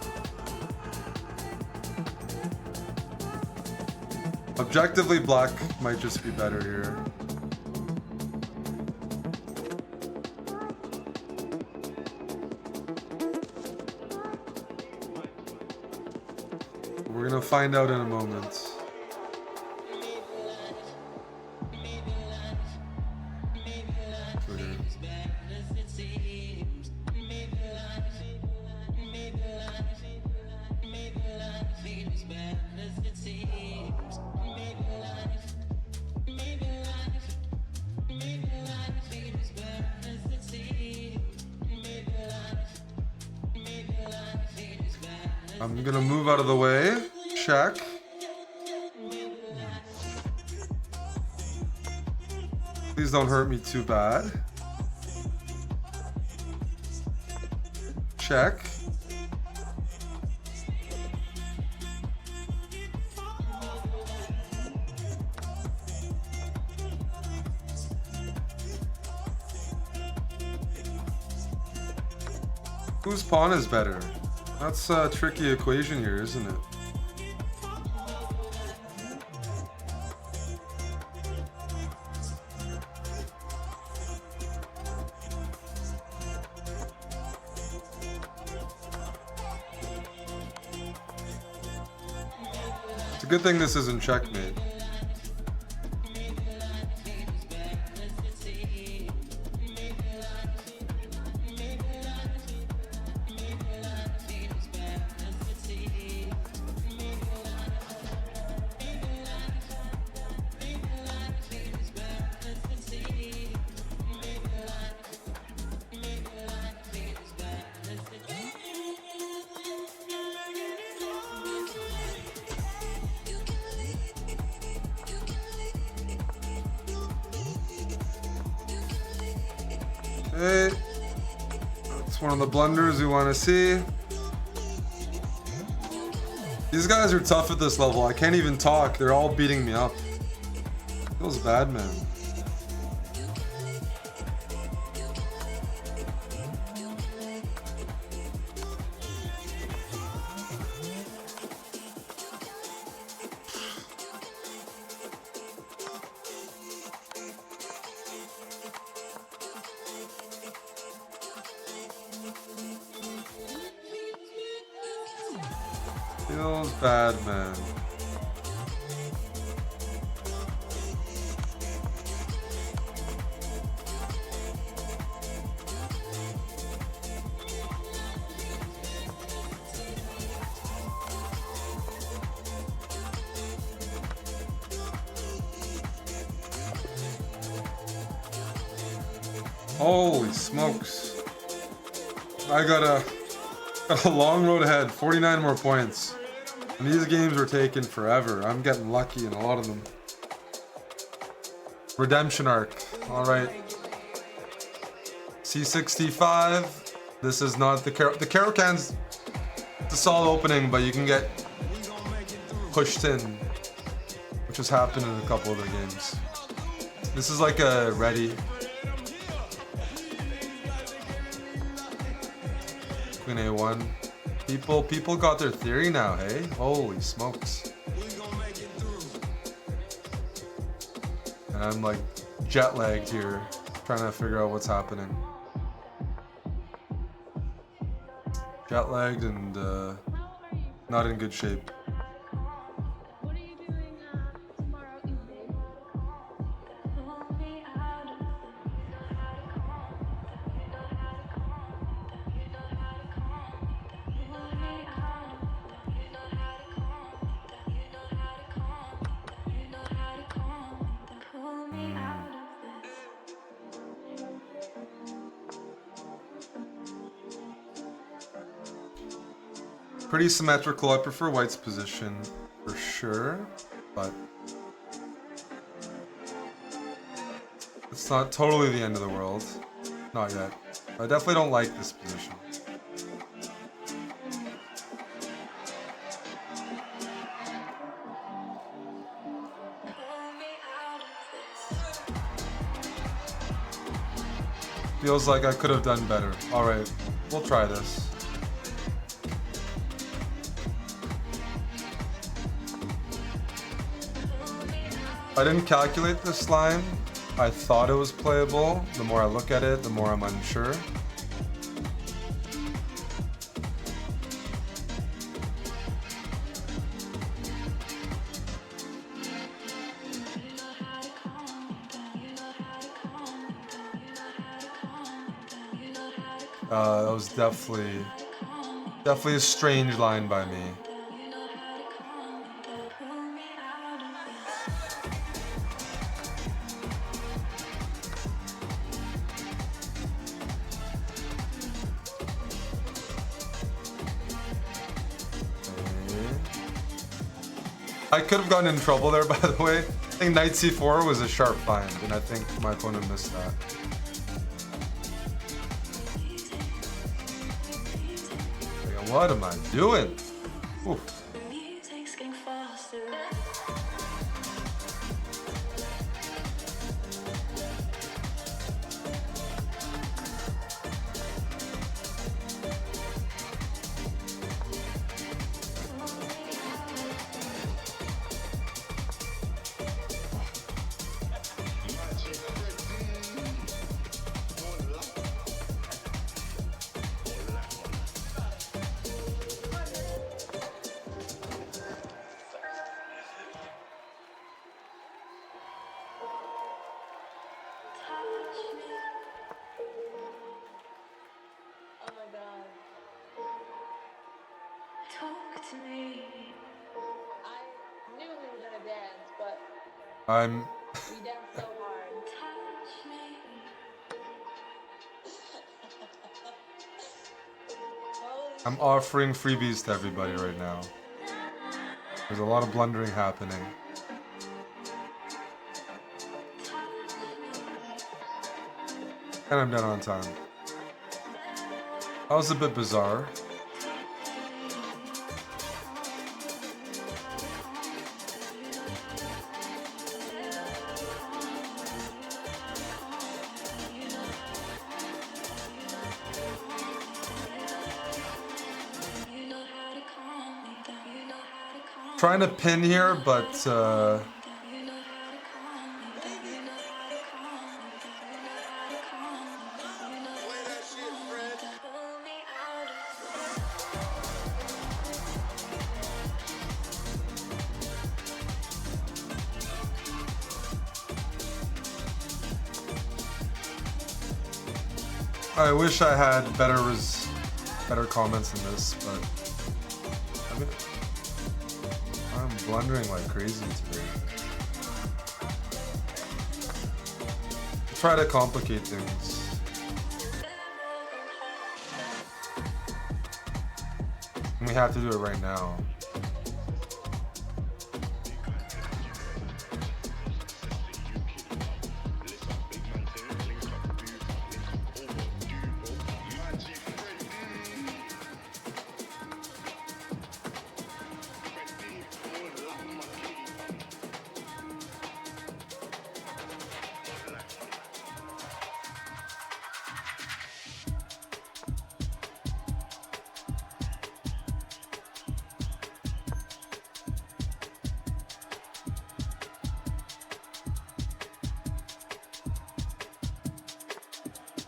Objectively, black might just be better here. We're gonna find out in a moment. I'm gonna move out of the way. Check. Please don't hurt me too bad. Check. Whose pawn is better? That's a tricky equation here, isn't it? a good thing this isn't checkmate. Hey, it's one of the blunders we want to see. These guys are tough at this level. I can't even talk. They're all beating me up. Feels bad, man. Feels bad, man. Holy smokes. I got a long road ahead, 49 more points. And these games were taking forever. I'm getting lucky in a lot of them. Redemption arc. Alright. C65. This is not the CARO. The CARO can's a solid opening, but you can get pushed in, which has happened in a couple of the games. This is like a ready. Queen A1. People got their theory now, hey? Holy smokes. And I'm like jet lagged here, trying to figure out what's happening. Jet lagged and not in good shape. What are you doing tomorrow evening? Pretty symmetrical. I prefer White's position for sure, but it's not totally the end of the world. Not yet. I definitely don't like this position. Feels like I could have done better. Alright, we'll try this. I didn't calculate this line. I thought it was playable. The more I look at it, the more I'm unsure. That was definitely a strange line by me. I could have gotten in trouble there, by the way. I think Knight C4 was a sharp find, and I think my opponent missed that. Like, what am I doing? Oof. I'm We dance so hard. I'm offering freebies to everybody right now. There's a lot of blundering happening. And I'm done on time. That was a bit bizarre. Trying to pin here, but I wish I had better comments in this, but I'm blundering like crazy today. Try to complicate things. And we have to do it right now.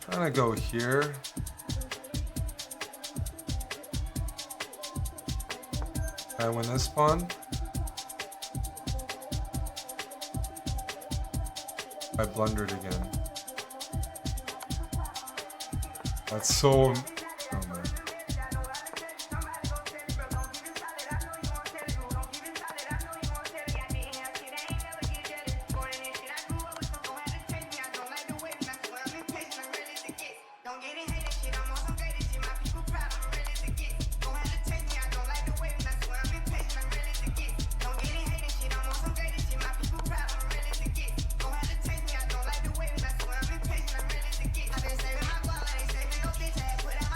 Trying to go here. I win this pawn. I blundered again. That's so... Oh man.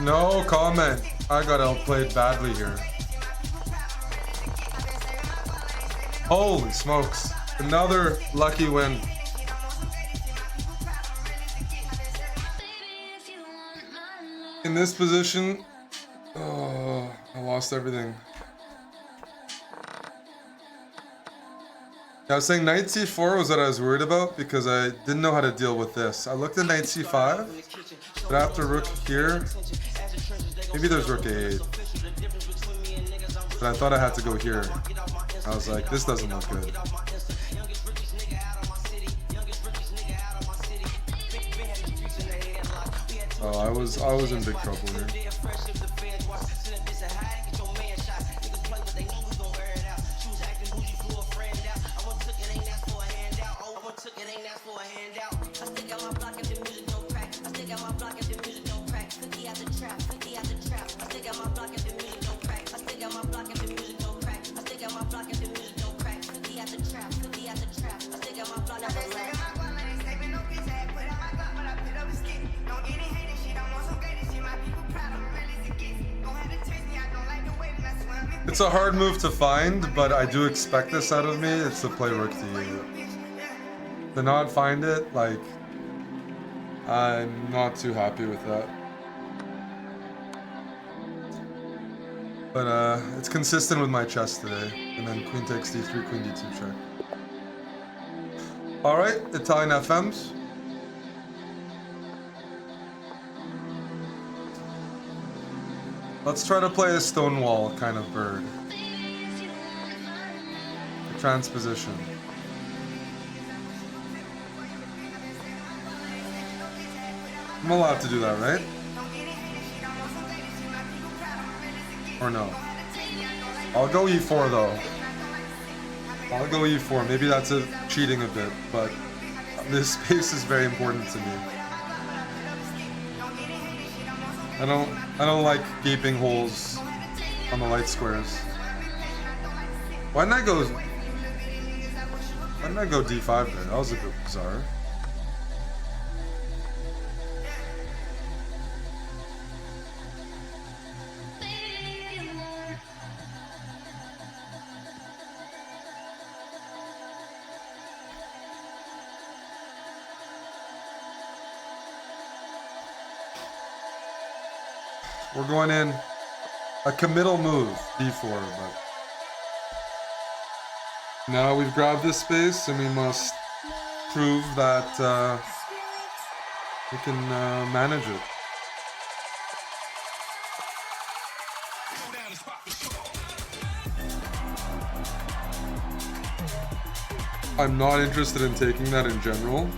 No comment. I got outplayed badly here. Holy smokes. Another lucky win. In this position, oh, I lost everything. I was saying knight c4 was what I was worried about because I didn't know how to deal with this. I looked at knight c5, but after rook here, maybe there's rook a8. But I thought I had to go here. I was like, this doesn't look good. Oh, I was in big trouble here. It's a hard move to find, but I do expect this out of me. It's to play rook to e8. To not find it, like, I'm not too happy with that. But it's consistent with my chess today. And then queen takes d3, queen d2 check. Alright, Italian FMs. Let's try to play a stonewall kind of bird. A transposition. I'm allowed to do that, right? Or no? I'll go e4 though. I'll go e4. Maybe that's cheating a bit, but this space is very important to me. I don't like gaping holes on the light squares. Why didn't I go d5 there? That was a bit bizarre. We're going in a committal move, d4, but now we've grabbed this space and we must prove that we can manage it. I'm not interested in taking that in general.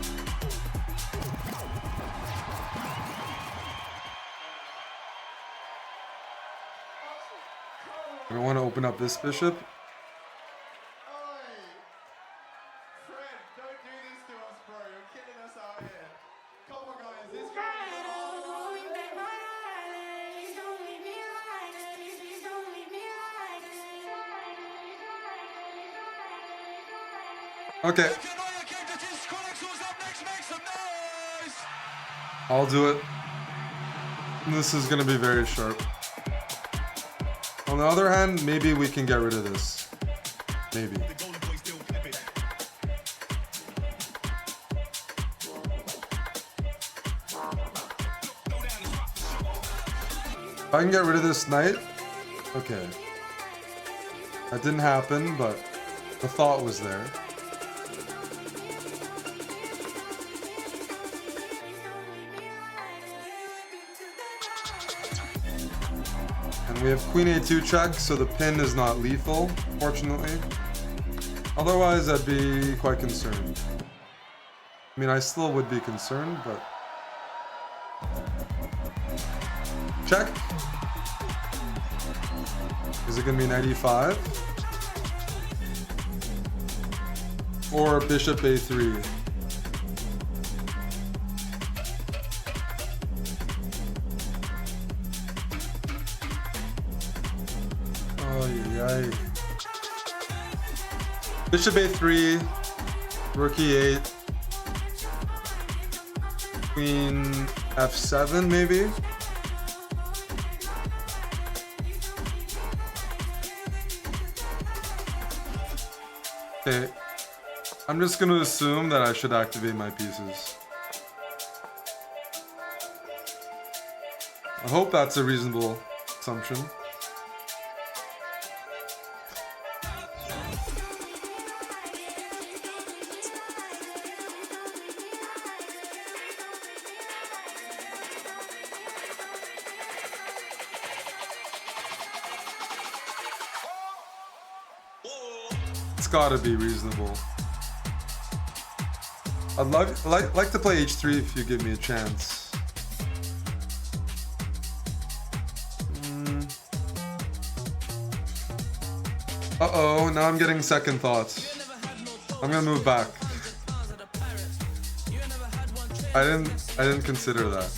I don't want to open up this bishop. Okay. I'll do it. This is gonna be very sharp. On the other hand, maybe we can get rid of this. Maybe. If I can get rid of this knight, okay. That didn't happen, but the thought was there. And we have queen a2 check, so the pin is not lethal, fortunately. Otherwise, I'd be quite concerned. I mean, I still would be concerned, but... Check. Is it going to be knight e5? Or bishop a3? Bishop a3, rook e8, queen f7 maybe? Okay, I'm just going to assume that I should activate my pieces. I hope that's a reasonable assumption. Gotta be reasonable. I'd like to play h3 if you give me a chance. Uh-oh, now I'm getting second thoughts. I'm gonna move back. I didn't consider that.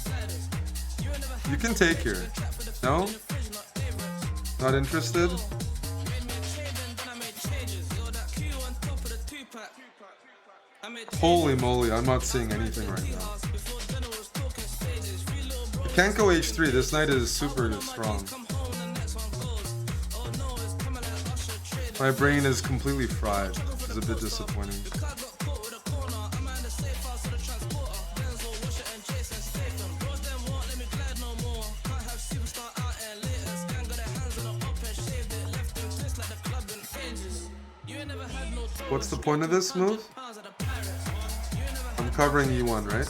You can take here. No? Not interested? Holy moly, I'm not seeing anything right now. I can't go h3, this knight is super strong. My brain is completely fried. It's a bit disappointing. What's the point of this move? I'm covering e1, right?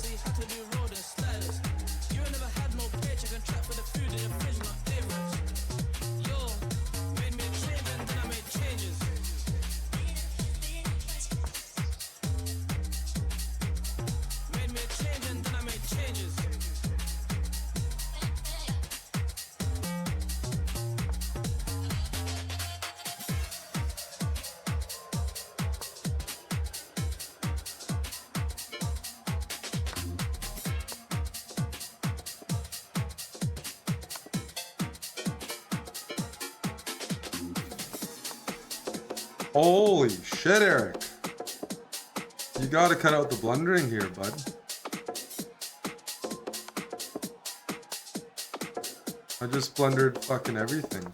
Holy shit, Eric. You gotta cut out the blundering here, bud. I just blundered fucking everything.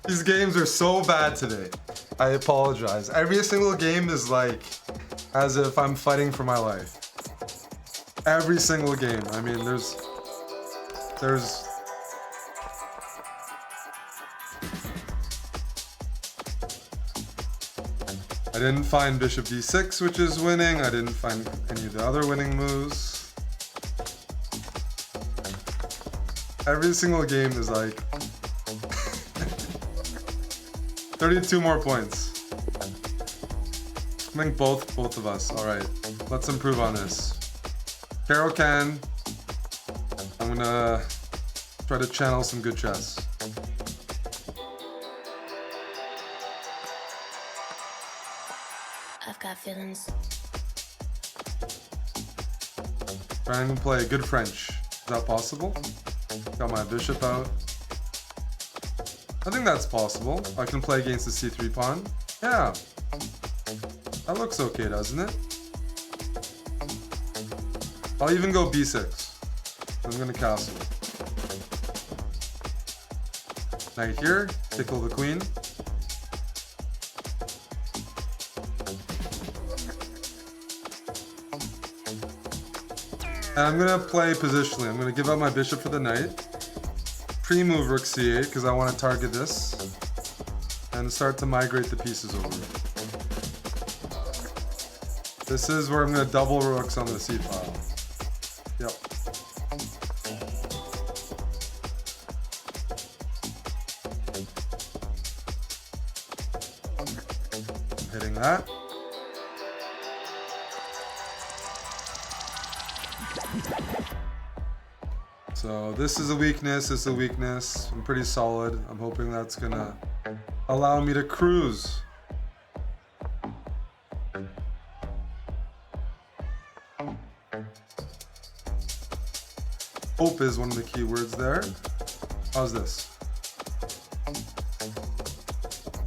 These games are so bad today. I apologize. Every single game is like as if I'm fighting for my life. Every single game. I mean, there's I didn't find bishop d6, which is winning. I didn't find any of the other winning moves. Every single game is like 32 more points. I think both of us. All right, let's improve on this. CARO can. I'm gonna try to channel some good chess. I've got feelings. Trying to play good French. Is that possible? Got my bishop out. I think that's possible. I can play against the c3 pawn. Yeah. That looks okay, doesn't it? I'll even go b6. I'm gonna castle. Knight here, tickle the queen. And I'm gonna play positionally. I'm gonna give up my bishop for the knight. Pre-move rook c8 because I want to target this and start to migrate the pieces over. This is where I'm going to double rooks on the c file. Yep. I'm hitting that. So this is a weakness, this is a weakness. I'm pretty solid. I'm hoping that's gonna allow me to cruise. Hope is one of the key words there. How's this?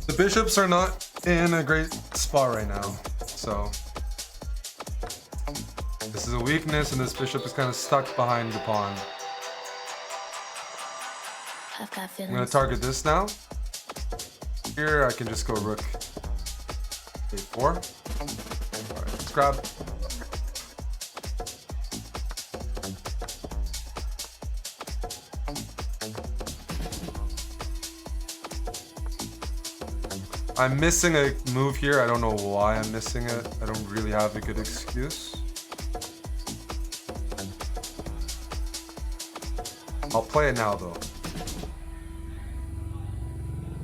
The bishops are not in a great spot right now, so this is a weakness and this bishop is kind of stuck behind the pawn. I've got feelings. I'm gonna target this now. Here I can just go rook a4. Alright, let's grab. I'm missing a move here. I don't know why I'm missing it. I don't really have a good excuse. I'll play it now though.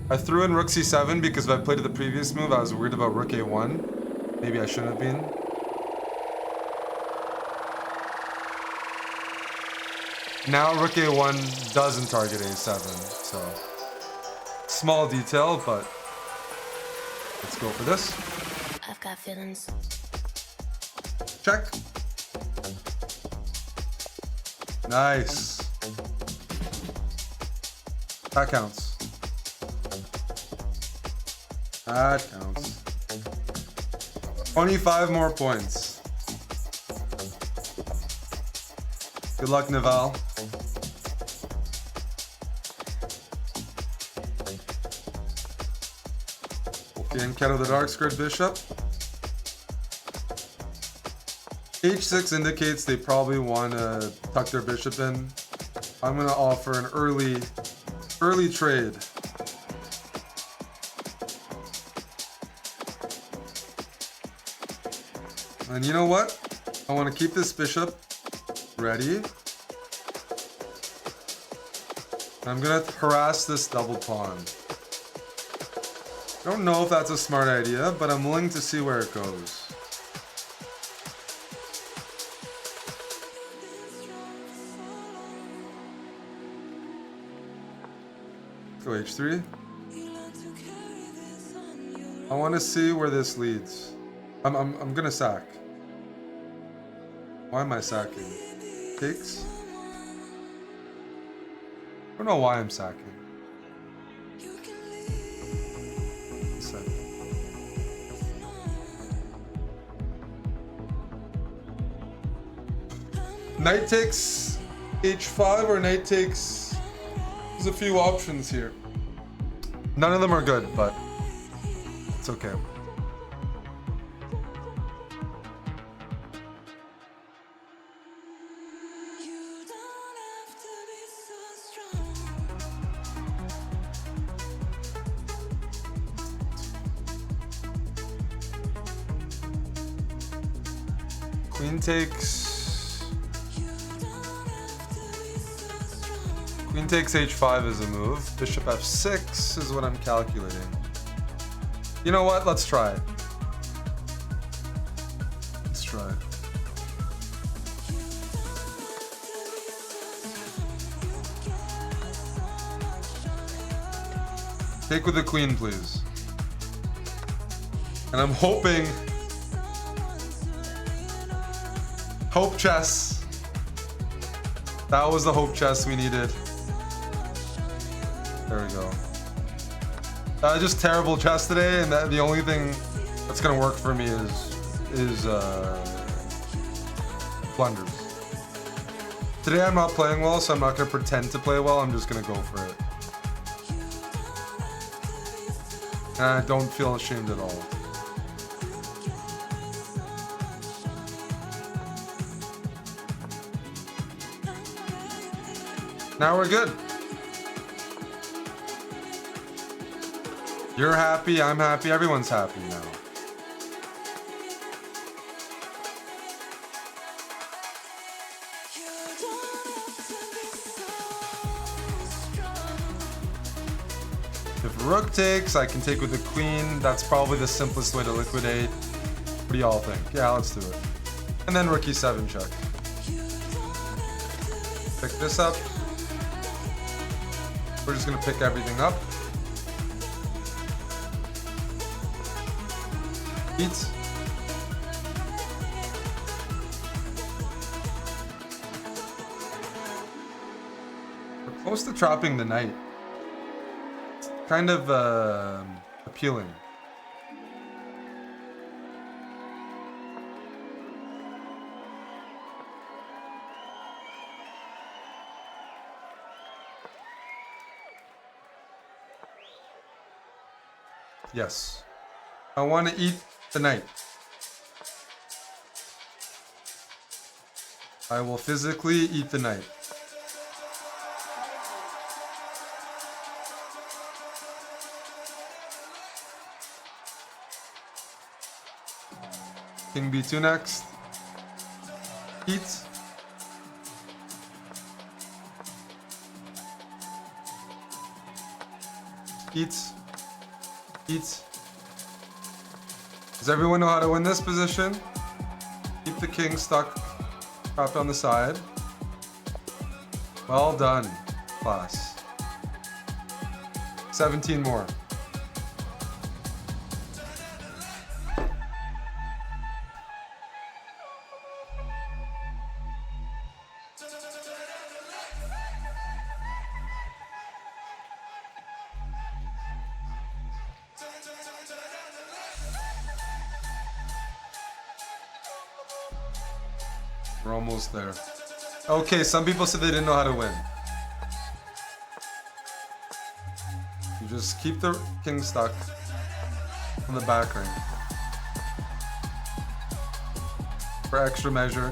I threw in rook c7 because if I played the previous move, I was worried about rook a1. Maybe I shouldn't have been. Now rook a1 doesn't target a7, so small detail, but let's go for this. I've got feelings. Check. Nice. That counts. That counts. 25 more points. Good luck, Naval. Okay, encounter the dark squared bishop. H6 indicates they probably want to tuck their bishop in. I'm going to offer an early trade. And you know what? I want to keep this bishop ready. I'm going to harass this double pawn. I don't know if that's a smart idea, but I'm willing to see where it goes. Go h3. I want to see where this leads. I'm gonna sack. Why am I sacking? Takes? I don't know why I'm sacking. Sack. Knight takes h5 or knight takes... There's a few options here. None of them are good, but it's okay. Queen takes... Queen takes h5 is a move. Bishop f6 is what I'm calculating. You know what? Let's try it. Let's try it. Take with the queen, please. And I'm hoping... Hope chess. That was the hope chess we needed. There we go. Just terrible chess today, and the only thing that's gonna work for me is blunders. Today I'm not playing well, so I'm not gonna pretend to play well. I'm just gonna go for it. And I don't feel ashamed at all. Now we're good. You're happy, I'm happy, everyone's happy now. If rook takes, I can take with the queen. That's probably the simplest way to liquidate. What do y'all think? Yeah, let's do it. And then rook e7 check. Pick this up. We're just gonna pick everything up. Beats. We're close to trapping the knight. It's kind of appealing. Yes. I want to eat the knight. I will physically eat the knight. King b2 next. Eat. Eat. Eat. Does everyone know how to win this position? Keep the king stuck up on the side. Well done, class. 17 more. We're almost there. Okay, some people said they didn't know how to win. You just keep the king stuck on the back ring. For extra measure.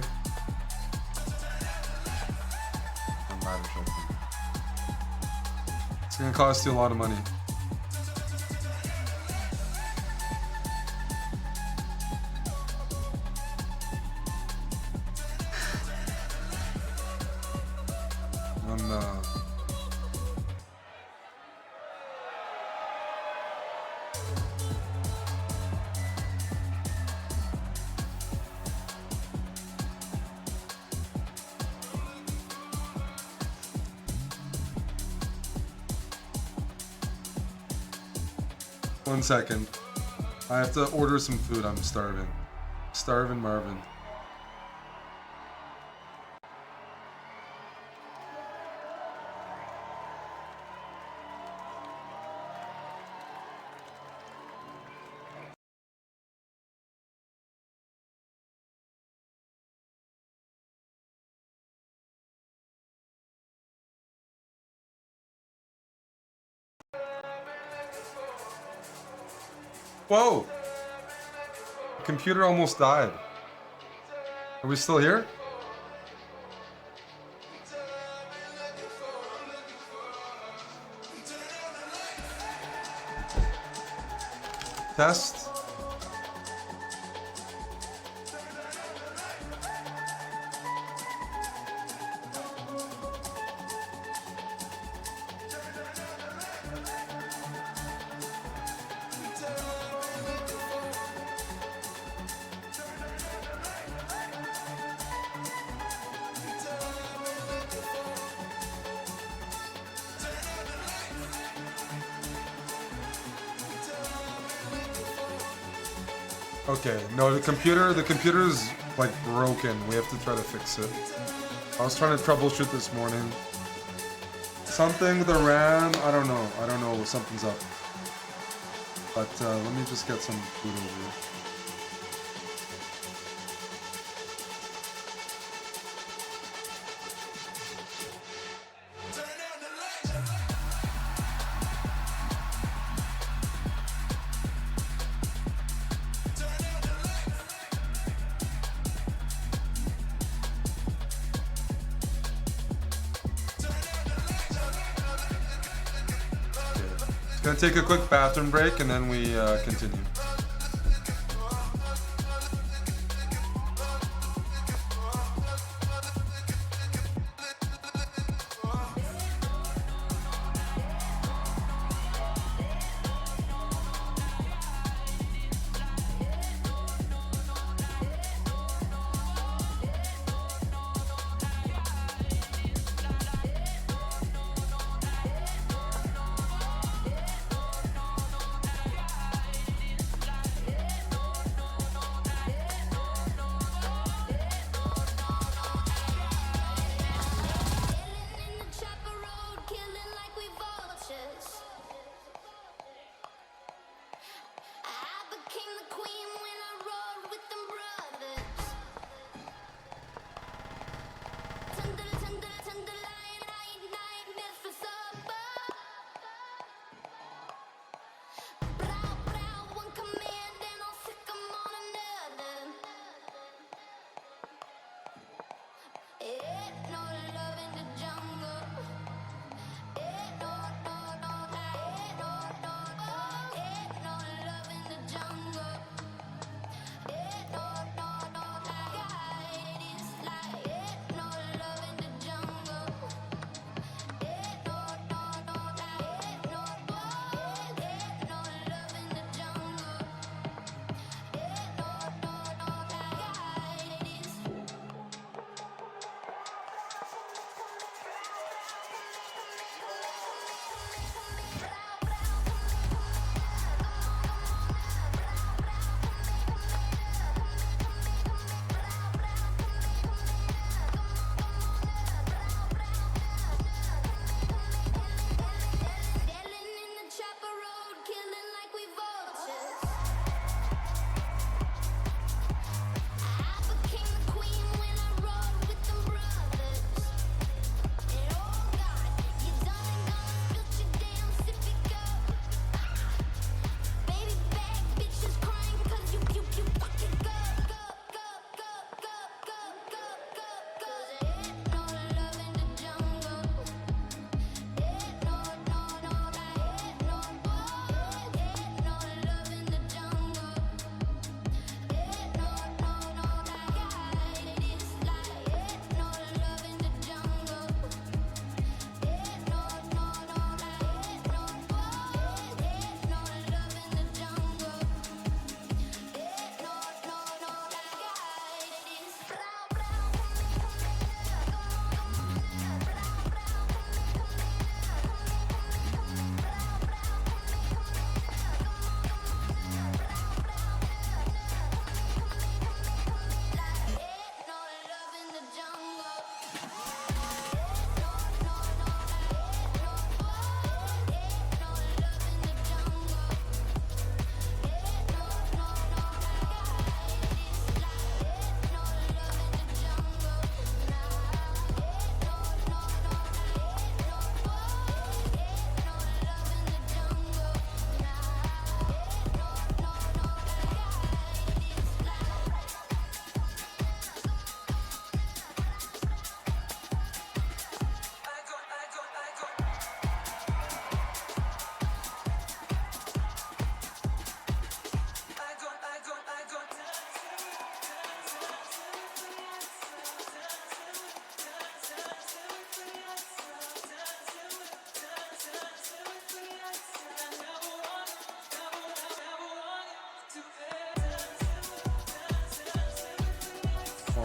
It's gonna cost you a lot of money. 1 second. I have to order some food. I'm starving. Starving Marvin. Whoa! The computer almost died. Are we still here? Test. Okay, no, the computer's like broken. We have to try to fix it. I was trying to troubleshoot this morning. Something with the RAM, I don't know, something's up. But let me just get some food over here. Gonna take a quick bathroom break and then we continue.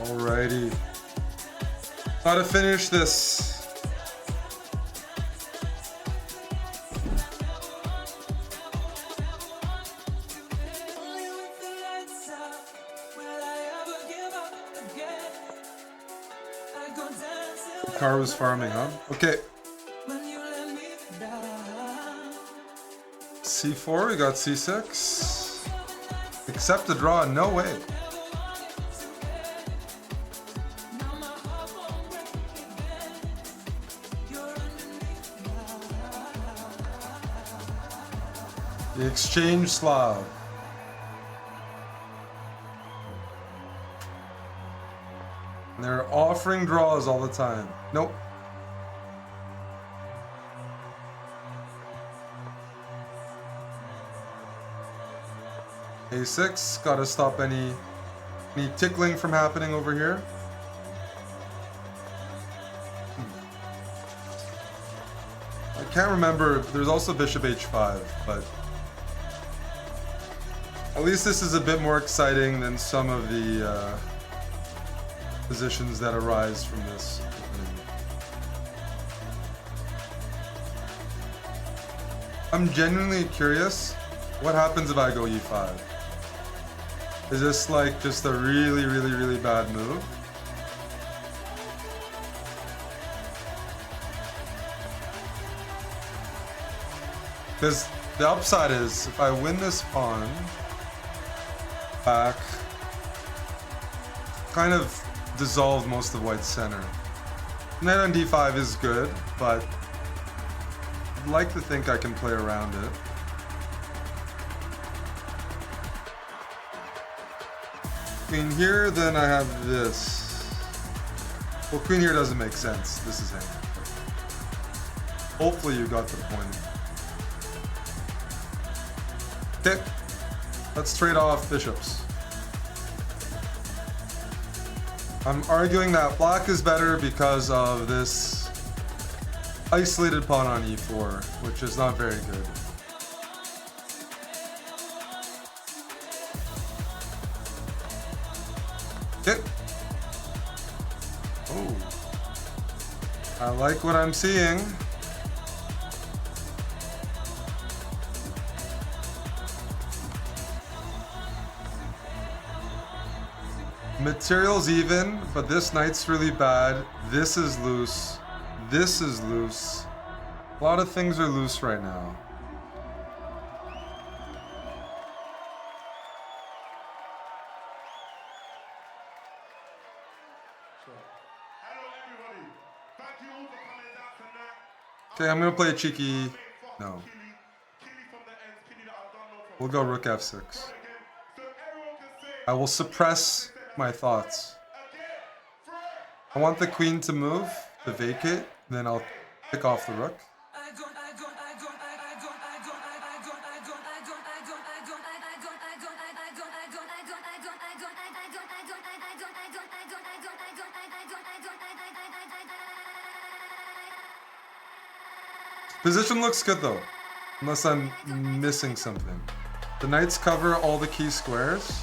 Alrighty. How to finish this. Car was farming, huh? Okay. C4, we got C6. Accept the draw, no way. The exchange Slav. And they're offering draws all the time. Nope. A6, gotta stop any tickling from happening over here. I can't remember, there's also bishop h5, but at least this is a bit more exciting than some of the positions that arise from this. I'm genuinely curious, what happens if I go e5? Is this like just a really, really, really bad move? Because the upside is, if I win this pawn back, kind of dissolve most of white's center. Knight on d5 is good, but I'd like to think I can play around it. Queen here, then I have this. Well, queen here doesn't make sense. This is hanging. Hopefully you got the point. Okay, let's trade off bishops. I'm arguing that black is better because of this isolated pawn on e4, which is not very good. Okay. Oh, I like what I'm seeing. Material's even, but this knight's really bad. This is loose. This is loose. A lot of things are loose right now. Okay, I'm gonna play a cheeky. No. We'll go rook f6. I will suppress my thoughts. I want the queen to move, to vacate, then I'll pick off the rook. Position looks good though, unless I'm missing something. The knights cover all the key squares.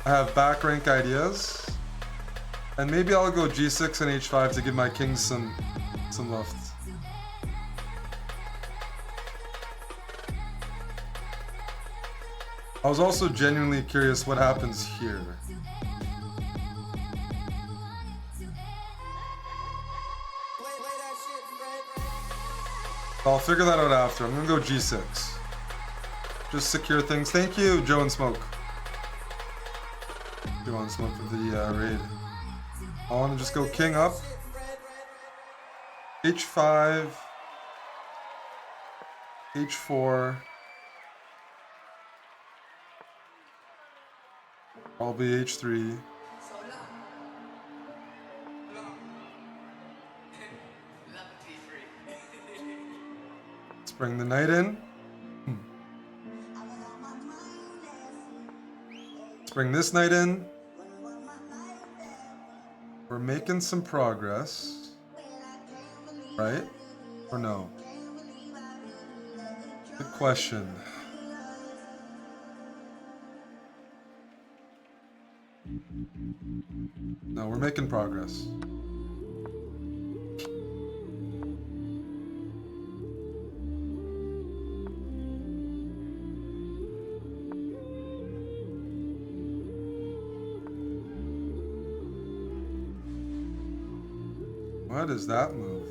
I have back rank ideas. And maybe I'll go g6 and h5 to give my kings some left. I was also genuinely curious what happens here. I'll figure that out after. I'm gonna go g6. Just secure things. Thank you, Joe and Smoke. Joe and Smoke for the raid. I want to just go king up. h5. h4. Probably h3. Let's bring the knight in. Let's bring this knight in. We're making some progress. Right? Or no? Good question. No, we're making progress. What is that move?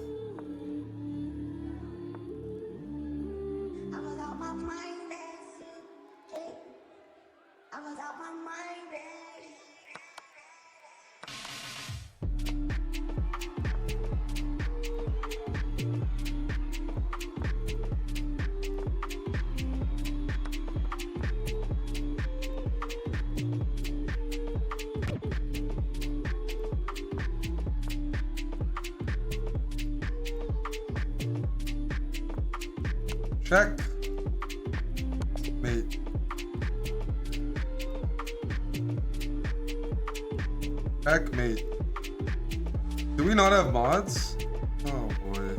I was out my mind, I was out my mind, Check. Mate. Checkmate. Do we not have mods? Oh boy.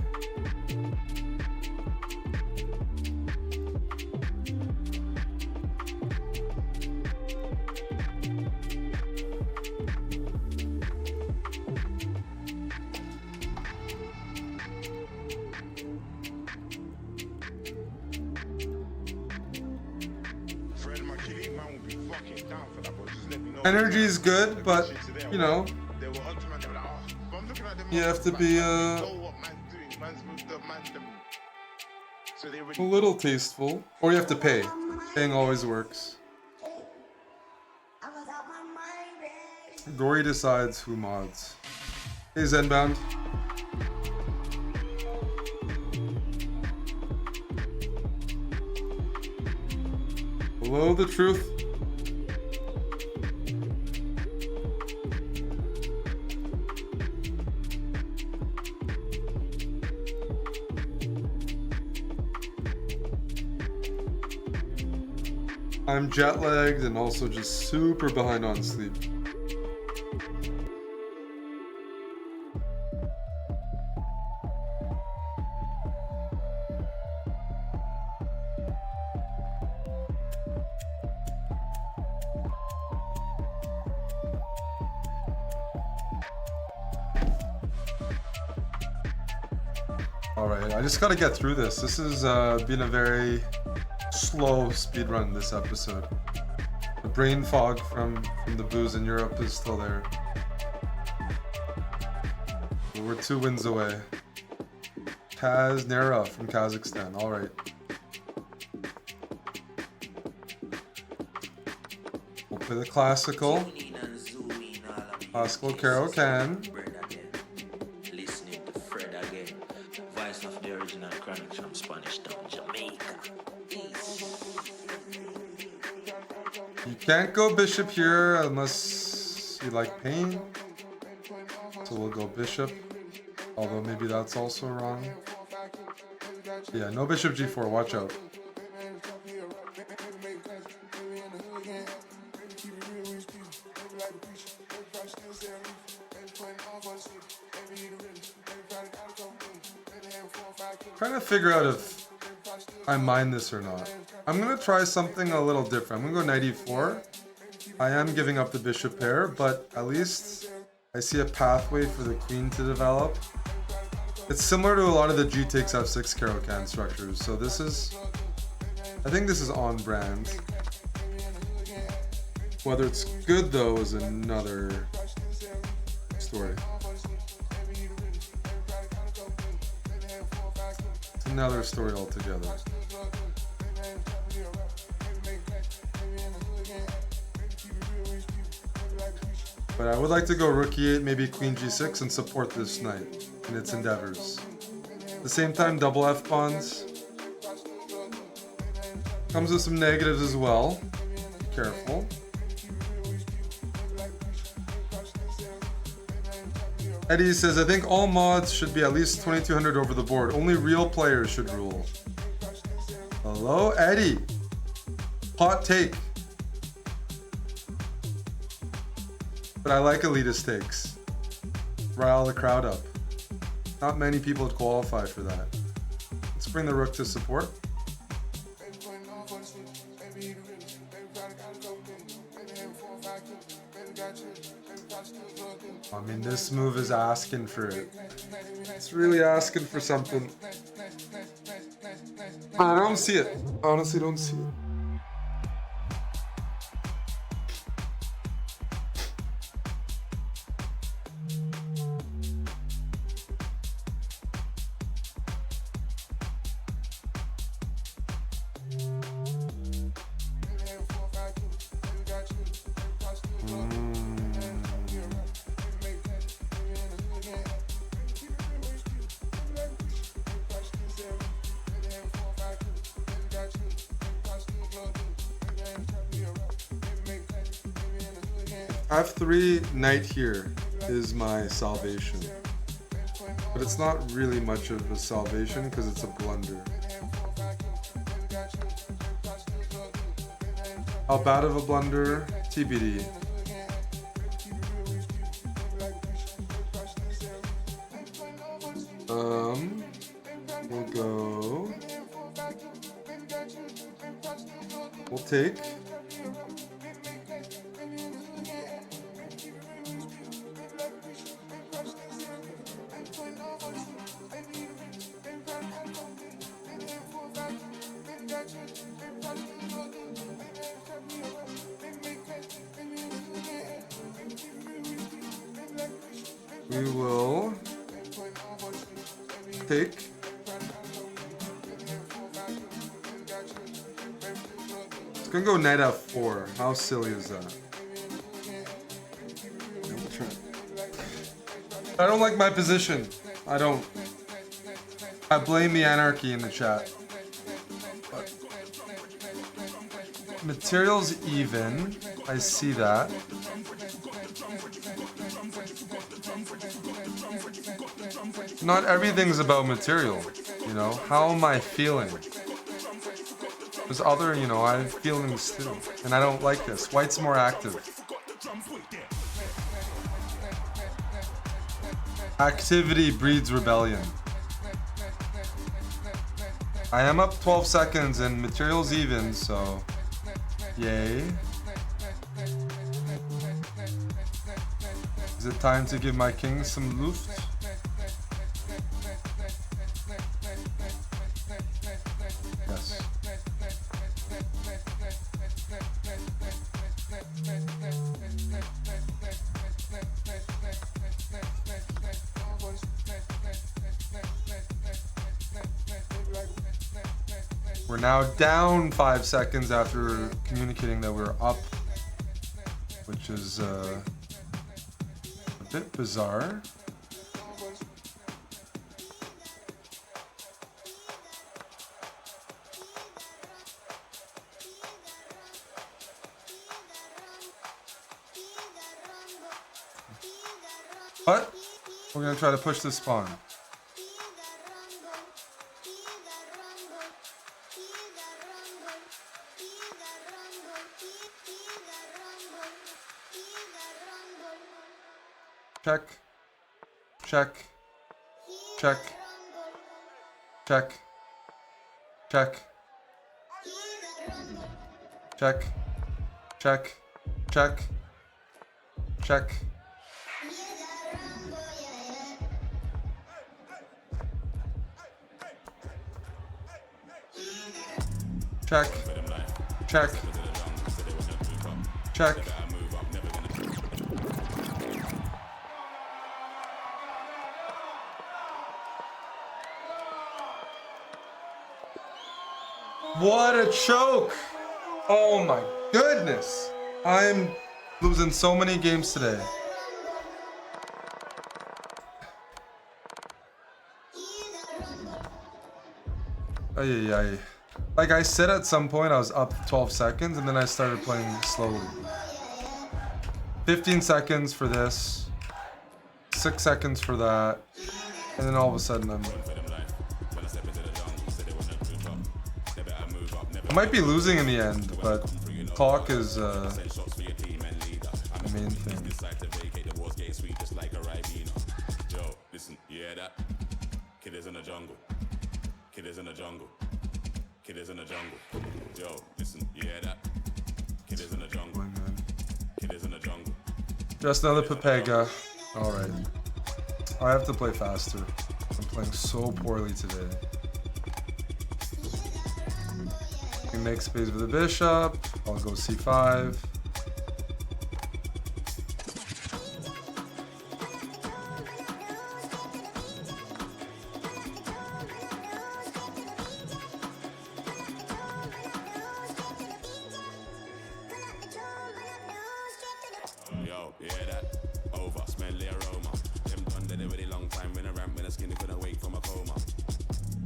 Energy is good, but you know, you have to be a little tasteful, or you have to pay. Paying always works. I was out my mind, Gory decides who mods. Hey Zenbound. Hello, the truth. I'm jet lagged and also just super behind on sleep. Alright, I just gotta get through this. This has been a very slow speedrun this episode. The brain fog from the booze in Europe is still there. But we're 2 wins away. Kaz Nera from Kazakhstan. Alright. We'll play the classical. Classical CARO can. Listening to Fred again. Voice of the original Chronics from Spanish Town, Jamaica. You can't go bishop here unless you like pain. So we'll go bishop. Although maybe that's also wrong. Yeah, no bishop g4, watch out. Trying to figure out if I mind this or not. I'm gonna try something a little different. I'm gonna go knight e4. I am giving up the bishop pair, but at least I see a pathway for the queen to develop. It's similar to a lot of the g takes f6 CARO can structures. So this is, I think this is on brand. Whether it's good though is another story. It's another story altogether. But I would like to go rook e8, maybe queen g6 and support this knight in its endeavors. At the same time, double f pawns. Comes with some negatives as well. Be careful. Eddie says, I think all mods should be at least 2200 over the board. Only real players should rule. Hello, Eddie. Hot take. But I like elitist takes. Rile the crowd up. Not many people would qualify for that. Let's bring the rook to support. I mean, this move is asking for it. It's really asking for something. But I don't see it. Honestly, don't see it. F3 knight here is my salvation, but it's not really much of a salvation because it's a blunder. How bad of a blunder? TBD. We'll go. We'll take. We will take. It's gonna go knight f4. How silly is that? I don't like my position. I don't. I blame the anarchy in the chat. But material's even. I see that. Not everything's about material, you know? How am I feeling? There's other, you know, I have feelings too. And I don't like this. White's more active. Activity breeds rebellion. I am up 12 seconds and material's even, so yay. Is it time to give my king some luft? Yes. We're now down 5 seconds after communicating that we're up, which is a bit bizarre. But we're gonna try to push this pawn. Check, check, check, check, check, check, check, check, check. Check, check, check. What a choke! Oh my goodness! I'm losing so many games today. Ay, ay, ay. Like I said, at some point I was up 12 seconds and then I started playing slowly. 15 seconds for this, 6 seconds for that, and then all of a sudden I might be losing in the end, but clock is the main thing. Kid is in the jungle. Kid is in the jungle. Kid is in the jungle. Yo, listen, you hear that? Kid is in the jungle. Kid is in the jungle. Just another Pepega. Alright. I have to play faster. I'm playing so poorly today. You can make space for the bishop. I'll go c5. Yo, yeah, that over, smell the aroma. Them done did it really long time when I ramp, when I skinny couldn't wake from a coma.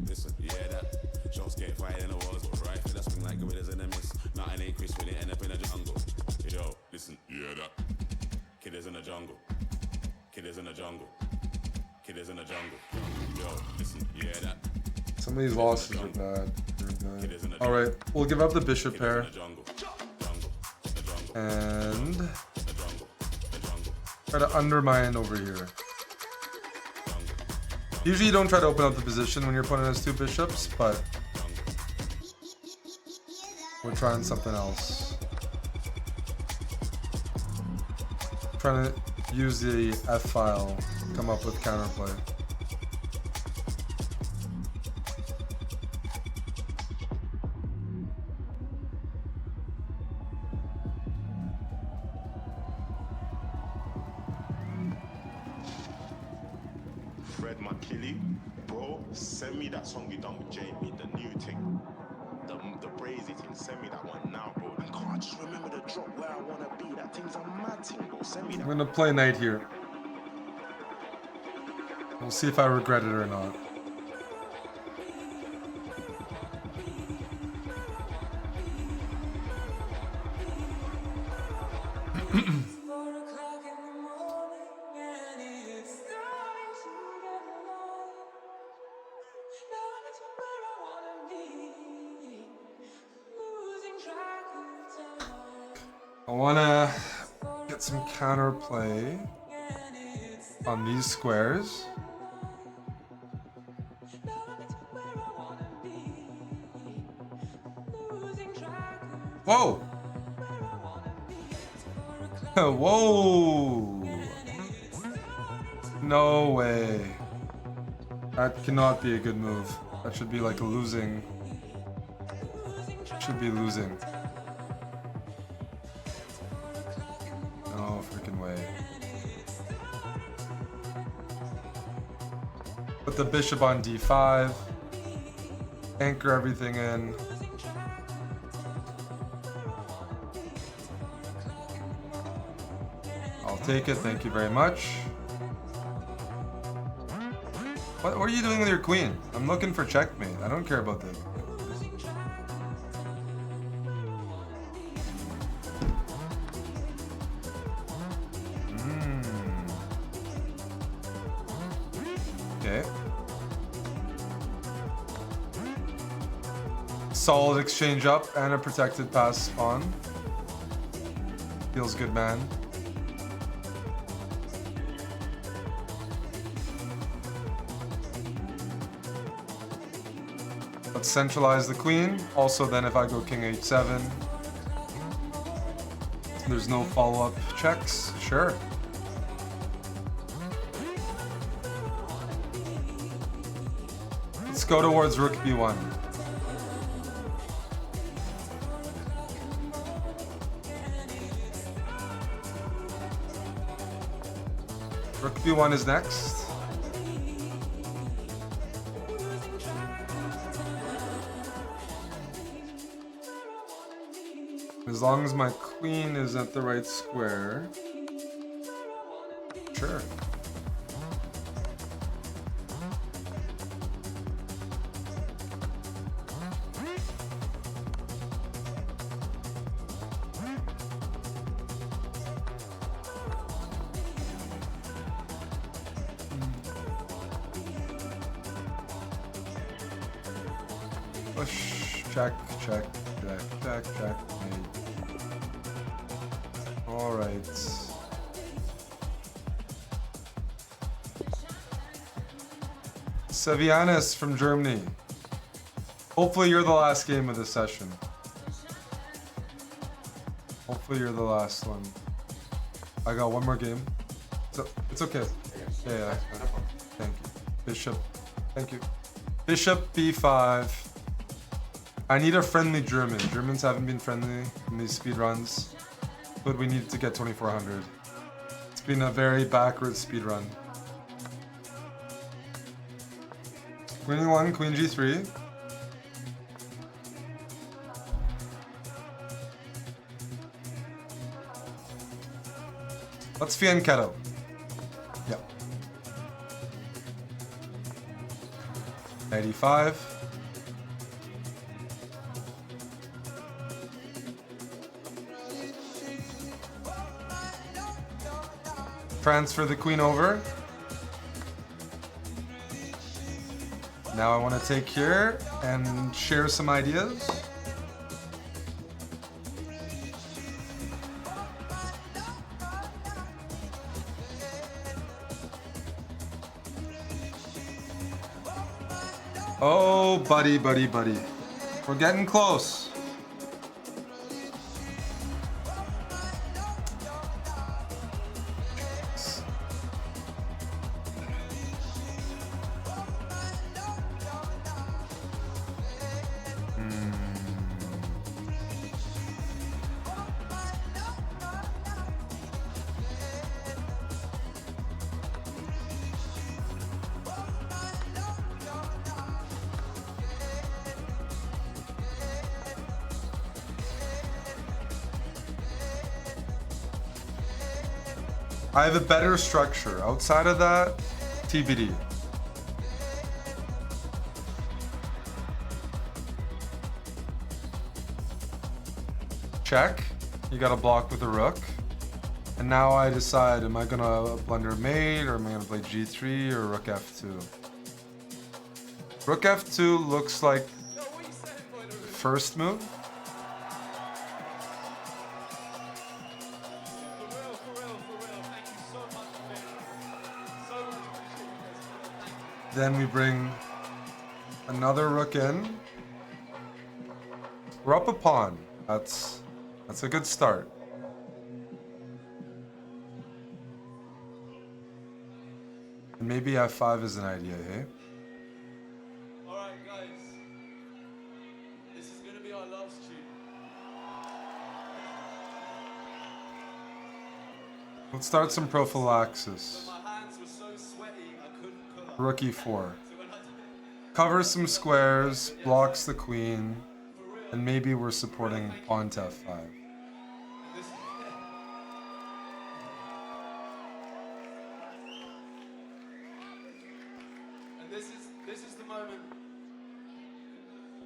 Listen, yeah, that shots get fired in the walls, but right, that's swing like gorillas in a mist. Nothing ain't crisp when it end up in a jungle. Yo, listen, yeah, that kid is in the jungle. Kid is in the jungle. Kid is in the jungle. Yo, listen, yeah, that. Some of these losses are bad. Alright, we'll give up the bishop pair. And try to undermine over here. Usually you don't try to open up the position when your opponent has two bishops, but we're trying something else. Trying to use the F file to come up with counterplay. Fred McKilly, bro, send me that song you done with Jamie, the new thing. The brazy thing, send me that one now, bro. I can't just remember the drop where I wanna be. That thing's a mad thing, bro. Send me that. I'm gonna play knight here. We'll see if I regret it or not. I wanna get some counterplay on these squares. Whoa! Whoa! No way. That cannot be a good move. That should be like a losing. Should be losing. No freaking way. Put the bishop on d5. Anchor everything in. I'll take it, thank you very much. What are you doing with your queen? I'm looking for checkmate. I don't care about this. Okay. Solid exchange up and a protected pass on. Feels good, man. Let's centralize the queen. Also, then if I go king h7, there's no follow-up checks. Sure. Let's go towards rook b1. Rook b1 is next. As long as my queen is at the right square. Sure. Push, check, check, check, check, check, mate. All right. Sevianis from Germany. Hopefully you're the last game of the session. Hopefully you're the last one. I got one more game. So it's okay. Yeah. Thank you. Bishop. Thank you. Bishop b5. I need a friendly German. Germans haven't been friendly in these speed runs, but we need to get 2400. It's been a very backwards speed run. Queen e1, queen g3. Let's fianchetto. Yeah. 85. Transfer the queen over. Now I want to take here and share some ideas. Oh, buddy. We're getting close. I have a better structure. Outside of that, TBD. Check. You got to block with a rook. And now I decide, am I gonna blunder mate, or am I gonna play g3 or rook f2? Rook f2 looks like first move. Then we bring another rook in. We're up a pawn. That's a good start. And maybe f5 is an idea, hey? Alright guys, this is gonna be our last tune. Let's start some prophylaxis. My hands were so sweaty I couldn't pull up. Rook e4. Covers some squares, blocks the queen, and maybe we're supporting pawn to f5. And this is the moment.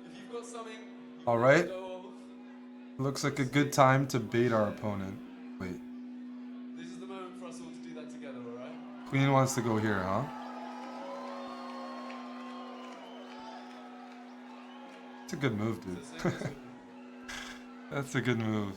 If you've got something All right. to go off, Looks like a good time to bait our opponent. Wait. this is the moment for us all to do that together, alright? Queen wants to go here, huh? It's a good move, dude. That's a good move.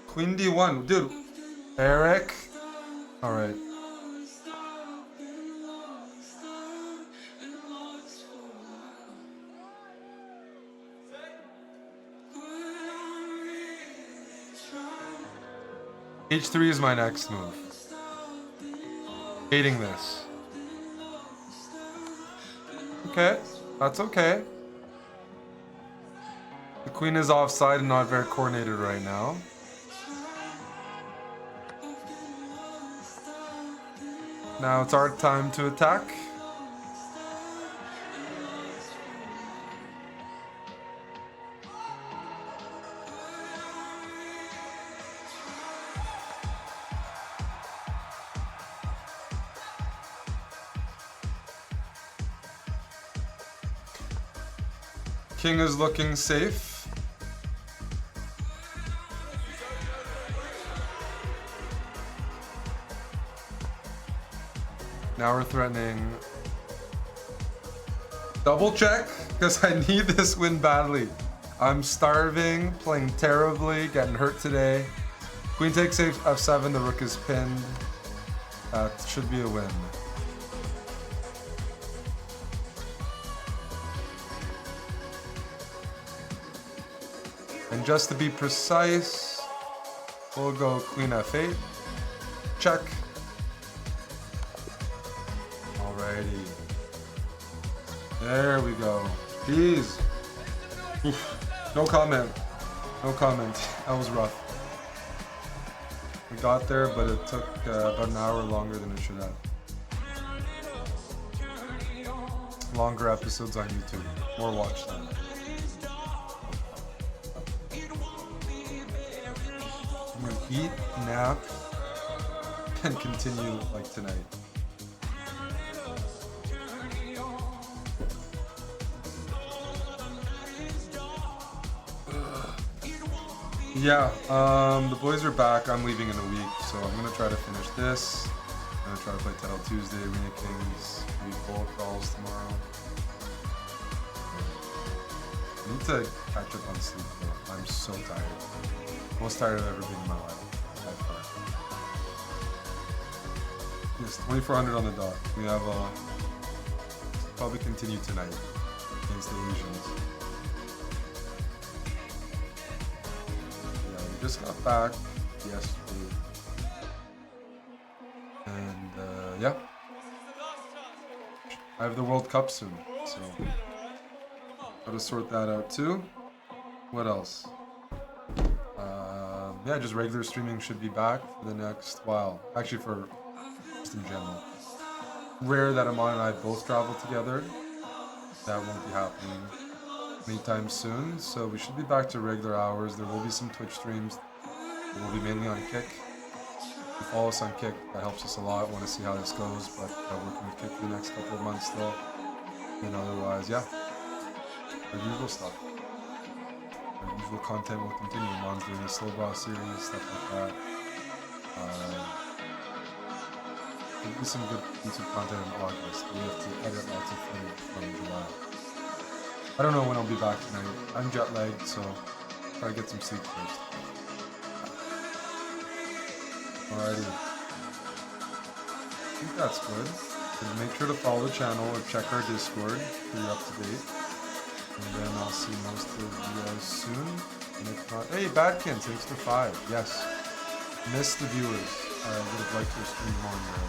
Queen d1, dude. Eric. All right. H3 is my next move. Hating this. Okay, that's okay. The queen is offside and not very coordinated right now. Now it's our time to attack. King is looking safe. Now we're threatening double check because I need this win badly. I'm starving, playing terribly, getting hurt today. Queen takes f7, the rook is pinned. That should be a win. And just to be precise, we'll go queen f8. Check. Alrighty. There we go. Jeez. Oof. No comment. No comment. That was rough. We got there, but it took about an hour longer than it should have. Longer episodes on YouTube. More watch time. I'm gonna eat, nap, and continue like tonight. Yeah, the boys are back. I'm leaving in a week, so I'm gonna try to finish this. I'm gonna try to play Title Tuesday, Arena Kings, maybe Bowl Crawls tomorrow. I need to catch up on sleep though. I'm so tired. Most tired I've ever been in my life. By far. Yes, 2400 on the dot. We have probably continue tonight against the Asians. Just got back yesterday, and yeah, I have the World Cup soon, so gotta sort that out too. What else? Yeah, just regular streaming should be back for the next while. Actually, for just in general. Rare that Amon and I both travel together. That won't be happening anytime soon, so we should be back to regular hours. There will be some Twitch streams. It will be mainly on Kick. If you follow us on Kick, that helps us a lot. Want to see how this goes, but working with Kick for the next couple of months still. And otherwise, yeah, our usual stuff. Our usual content will continue. Mom's doing a SPEEDRUN series, stuff like that. There'll be some good YouTube content in August. We have to edit lots of footage from July. I don't know when I'll be back tonight. I'm jet lagged, so try to get some sleep first. Alrighty. I think that's good. And make sure to follow the channel or check our Discord so you're up to date. And then I'll see most of you guys soon. And if not, hey, Badkins, thanks for 5. Yes. Missed the viewers. I would have liked to stream more in there.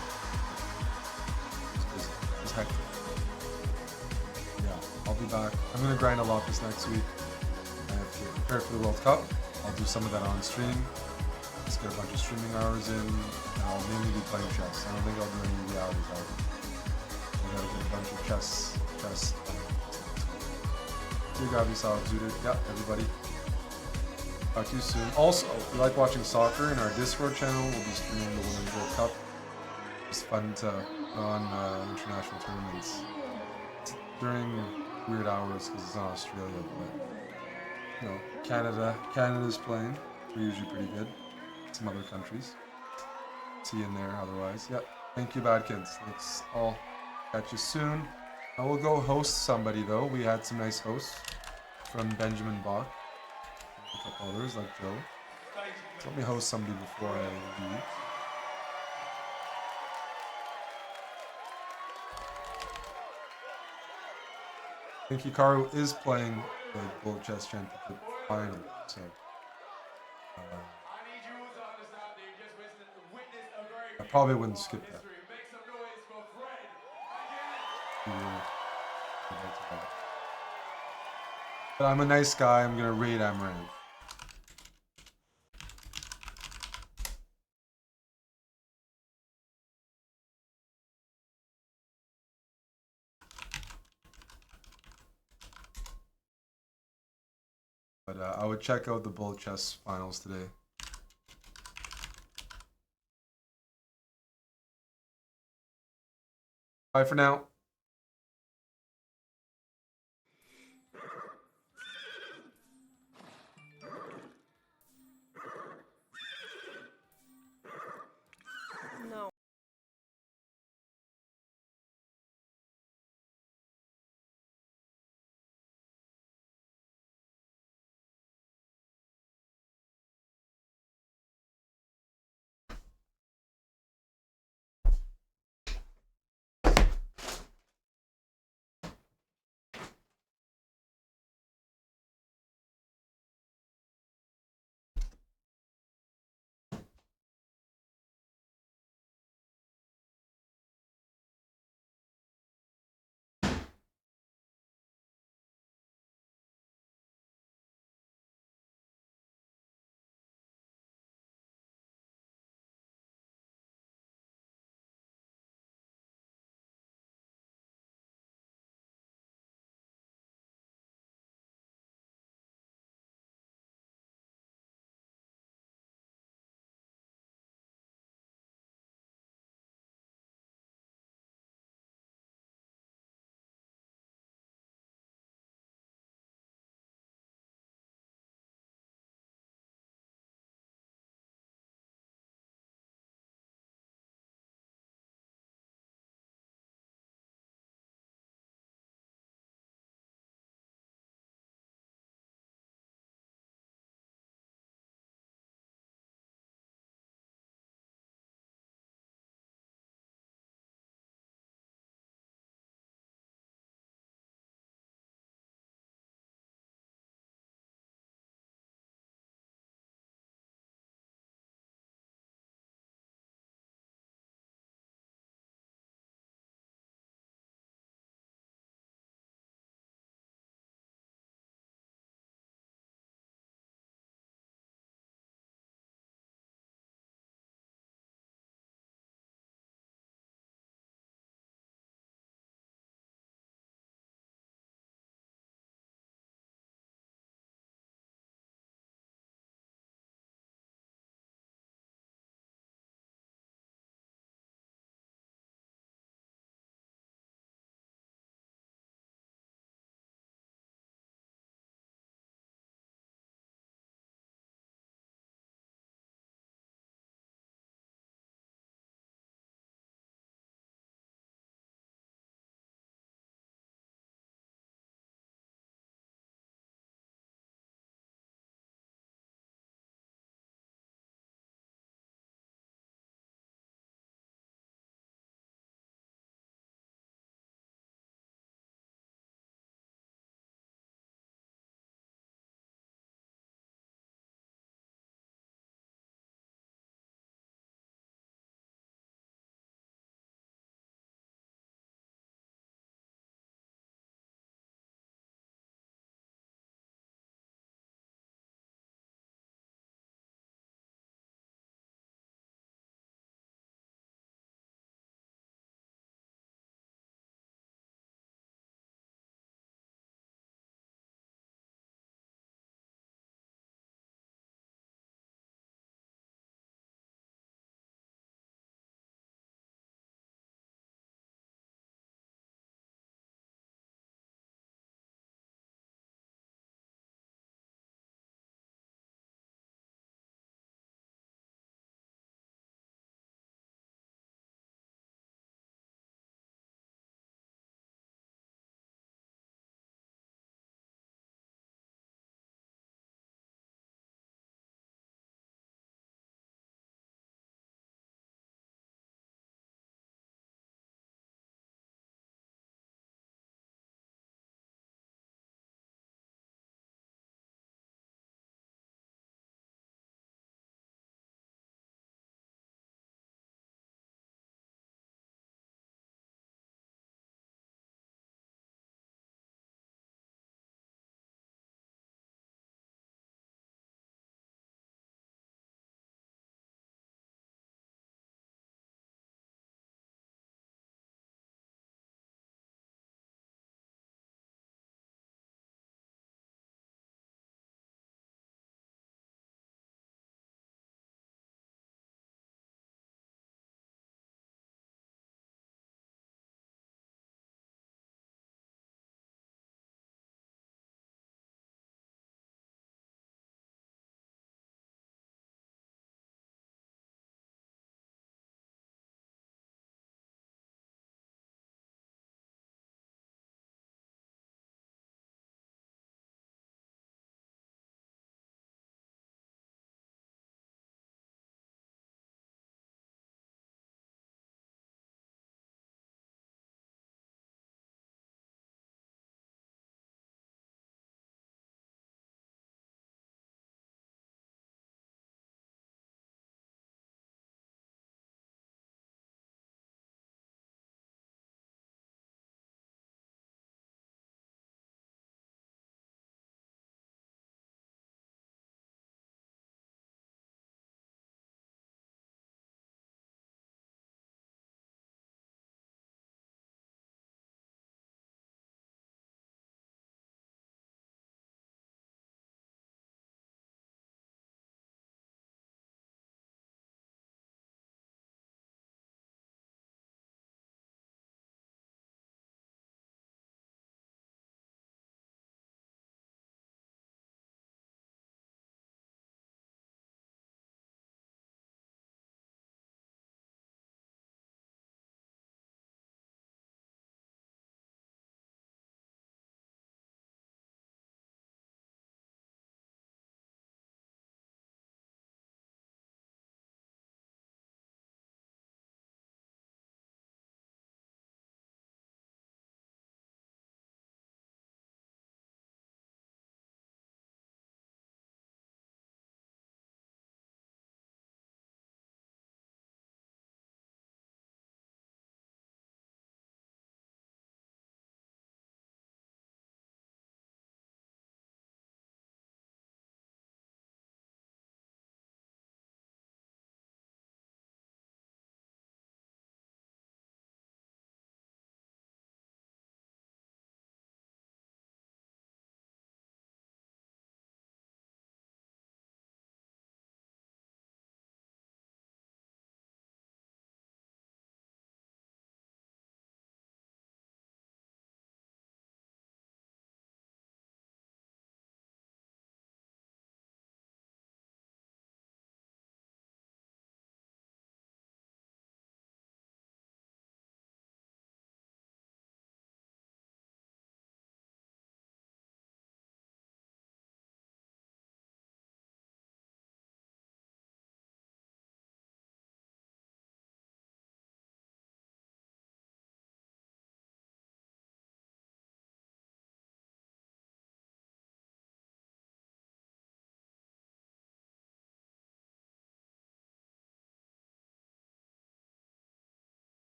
It's hectic. Yeah, I'll be back. I'm gonna grind a lot this next week. I have to prepare for the World Cup. I'll do some of that on stream. Just get a bunch of streaming hours in, and I'll mainly be playing chess. I don't think I'll do any reality talking. I gotta get a bunch of chess. Here, Gabi saw Zooted. Yeah, everybody. Talk to you soon. Also, if you like watching soccer, in our Discord channel, we'll be streaming the Women's World Cup. It's fun to run international tournaments. It's during weird hours because it's in Australia, but you know, Canada's playing. We're usually pretty good. Some other countries. See you in there otherwise. Yep. Thank you, Badkins. Thanks all. Catch you soon. I will go host somebody though. We had some nice hosts from Benjamin Bach. A couple others like Joe. So let me host somebody before I leave. I think CARO is playing the World Chess Championship final, so I probably wouldn't skip that. But I'm a nice guy, I'm gonna raid Amaranth. But I would check out the Bull Chess finals today. Bye for now.